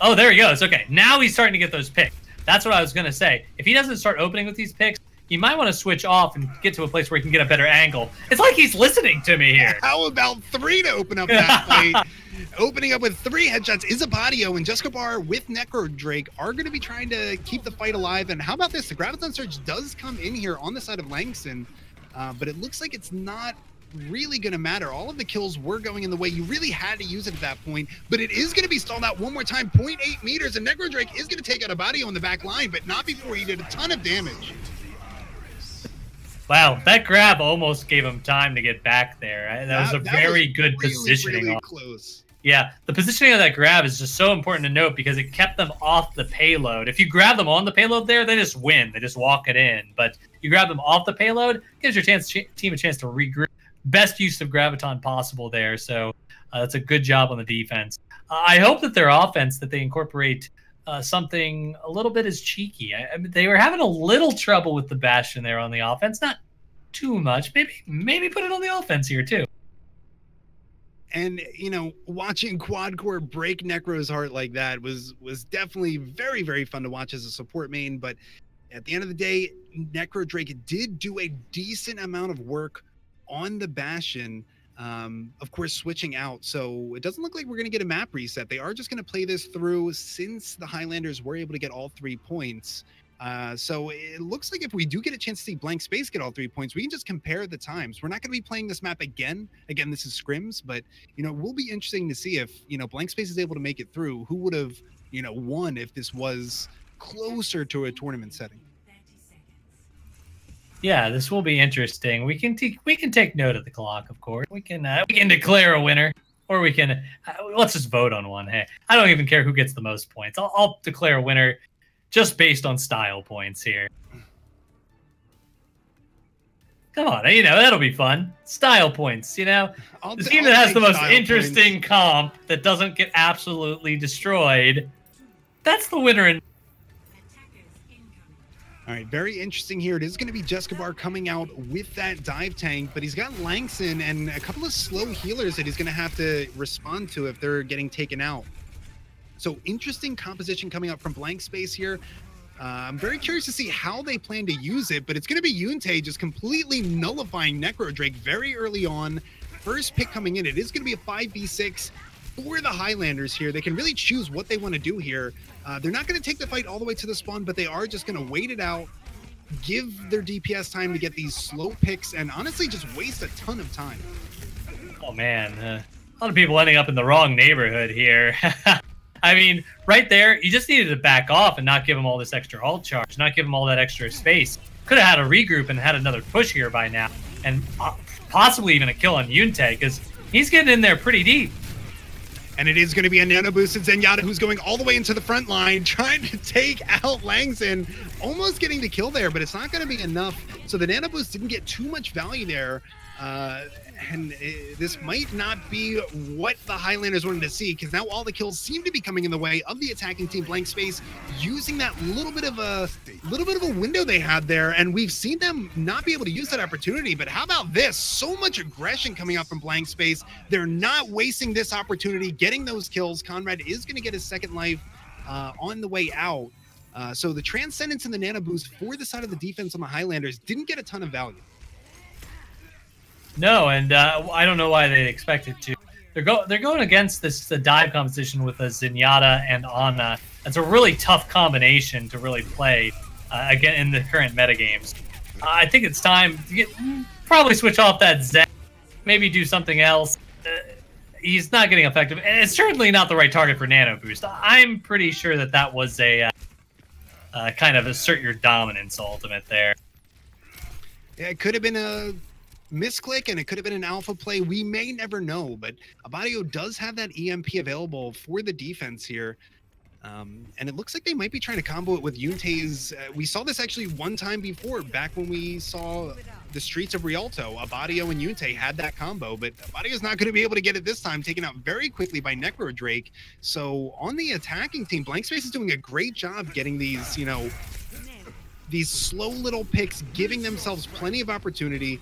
oh, there he goes. Okay, now he's starting to get those picks. That's what I was going to say. If he doesn't start opening with these picks, he might want to switch off and get to a place where he can get a better angle. It's like he's listening to me here. How about 3 to open up that play? Opening up with 3 headshots is Abadio, and Jescabar with Necro Drake are going to be trying to keep the fight alive. And how about this? The Graviton Surge does come in here on the side of Langston, but it looks like it's not really going to matter. All of the kills were going in the way you really had to use it at that point, but it is going to be stalled out one more time, 0.8 meters, and Necro Drake is going to take out Abadio in the back line, but not before he did a ton of damage. Wow, that grab almost gave him time to get back there. That was a very good positioning. Really close. Yeah, the positioning of that grab is just so important to note because it kept them off the payload. If you grab them on the payload there, they just win. They just walk it in. But you grab them off the payload, gives your team a chance to regroup. Best use of Graviton possible there. So that's a good job on the defense. I hope that their offense, that they incorporate something a little bit as cheeky. I mean, they were having a little trouble with the Bastion there on the offense. Not too much. Maybe put it on the offense here too. And, you know, watching Quadcore break Necro's heart like that was definitely very, very fun to watch as a support main. But at the end of the day, Necro Drake did do a decent amount of work on the Bastion, of course, switching out. So it doesn't look like we're going to get a map reset. They are just going to play this through since the Highlanders were able to get all 3 points. So it looks like if we do get a chance to see Blank Space get all 3 points, we can just compare the times. We're not going to be playing this map again. Again, this is scrims, but, you know, it will be interesting to see if, you know, Blank Space is able to make it through. Who would have, you know, won if this was closer to a tournament setting? Yeah, this will be interesting. We can take note of the clock, of course. We can declare a winner, or we can let's just vote on one. Hey, I don't even care who gets the most points. I'll declare a winner just based on style points here. Come on, you know, that'll be fun. Style points, you know. The team that has the most interesting comp that doesn't get absolutely destroyed, that's the winner in. All right, very interesting here. It is going to be Jescabar coming out with that dive tank, but he's got Langston and a couple of slow healers that he's going to have to respond to if they're getting taken out. So interesting composition coming up from Blank Space here. I'm very curious to see how they plan to use it, but it's going to be Yunte just completely nullifying Necro Drake very early on. First pick coming in. It is going to be a 5v6 for the Highlanders here. They can really choose what they want to do here. They're not going to take the fight all the way to the spawn, but they are just going to wait it out, give their DPS time to get these slow picks, and honestly just waste a ton of time. Oh man, a lot of people ending up in the wrong neighborhood here. I mean, right there, you just needed to back off and not give them all this extra ult charge, not give them all that extra space. Could have had a regroup and had another push here by now, and possibly even a kill on Yunte, because he's getting in there pretty deep. And it is going to be a nano boosted Zenyatta who's going all the way into the front line, trying to take out Langston, almost getting the kill there, but it's not going to be enough. So the nano boost didn't get too much value there. And this might not be what the Highlanders wanted to see, because now all the kills seem to be coming in the way of the attacking team. Blank Space using that little bit of a window they had there, and we've seen them not be able to use that opportunity. But how about this? So much aggression coming up from Blank Space. They're not wasting this opportunity, getting those kills. Conrad is going to get his second life on the way out. So the Transcendence and the Nano Boost for the side of the defense on the Highlanders didn't get a ton of value. No, and I don't know why they expected to. They're going against the dive competition with a Zenyatta and Ana. It's a really tough combination to really play again in the current metagames. I think it's time to probably switch off that Zen, maybe do something else. He's not getting effective, and it's certainly not the right target for Nano Boost. I'm pretty sure that was a kind of assert your dominance ultimate there. Yeah, it could have been a misclick, and it could have been an alpha play. We may never know, but Abadio does have that EMP available for the defense here. And it looks like they might be trying to combo it with Yunte's. We saw this actually one time before, back when we saw the Streets of Rialto. Abadio and Yunte had that combo, but Abadio's not going to be able to get it this time, taken out very quickly by Necro Drake. So on the attacking team, Blank Space is doing a great job getting these, you know, these slow little picks, giving themselves plenty of opportunity.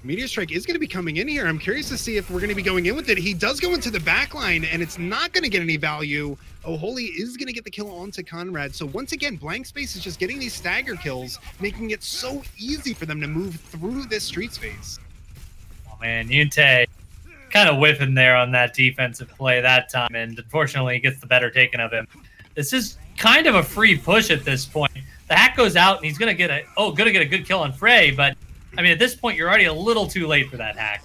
Meteor Strike is going to be coming in here. I'm curious to see if we're going to be going in with it. He does go into the back line, and it's not going to get any value. Oh, Holy is going to get the kill onto Conrad. So once again, Blank Space is just getting these stagger kills, making it so easy for them to move through this street space. Oh, man, Yunte kind of whiffing there on that defensive play that time, and unfortunately he gets the better taken of him. This is kind of a free push at this point. The hack goes out, and he's going to get a good kill on Frey, but I mean, at this point, you're already a little too late for that hack.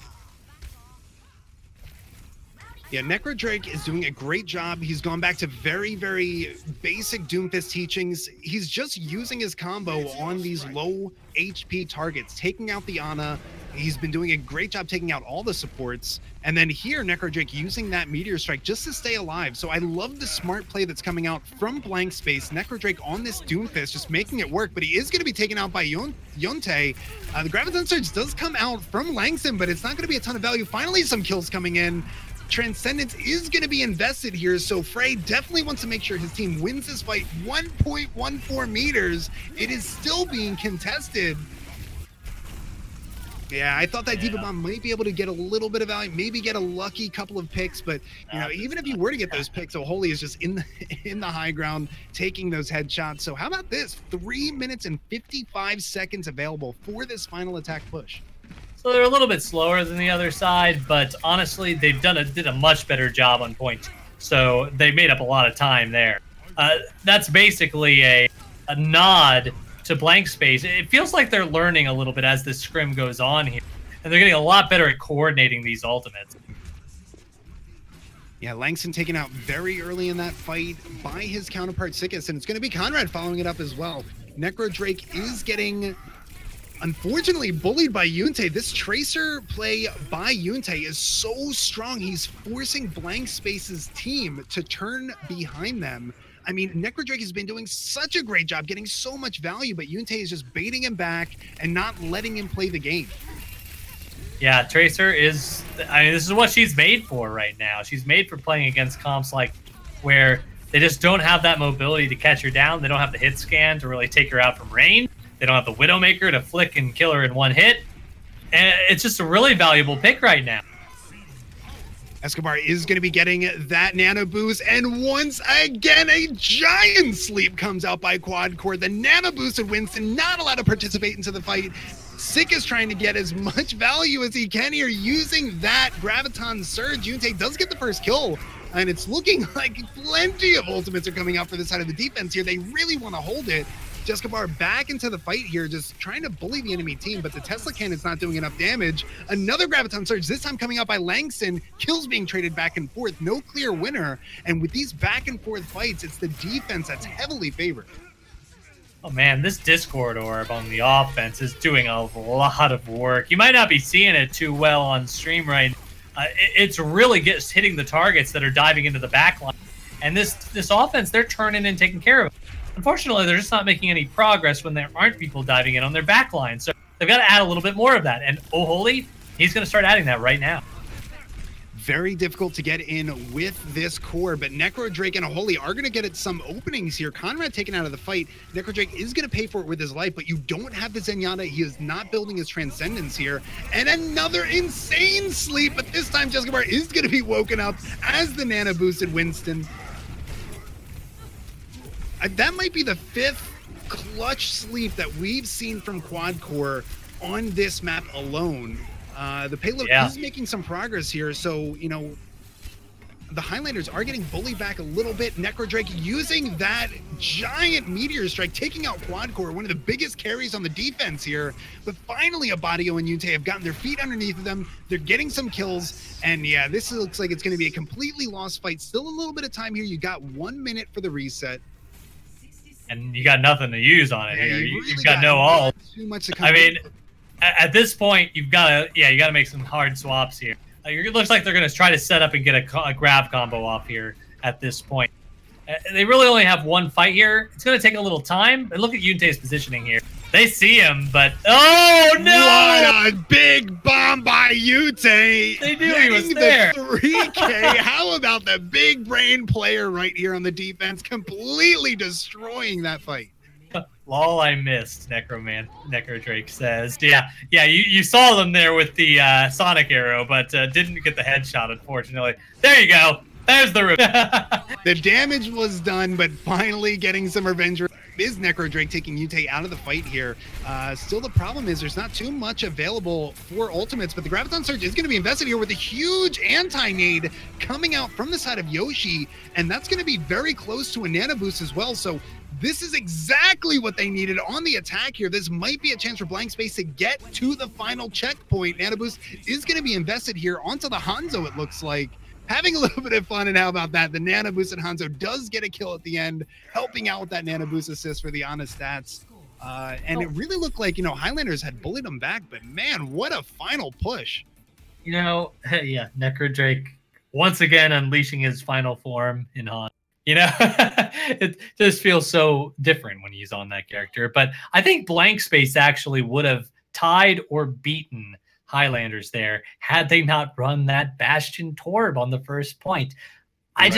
Yeah, Necro Drake is doing a great job. He's gone back to very, very basic Doomfist teachings. He's just using his combo on these low HP targets, taking out the Ana. He's been doing a great job taking out all the supports. And then here, Necro Drake using that Meteor Strike just to stay alive. So I love the smart play that's coming out from Blank Space. Necro Drake on this Doomfist, just making it work. But he is going to be taken out by Yunte. The Graviton Surge does come out from Langston, but it's not going to be a ton of value. Finally, some kills coming in. Transcendence is going to be invested here, so Frey definitely wants to make sure his team wins this fight. 1.14 meters. It is still being contested. Yeah, I thought that Diva Bomb might be able to get a little bit of value, maybe get a lucky couple of picks, but you know, even if you were to get those picks, Holy is just in the high ground, taking those headshots. So how about this? 3 minutes and 55 seconds available for this final attack push. So they're a little bit slower than the other side, but honestly, they've did a much better job on point. So they made up a lot of time there. That's basically a nod to Blank Space. It feels like they're learning a little bit as this scrim goes on here, and they're getting a lot better at coordinating these ultimates. Yeah, Langston taken out very early in that fight by his counterpart Sickis, and it's going to be Conrad following it up as well. Necro Drake is getting, unfortunately, bullied by Yunte. This Tracer play by Yunte is so strong. He's forcing Blank Space's team to turn behind them. I mean, Necro Drake has been doing such a great job getting so much value, but Yunte is just baiting him back and not letting him play the game. Yeah, Tracer is, I mean, this is what she's made for right now. She's made for playing against comps like where they just don't have that mobility to catch her down. They don't have the hit scan to really take her out from range. They don't have the Widowmaker to flick and kill her in one hit. And it's just a really valuable pick right now. Escobar is going to be getting that nano boost, and once again, a giant sleep comes out by Quad Core. The nano boosted Winston not allowed to participate into the fight. Sick is trying to get as much value as he can here using that Graviton Surge. Yunte does get the first kill, and it's looking like plenty of ultimates are coming out for the side of the defense here. They really want to hold it. Escobar back into the fight here, just trying to bully the enemy team, but the Tesla Cannon's not doing enough damage. Another Graviton Surge, this time coming out by Langston. Kills being traded back and forth, no clear winner. And with these back and forth fights, it's the defense that's heavily favored. Oh man, this Discord orb on the offense is doing a lot of work. You might not be seeing it too well on stream right now. It's really just hitting the targets that are diving into the backline. And this offense, they're turning and taking care of it. Unfortunately, they're just not making any progress when there aren't people diving in on their backline. So they've got to add a little bit more of that. And Oh Holy, he's going to start adding that right now. Very difficult to get in with this core, but Necro Drake and Oh Holy are going to get at some openings here. Conrad taken out of the fight. Necro Drake is going to pay for it with his life, but you don't have the Zenyatta. He is not building his Transcendence here. And another insane sleep, but this time Escobar is going to be woken up as the nano boosted Winston. That might be the 5th clutch sleep that we've seen from Quad Core on this map alone. The payload is making some progress here, so, you know, the Highlanders are getting bullied back a little bit. Necro Drake using that giant Meteor Strike, taking out Quad Core, one of the biggest carries on the defense here. But finally, Abadio and Yunte have gotten their feet underneath them. They're getting some kills, and yeah, this looks like it's going to be a completely lost fight. Still a little bit of time here. You got 1 minute for the reset. And you got nothing to use on it here. Really you've got no ult. Too much to come I mean, at this point, you've got to, you got to make some hard swaps here. It looks like they're going to try to set up and get a grab combo off here at this point. They really only have one fight here. It's going to take a little time. But look at Yunte's positioning here. They see him, but oh no! What a big bomb by Yunte! They knew he was there. The 3K. How about the big brain player right here on the defense, completely destroying that fight? Lol, I missed, Necrodrake says. Yeah, you saw them there with the Sonic arrow, but didn't get the headshot, unfortunately. There you go. There's the roof. The damage was done, but finally getting some revenge is Necrodrake taking Yute out of the fight here. Still, the problem is there's not too much available for ultimates, but the Graviton Surge is going to be invested here with a huge anti-nade coming out from the side of Yoshi, and that's going to be very close to a Nana Boost as well. So this is exactly what they needed on the attack here. This might be a chance for Blank Space to get to the final checkpoint. Nana Boost is going to be invested here onto the Hanzo, it looks like. Having a little bit of fun, and how about that? The Nana Boost and Hanzo does get a kill at the end, helping out with that Nana Boost assist for the Ana stats. And it really looked like, Highlanders had bullied them back, but man, what a final push. Yeah, Necrodrake once again unleashing his final form in Han. It just feels so different when he's on that character. But I think Blank Space actually would have tied or beaten Highlanders there had they not run that Bastion Torb on the first point. I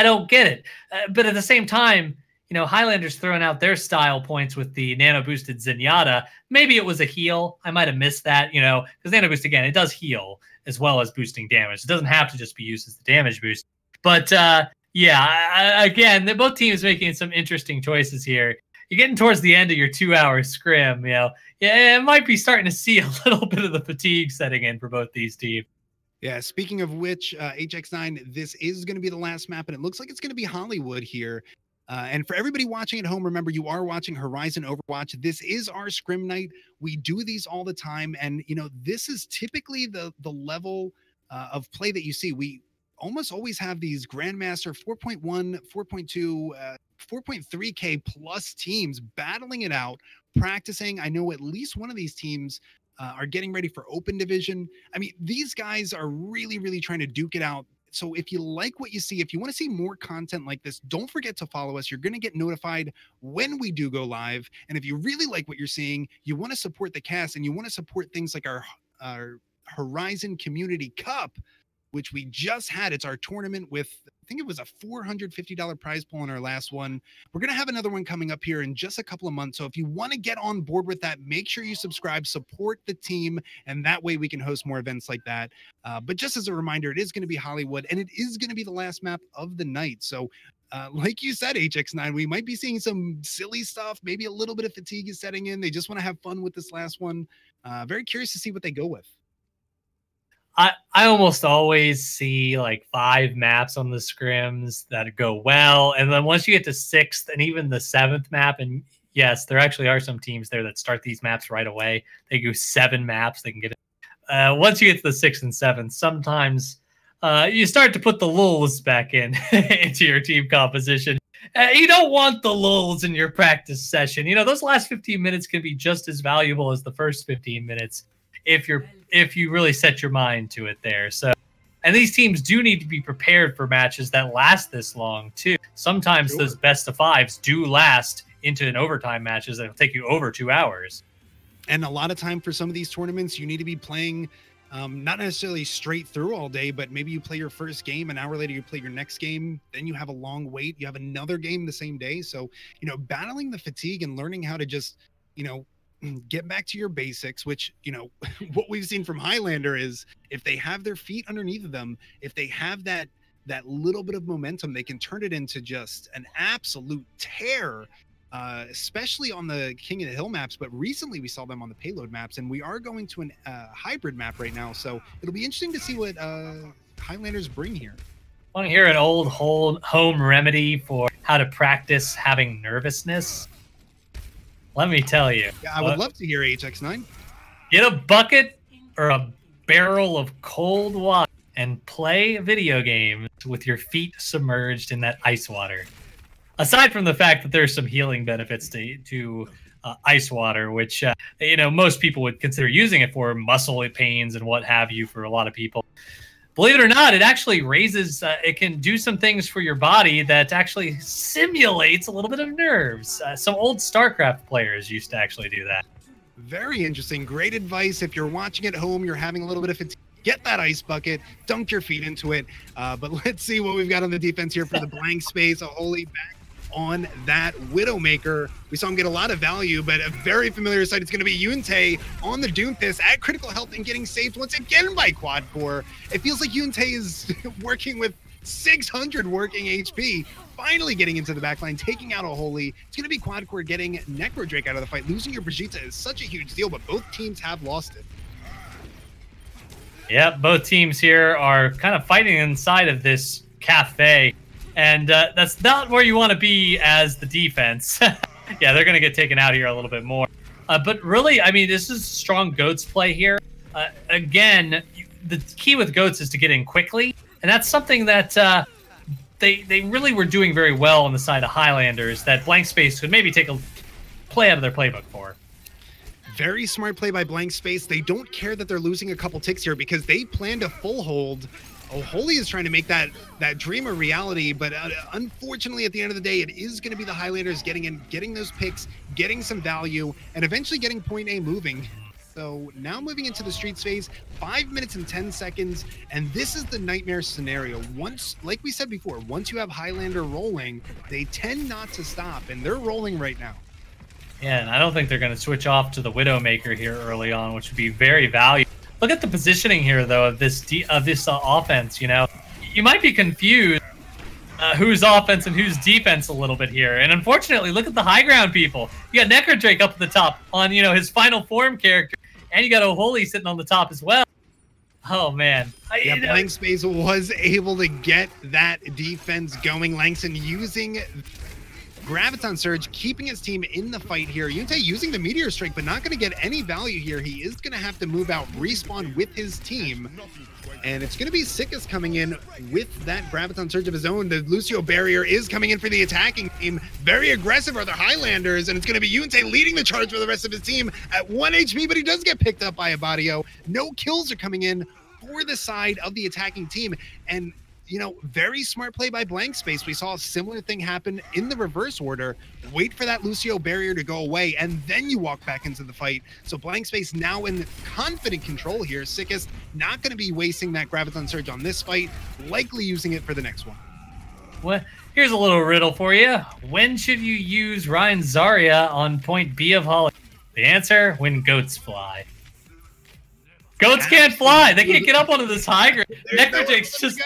don't get it. But at the same time, Highlanders throwing out their style points with the nano boosted Zenyatta. Maybe it was a heal. I might have missed that, because nano boost, again, it does heal as well as boosting damage. It doesn't have to just be used as the damage boost. But again, both teams making some interesting choices here. You're getting towards the end of your 2-hour scrim, it might be starting to see a little bit of the fatigue setting in for both these teams. Yeah, speaking of which, HX9, this is going to be the last map, and it looks like it's going to be Hollywood here. And for everybody watching at home, remember, you are watching Horizon Overwatch. This is our scrim night. We do these all the time, and, this is typically the level of play that you see. We almost always have these Grandmaster 4.1, 4.2, 4.3K plus teams battling it out, practicing. I know at least one of these teams are getting ready for open division. I mean, these guys are really, really trying to duke it out. So if you like what you see, if you want to see more content like this, don't forget to follow us. You're going to get notified when we do go live. And if you really like what you're seeing, you want to support the cast and you want to support things like our Horizon Community Cup, which we just had. It's our tournament with, I think it was a $450 prize pool in our last one. We're going to have another one coming up here in just a couple of months. So if you want to get on board with that, make sure you subscribe, support the team, and that way we can host more events like that. But just as a reminder, it is going to be Hollywood, and it is going to be the last map of the night. So like you said, HX9, we might be seeing some silly stuff. Maybe a little bit of fatigue is setting in. They just want to have fun with this last one. Very curious to see what they go with. I almost always see like 5 maps on the scrims that go well. And then once you get to 6th and even the 7th map, and yes, there actually are some teams there that start these maps right away. They go 7 maps. They can get it. Once you get to the 6th and 7th, sometimes you start to put the lulls back in into your team composition. You don't want the lulls in your practice session. Those last 15 minutes can be just as valuable as the first 15 minutes. If you really set your mind to it there. So, and these teams do need to be prepared for matches that last this long too. Sometimes those best of 5s do last into an overtime matches that'll take you over 2 hours. And a lot of time for some of these tournaments, you need to be playing not necessarily straight through all day, but maybe you play your first game, an hour later you play your next game, then you have a long wait, you have another game the same day. So, battling the fatigue and learning how to just, get back to your basics, which, what we've seen from Highlander is if they have their feet underneath of them, if they have that little bit of momentum, they can turn it into just an absolute tear, especially on the King of the Hill maps. But recently we saw them on the payload maps, and we are going to a hybrid map right now. So it'll be interesting to see what Highlanders bring here. Want to hear an old home remedy for how to practice having nervousness? Let me tell you. Yeah, I would love to hear HX9. Get a bucket or a barrel of cold water and play video games with your feet submerged in that ice water. Aside from the fact that there's some healing benefits to ice water, which, most people would consider using it for muscle pains and what have you for a lot of people. Believe it or not, it actually raises, it can do some things for your body that actually simulates a little bit of nerves. Some old StarCraft players used to actually do that. Very interesting. Great advice. If you're watching at home, you're having a little bit of fatigue, get that ice bucket, dunk your feet into it. But let's see what we've got on the defense here for the Blank Space. A holy back on that Widowmaker. We saw him get a lot of value, but a very familiar sight. It's going to be Yuntei on the Doomfist at critical health and getting saved once again by Quad Core. It feels like Yuntei is working with 600 working HP, finally getting into the backline, taking out a Holy. It's going to be Quad Core getting Necro Drake out of the fight. Losing your Brigitte is such a huge deal, but both teams have lost it. Yeah, both teams here are kind of fighting inside of this cafe, and that's not where you want to be as the defense. Yeah, they're going to get taken out here a little bit more. But really, I mean, this is strong Goats play here. Again, the key with Goats is to get in quickly, and that's something that they really were doing very well on the side of Highlanders that Blank Space could maybe take a play out of their playbook for. Very smart play by Blank Space. They don't care that they're losing a couple ticks here because they plan to full hold. Oh, Holy is trying to make that dream a reality, but unfortunately, at the end of the day, it is going to be the Highlanders getting in, getting those picks, getting some value, and eventually getting point A moving. So now moving into the streets phase, 5 minutes and 10 seconds, and this is the nightmare scenario. Once, like we said before, once you have Highlander rolling, they tend not to stop, and they're rolling right now. Yeah, and I don't think they're going to switch off to the Widowmaker here early on, which would be very valuable. Look at the positioning here, though, of this offense. You know, you might be confused who's offense and who's defense a little bit here. And unfortunately, look at the high ground people. You got Necro Drake up at the top on, you know, his final form character, and you got O'Holy sitting on the top as well. Oh man. Yeah, Blank Space was able to get that defense going. Langston using Graviton Surge, keeping his team in the fight here. Yuntei using the Meteor Strike, but not going to get any value here. He is going to have to move out, respawn with his team. And it's going to be Sickest coming in with that Graviton Surge of his own. The Lucio Barrier is coming in for the attacking team. Very aggressive are the Highlanders, and it's going to be Yuntei leading the charge for the rest of his team at 1 HP, but he does get picked up by a Badio. No kills are coming in for the side of the attacking team. And you know, very smart play by Blank Space. We saw a similar thing happen in the reverse order. Wait for that Lucio Barrier to go away, and then you walk back into the fight. So Blank Space now in confident control here. Sickest not going to be wasting that Graviton Surge on this fight, likely using it for the next one. Well, here's a little riddle for you. When should you use Ryan Zarya on point B of Holly? The answer, when goats fly. Goats can't fly. They can't get up onto this high ground. Necro Drake's just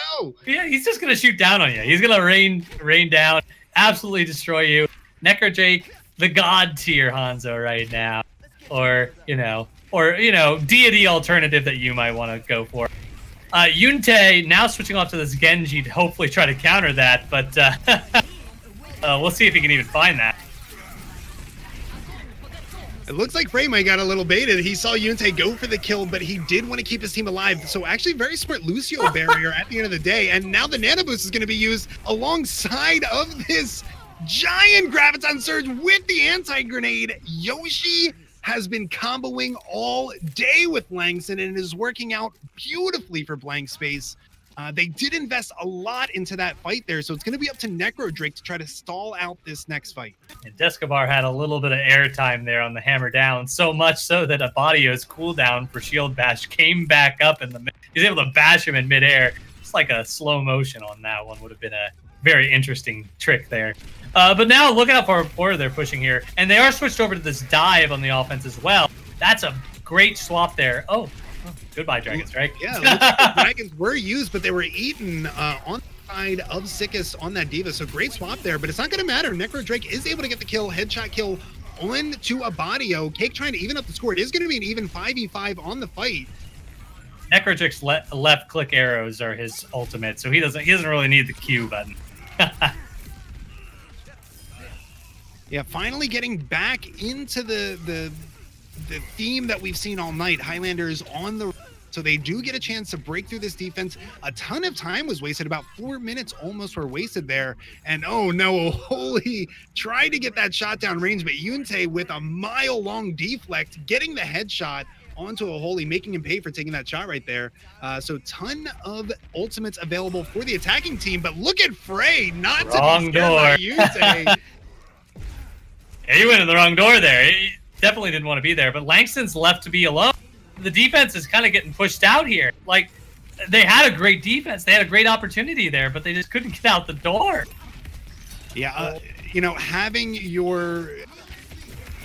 yeah, he's just gonna shoot down on you. He's gonna rain down, absolutely destroy you. Necro Drake, the god tier Hanzo right now, or you know, deity alternative that you might want to go for. Yuntei now switching off to this Genji to hopefully try to counter that, but we'll see if he can even find that. It looks like Frey might got a little baited. He saw Yuntei go for the kill, but he did want to keep his team alive. So actually very smart Lucio Barrier at the end of the day. And now the Nano Boost is going to be used alongside of this giant Graviton Surge with the anti-grenade. Yoshi has been comboing all day with Langston and is working out beautifully for Blank Space. They did invest a lot into that fight there, so it's going to be up to Necro Drake to try to stall out this next fight. And Descabar had a little bit of airtime there on the hammer down, so much so that Abadio's cooldown for Shield Bash came back up in the mid. He was able to bash him in midair. It's like a slow motion on that one. Would have been a very interesting trick there. But now look out for where they're pushing here. And they are switched over to this dive on the offense as well. That's a great swap there. Oh, goodbye, Dragon Strike. Yeah, Dragons were used, but they were eaten on the side of Sickest on that Diva. So great swap there, but it's not going to matter. Necro Drake is able to get the kill, headshot kill on to Abadio. Cake trying to even up the score. It is going to be an even 5v5 on the fight. Necro Drake's left click arrows are his ultimate, so he doesn't really need the Q button. Yeah, finally getting back into the theme that we've seen all night. Highlanders on the... So they do get a chance to break through this defense. A ton of time was wasted. About 4 minutes almost were wasted there. And oh no, Holy tried to get that shot down range, but Yuntei with a mile-long deflect, getting the headshot onto a Holy, making him pay for taking that shot right there. So ton of ultimates available for the attacking team, but look at Frey, not wrong to be scared by Yuntei. Yeah, he went in the wrong door there. He definitely didn't want to be there, but Langston's left to be alone. The defense is kind of getting pushed out here. Like, they had a great defense. They had a great opportunity there, but they just couldn't get out the door. Yeah, you know, having your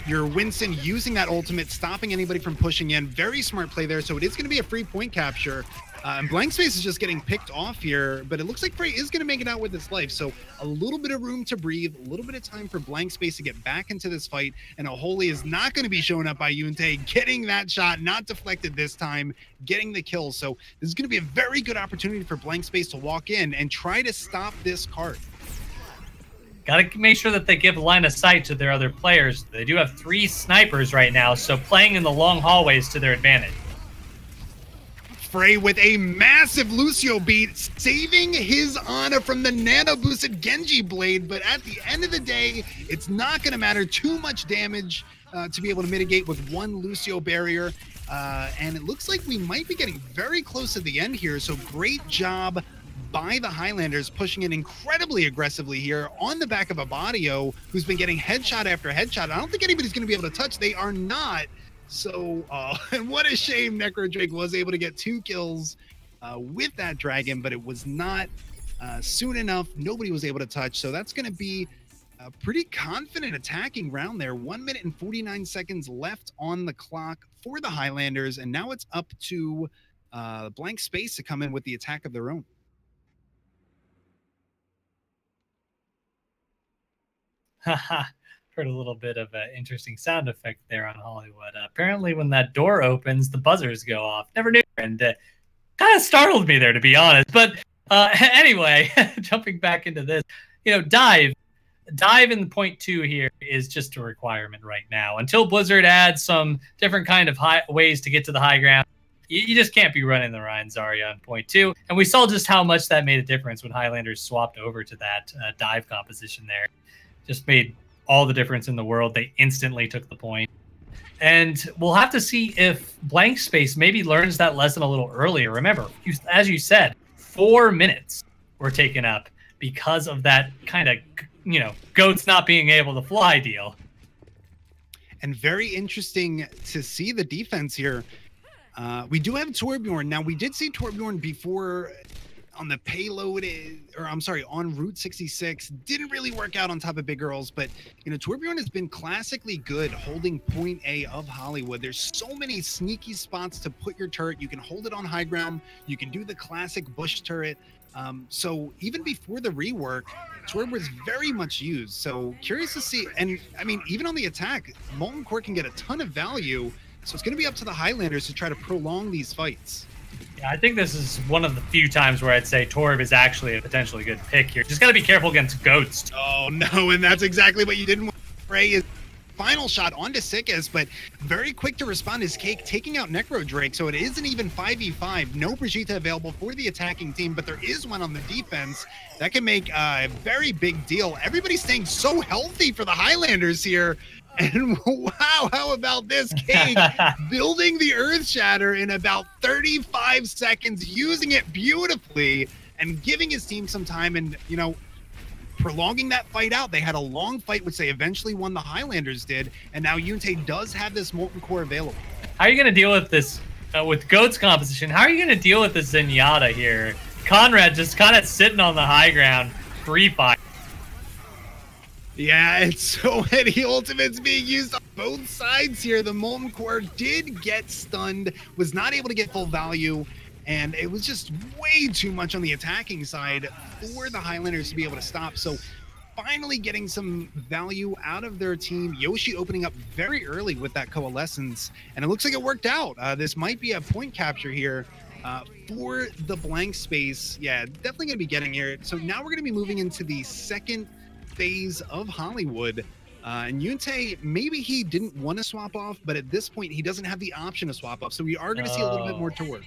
Winston using that ultimate, stopping anybody from pushing in. Very smart play there. So it is going to be a free point capture. And Blank Space is just getting picked off here, but it looks like Frey is going to make it out with his life. So a little bit of room to breathe, a little bit of time for Blank Space to get back into this fight. And Aholy is not going to be showing up by Yunte, getting that shot, not deflected this time, getting the kill. So this is going to be a very good opportunity for Blank Space to walk in and try to stop this cart. Got to make sure that they give line of sight to their other players. They do have 3 snipers right now, so playing in the long hallways to their advantage. Frey with a massive Lucio beat, saving his Ana from the nano boosted Genji blade. But at the end of the day, it's not going to matter. Too much damage to be able to mitigate with 1 Lucio barrier. And it looks like we might be getting very close to the end here. So great job by the Highlanders, pushing in incredibly aggressively here on the back of Abadio, who's been getting headshot after headshot. I don't think anybody's going to be able to touch. They are not. So, and what a shame Necro Drake was able to get 2 kills with that dragon, but it was not soon enough. Nobody was able to touch. So that's going to be a pretty confident attacking round there. 1 minute and 49 seconds left on the clock for the Highlanders. And now it's up to Blank Space to come in with the attack of their own. Haha. Heard a little bit of an interesting sound effect there on Hollywood. Apparently, when that door opens, the buzzers go off. Never knew, and kind of startled me there, to be honest. But anyway, jumping back into this, you know, dive in the point 2 here is just a requirement right now. Until Blizzard adds some different kind of ways to get to the high ground, you just can't be running the Ryan Zarya on point 2. And we saw just how much that made a difference when Highlanders swapped over to that dive composition there. Just made all the difference in the world. They instantly took the point. And we'll have to see if Blank Space maybe learns that lesson a little earlier. Remember, as you said, 4 minutes were taken up because of that kind of, you know, goats not being able to fly deal. And very interesting to see the defense here. We do have Torbjorn. Now, we did see Torbjorn before on the payload, or I'm sorry, on Route 66. Didn't really work out on top of Big Girls, but, you know, Torbjorn has been classically good holding point A of Hollywood. There's so many sneaky spots to put your turret. You can hold it on high ground. You can do the classic bush turret. So even before the rework, Torb was very much used. So curious to see. And I mean, even on the attack, Molten Core can get a ton of value. So it's going to be up to the Highlanders to try to prolong these fights. Yeah, I think this is one of the few times where I'd say Torb is actually a potentially good pick here. Just got to be careful against goats. Oh, no, and that's exactly what you didn't want. Frey is final shot onto Sickest, but very quick to respond is Cake, taking out Necro Drake. So it isn't even 5v5. No Brigitte available for the attacking team, but there is one on the defense. That can make a very big deal. Everybody's staying so healthy for the Highlanders here. And wow, how about this? Cake building the Earth Shatter in about 35 seconds, using it beautifully and giving his team some time and, you know, prolonging that fight out. They had a long fight, which they eventually won, the Highlanders did, and now Yunte does have this Molten Core available. How are you going to deal with this, with Goat's composition? How are you going to deal with this Zenyatta here? Conrad just kind of sitting on the high ground, free fight. Yeah, it's so many ultimates being used on both sides here. The Molten Core did get stunned, was not able to get full value, and it was just way too much on the attacking side for the Highlanders to be able to stop. So finally getting some value out of their team. Yoshi opening up very early with that Coalescence, and it looks like it worked out. This might be a point capture here for the Blank Space. Yeah, definitely going to be getting here. So now we're going to be moving into the second phase of Hollywood. And Yunte, maybe he didn't want to swap off, but at this point, he doesn't have the option to swap off. So we are going to see a little bit more Torb.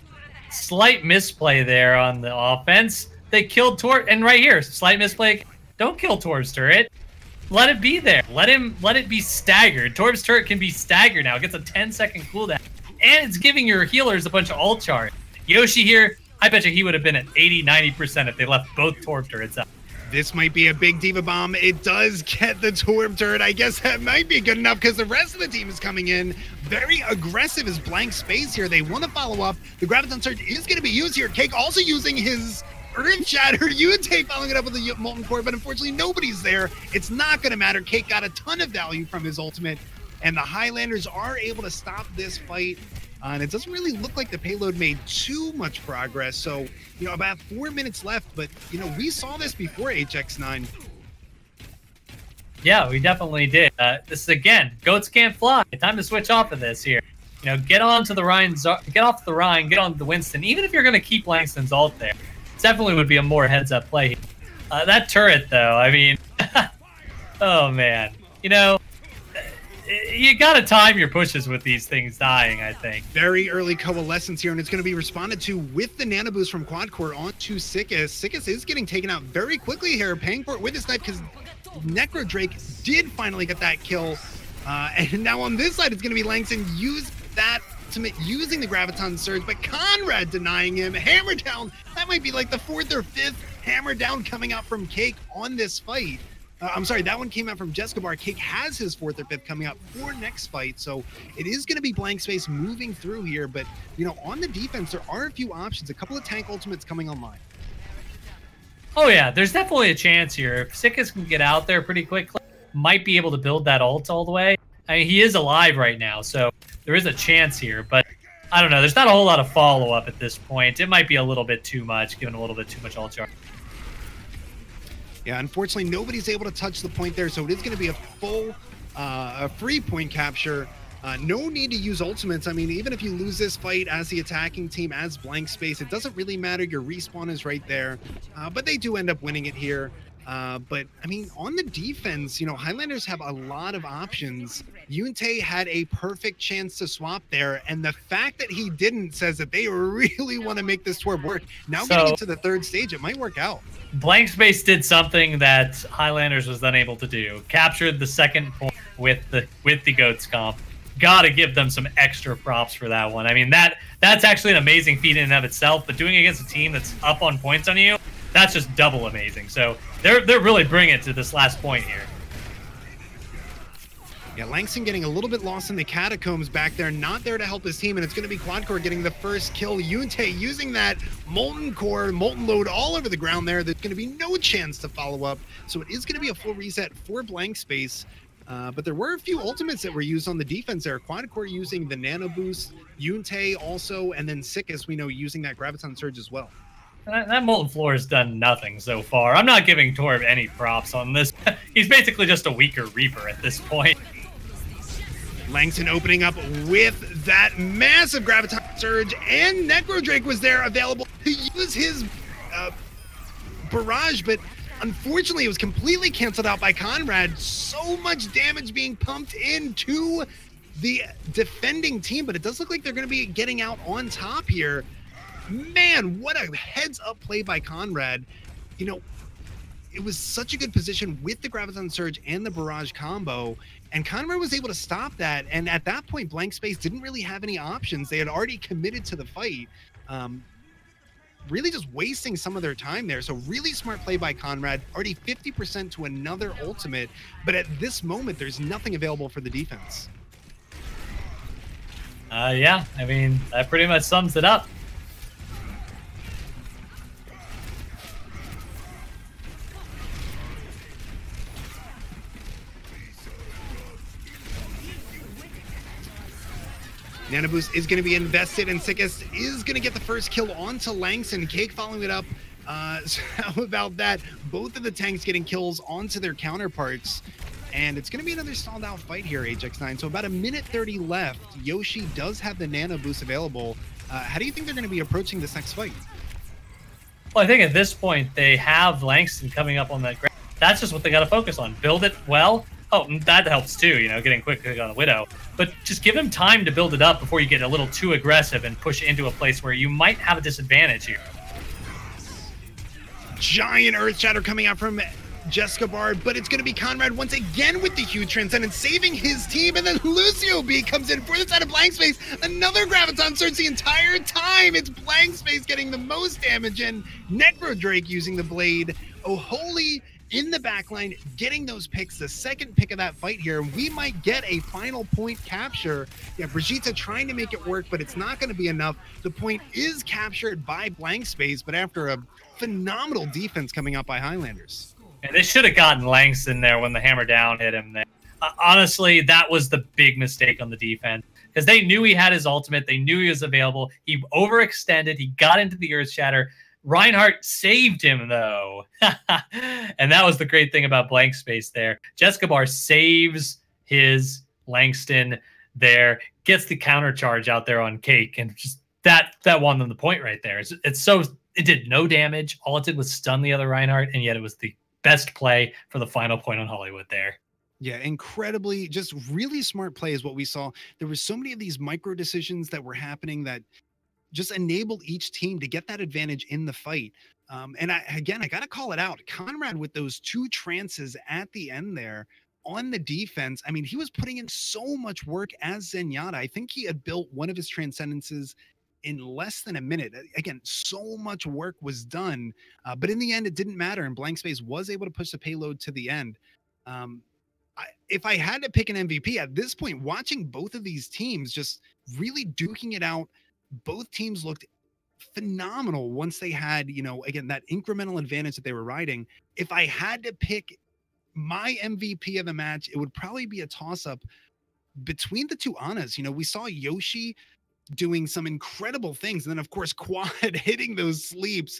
Slight misplay there on the offense. They killed Torb, and right here, slight misplay. Don't kill Torb's turret. Let it be there. Let it be staggered. Torb's turret can be staggered now. It gets a 10-second cooldown, and it's giving your healers a bunch of ult charge. Yoshi here, I bet you he would have been at 80-90% if they left both Torb turrets out. This might be a big Diva Bomb. It does get the Torb turret. I guess that might be good enough because the rest of the team is coming in. Very aggressive as Blank Space here. They want to follow up. The Graviton Surge is going to be used here. Cake also using his Earth Shatter. UNT following it up with the Molten Core, but unfortunately nobody's there. It's not going to matter. Cake got a ton of value from his ultimate, and the Highlanders are able to stop this fight. And it doesn't really look like the payload made too much progress. So, about 4 minutes left, but, we saw this before HX9. Yeah, we definitely did. This is, again, goats can't fly. Time to switch off of this here. Get onto the Rhine, get off the Rhine, get onto the Winston. Even if you're going to keep Langston's ult there, it definitely would be a more heads-up play. That turret, though, I mean, oh, man. You got to time your pushes with these things dying, I think. Very early coalescence here, and it's going to be responded to with the nano boost from Quad Core onto Sickis. Sickis is getting taken out very quickly here, paying for it with his knife because Necro Drake did finally get that kill. And now on this side, it's going to be Langston using the Graviton Surge, but Conrad denying him. Hammer down. That might be like the 4th or 5th hammer down coming out from Cake on this fight. I'm sorry, that one came out from Jescabar. Cake has his 4th or 5th coming up for next fight, so it is going to be blank space moving through here. But, on the defense, there are a few options. A couple of tank ultimates coming online. Oh, yeah, there's definitely a chance here. If Sickis can get out there pretty quickly, might be able to build that ult all the way. I mean, he is alive right now, so there is a chance here. But, I don't know, there's not a whole lot of follow-up at this point. It might be a little bit too much, given a little bit too much ult charge. Yeah, unfortunately, nobody's able to touch the point there, so it is going to be a full, free point capture. No need to use ultimates. I mean, even if you lose this fight as the attacking team, as blank space, it doesn't really matter. Your respawn is right there, but they do end up winning it here. But, I mean, on the defense, Highlanders have a lot of options. Yunte had a perfect chance to swap there, and the fact that he didn't says that they really want to make this tour work. Now getting into the 3rd stage, it might work out. Blank Space did something that Highlanders was unable to do. Captured the 2nd point with the Goats comp. Gotta give them some extra props for that one. I mean, that's actually an amazing feat in and of itself, but doing it against a team that's up on points on you, that's just double amazing. So they're really bringing it to this last point here. Yeah, Langston getting a little bit lost in the catacombs back there, not there to help his team, and it's going to be Quad Core getting the first kill. Yunte using that Molten Core, Molten Load all over the ground there. There's going to be no chance to follow up, so it is going to be a full reset for blank space. But there were a few ultimates that were used on the defense there. Quad Core using the Nano Boost, Yunte also, and then Sickis, we know, using that Graviton Surge as well. That Molten Floor has done nothing so far. I'm not giving Torb any props on this. He's basically just a weaker Reaper at this point. Langston opening up with that massive Graviton Surge, and Necro Drake was there available to use his barrage, but unfortunately it was completely canceled out by Conrad. So much damage being pumped into the defending team, but it does look like they're going to be getting out on top here. Man, what a heads-up play by Conrad. It was such a good position with the Graviton Surge and the Barrage combo, and Conrad was able to stop that, and at that point, Blank Space didn't really have any options. They had already committed to the fight, really just wasting some of their time there. So really smart play by Conrad, already 50% to another ultimate, but at this moment, there's nothing available for the defense. Yeah, I mean, that pretty much sums it up. Nano Boost is going to be invested, and Sickis is going to get the first kill onto Langston. Cake following it up. So how about that? Both of the tanks getting kills onto their counterparts. And it's going to be another stalled out fight here, HX9. So about a minute 30 left. Yoshi does have the Nano Boost available. How do you think they're going to be approaching this next fight? Well, I think at this point, they have Langston coming up on that ground. That's just what they got to focus on. Build it well. Oh, that helps too, getting quick on the Widow. But just give him time to build it up before you get a little too aggressive and push into a place where you might have a disadvantage here. Giant Earth Shatter coming out from Jescabar, but it's going to be Conrad once again with the huge Transcendence, saving his team, and then Lucio B comes in for the side of Blank Space. Another Graviton Surge the entire time. It's Blank Space getting the most damage in. Necro Drake using the blade. Oh, holy in the back line, getting those picks, the second pick of that fight here. We might get a final point capture. Yeah, Brigitte trying to make it work, but it's not going to be enough. The point is captured by Blank Space, but after a phenomenal defense coming out by Highlanders. And they should have gotten Langston there when the hammer down hit him there. Honestly, that was the big mistake on the defense, because they knew he had his ultimate. They knew he was available. He overextended. He got into the Earth Shatter. Reinhardt saved him, though. And that was the great thing about Blank Space there. Jessica Bar saves his Langston there, gets the counter charge out there on Cake, and just that won them the point right there. It did no damage. All it did was stun the other Reinhardt, and yet it was the best play for the final point on Hollywood there. Yeah, incredibly, just really smart play is what we saw. There were so many of these micro decisions that were happening that just enabled each team to get that advantage in the fight. And I got to call it out. Conrad with those 2 trances at the end there on the defense. I mean, he was putting in so much work as Zenyatta. I think he had built one of his transcendences in less than a minute. Again, so much work was done, but in the end, it didn't matter. And Blank Space was able to push the payload to the end. If I had to pick an MVP at this point, watching both of these teams just really duking it out, both teams looked phenomenal once they had, again, that incremental advantage that they were riding. If I had to pick my MVP of the match, it would probably be a toss-up between the two Anas. We saw Yoshi doing some incredible things. And then, of course, Quad hitting those sleeps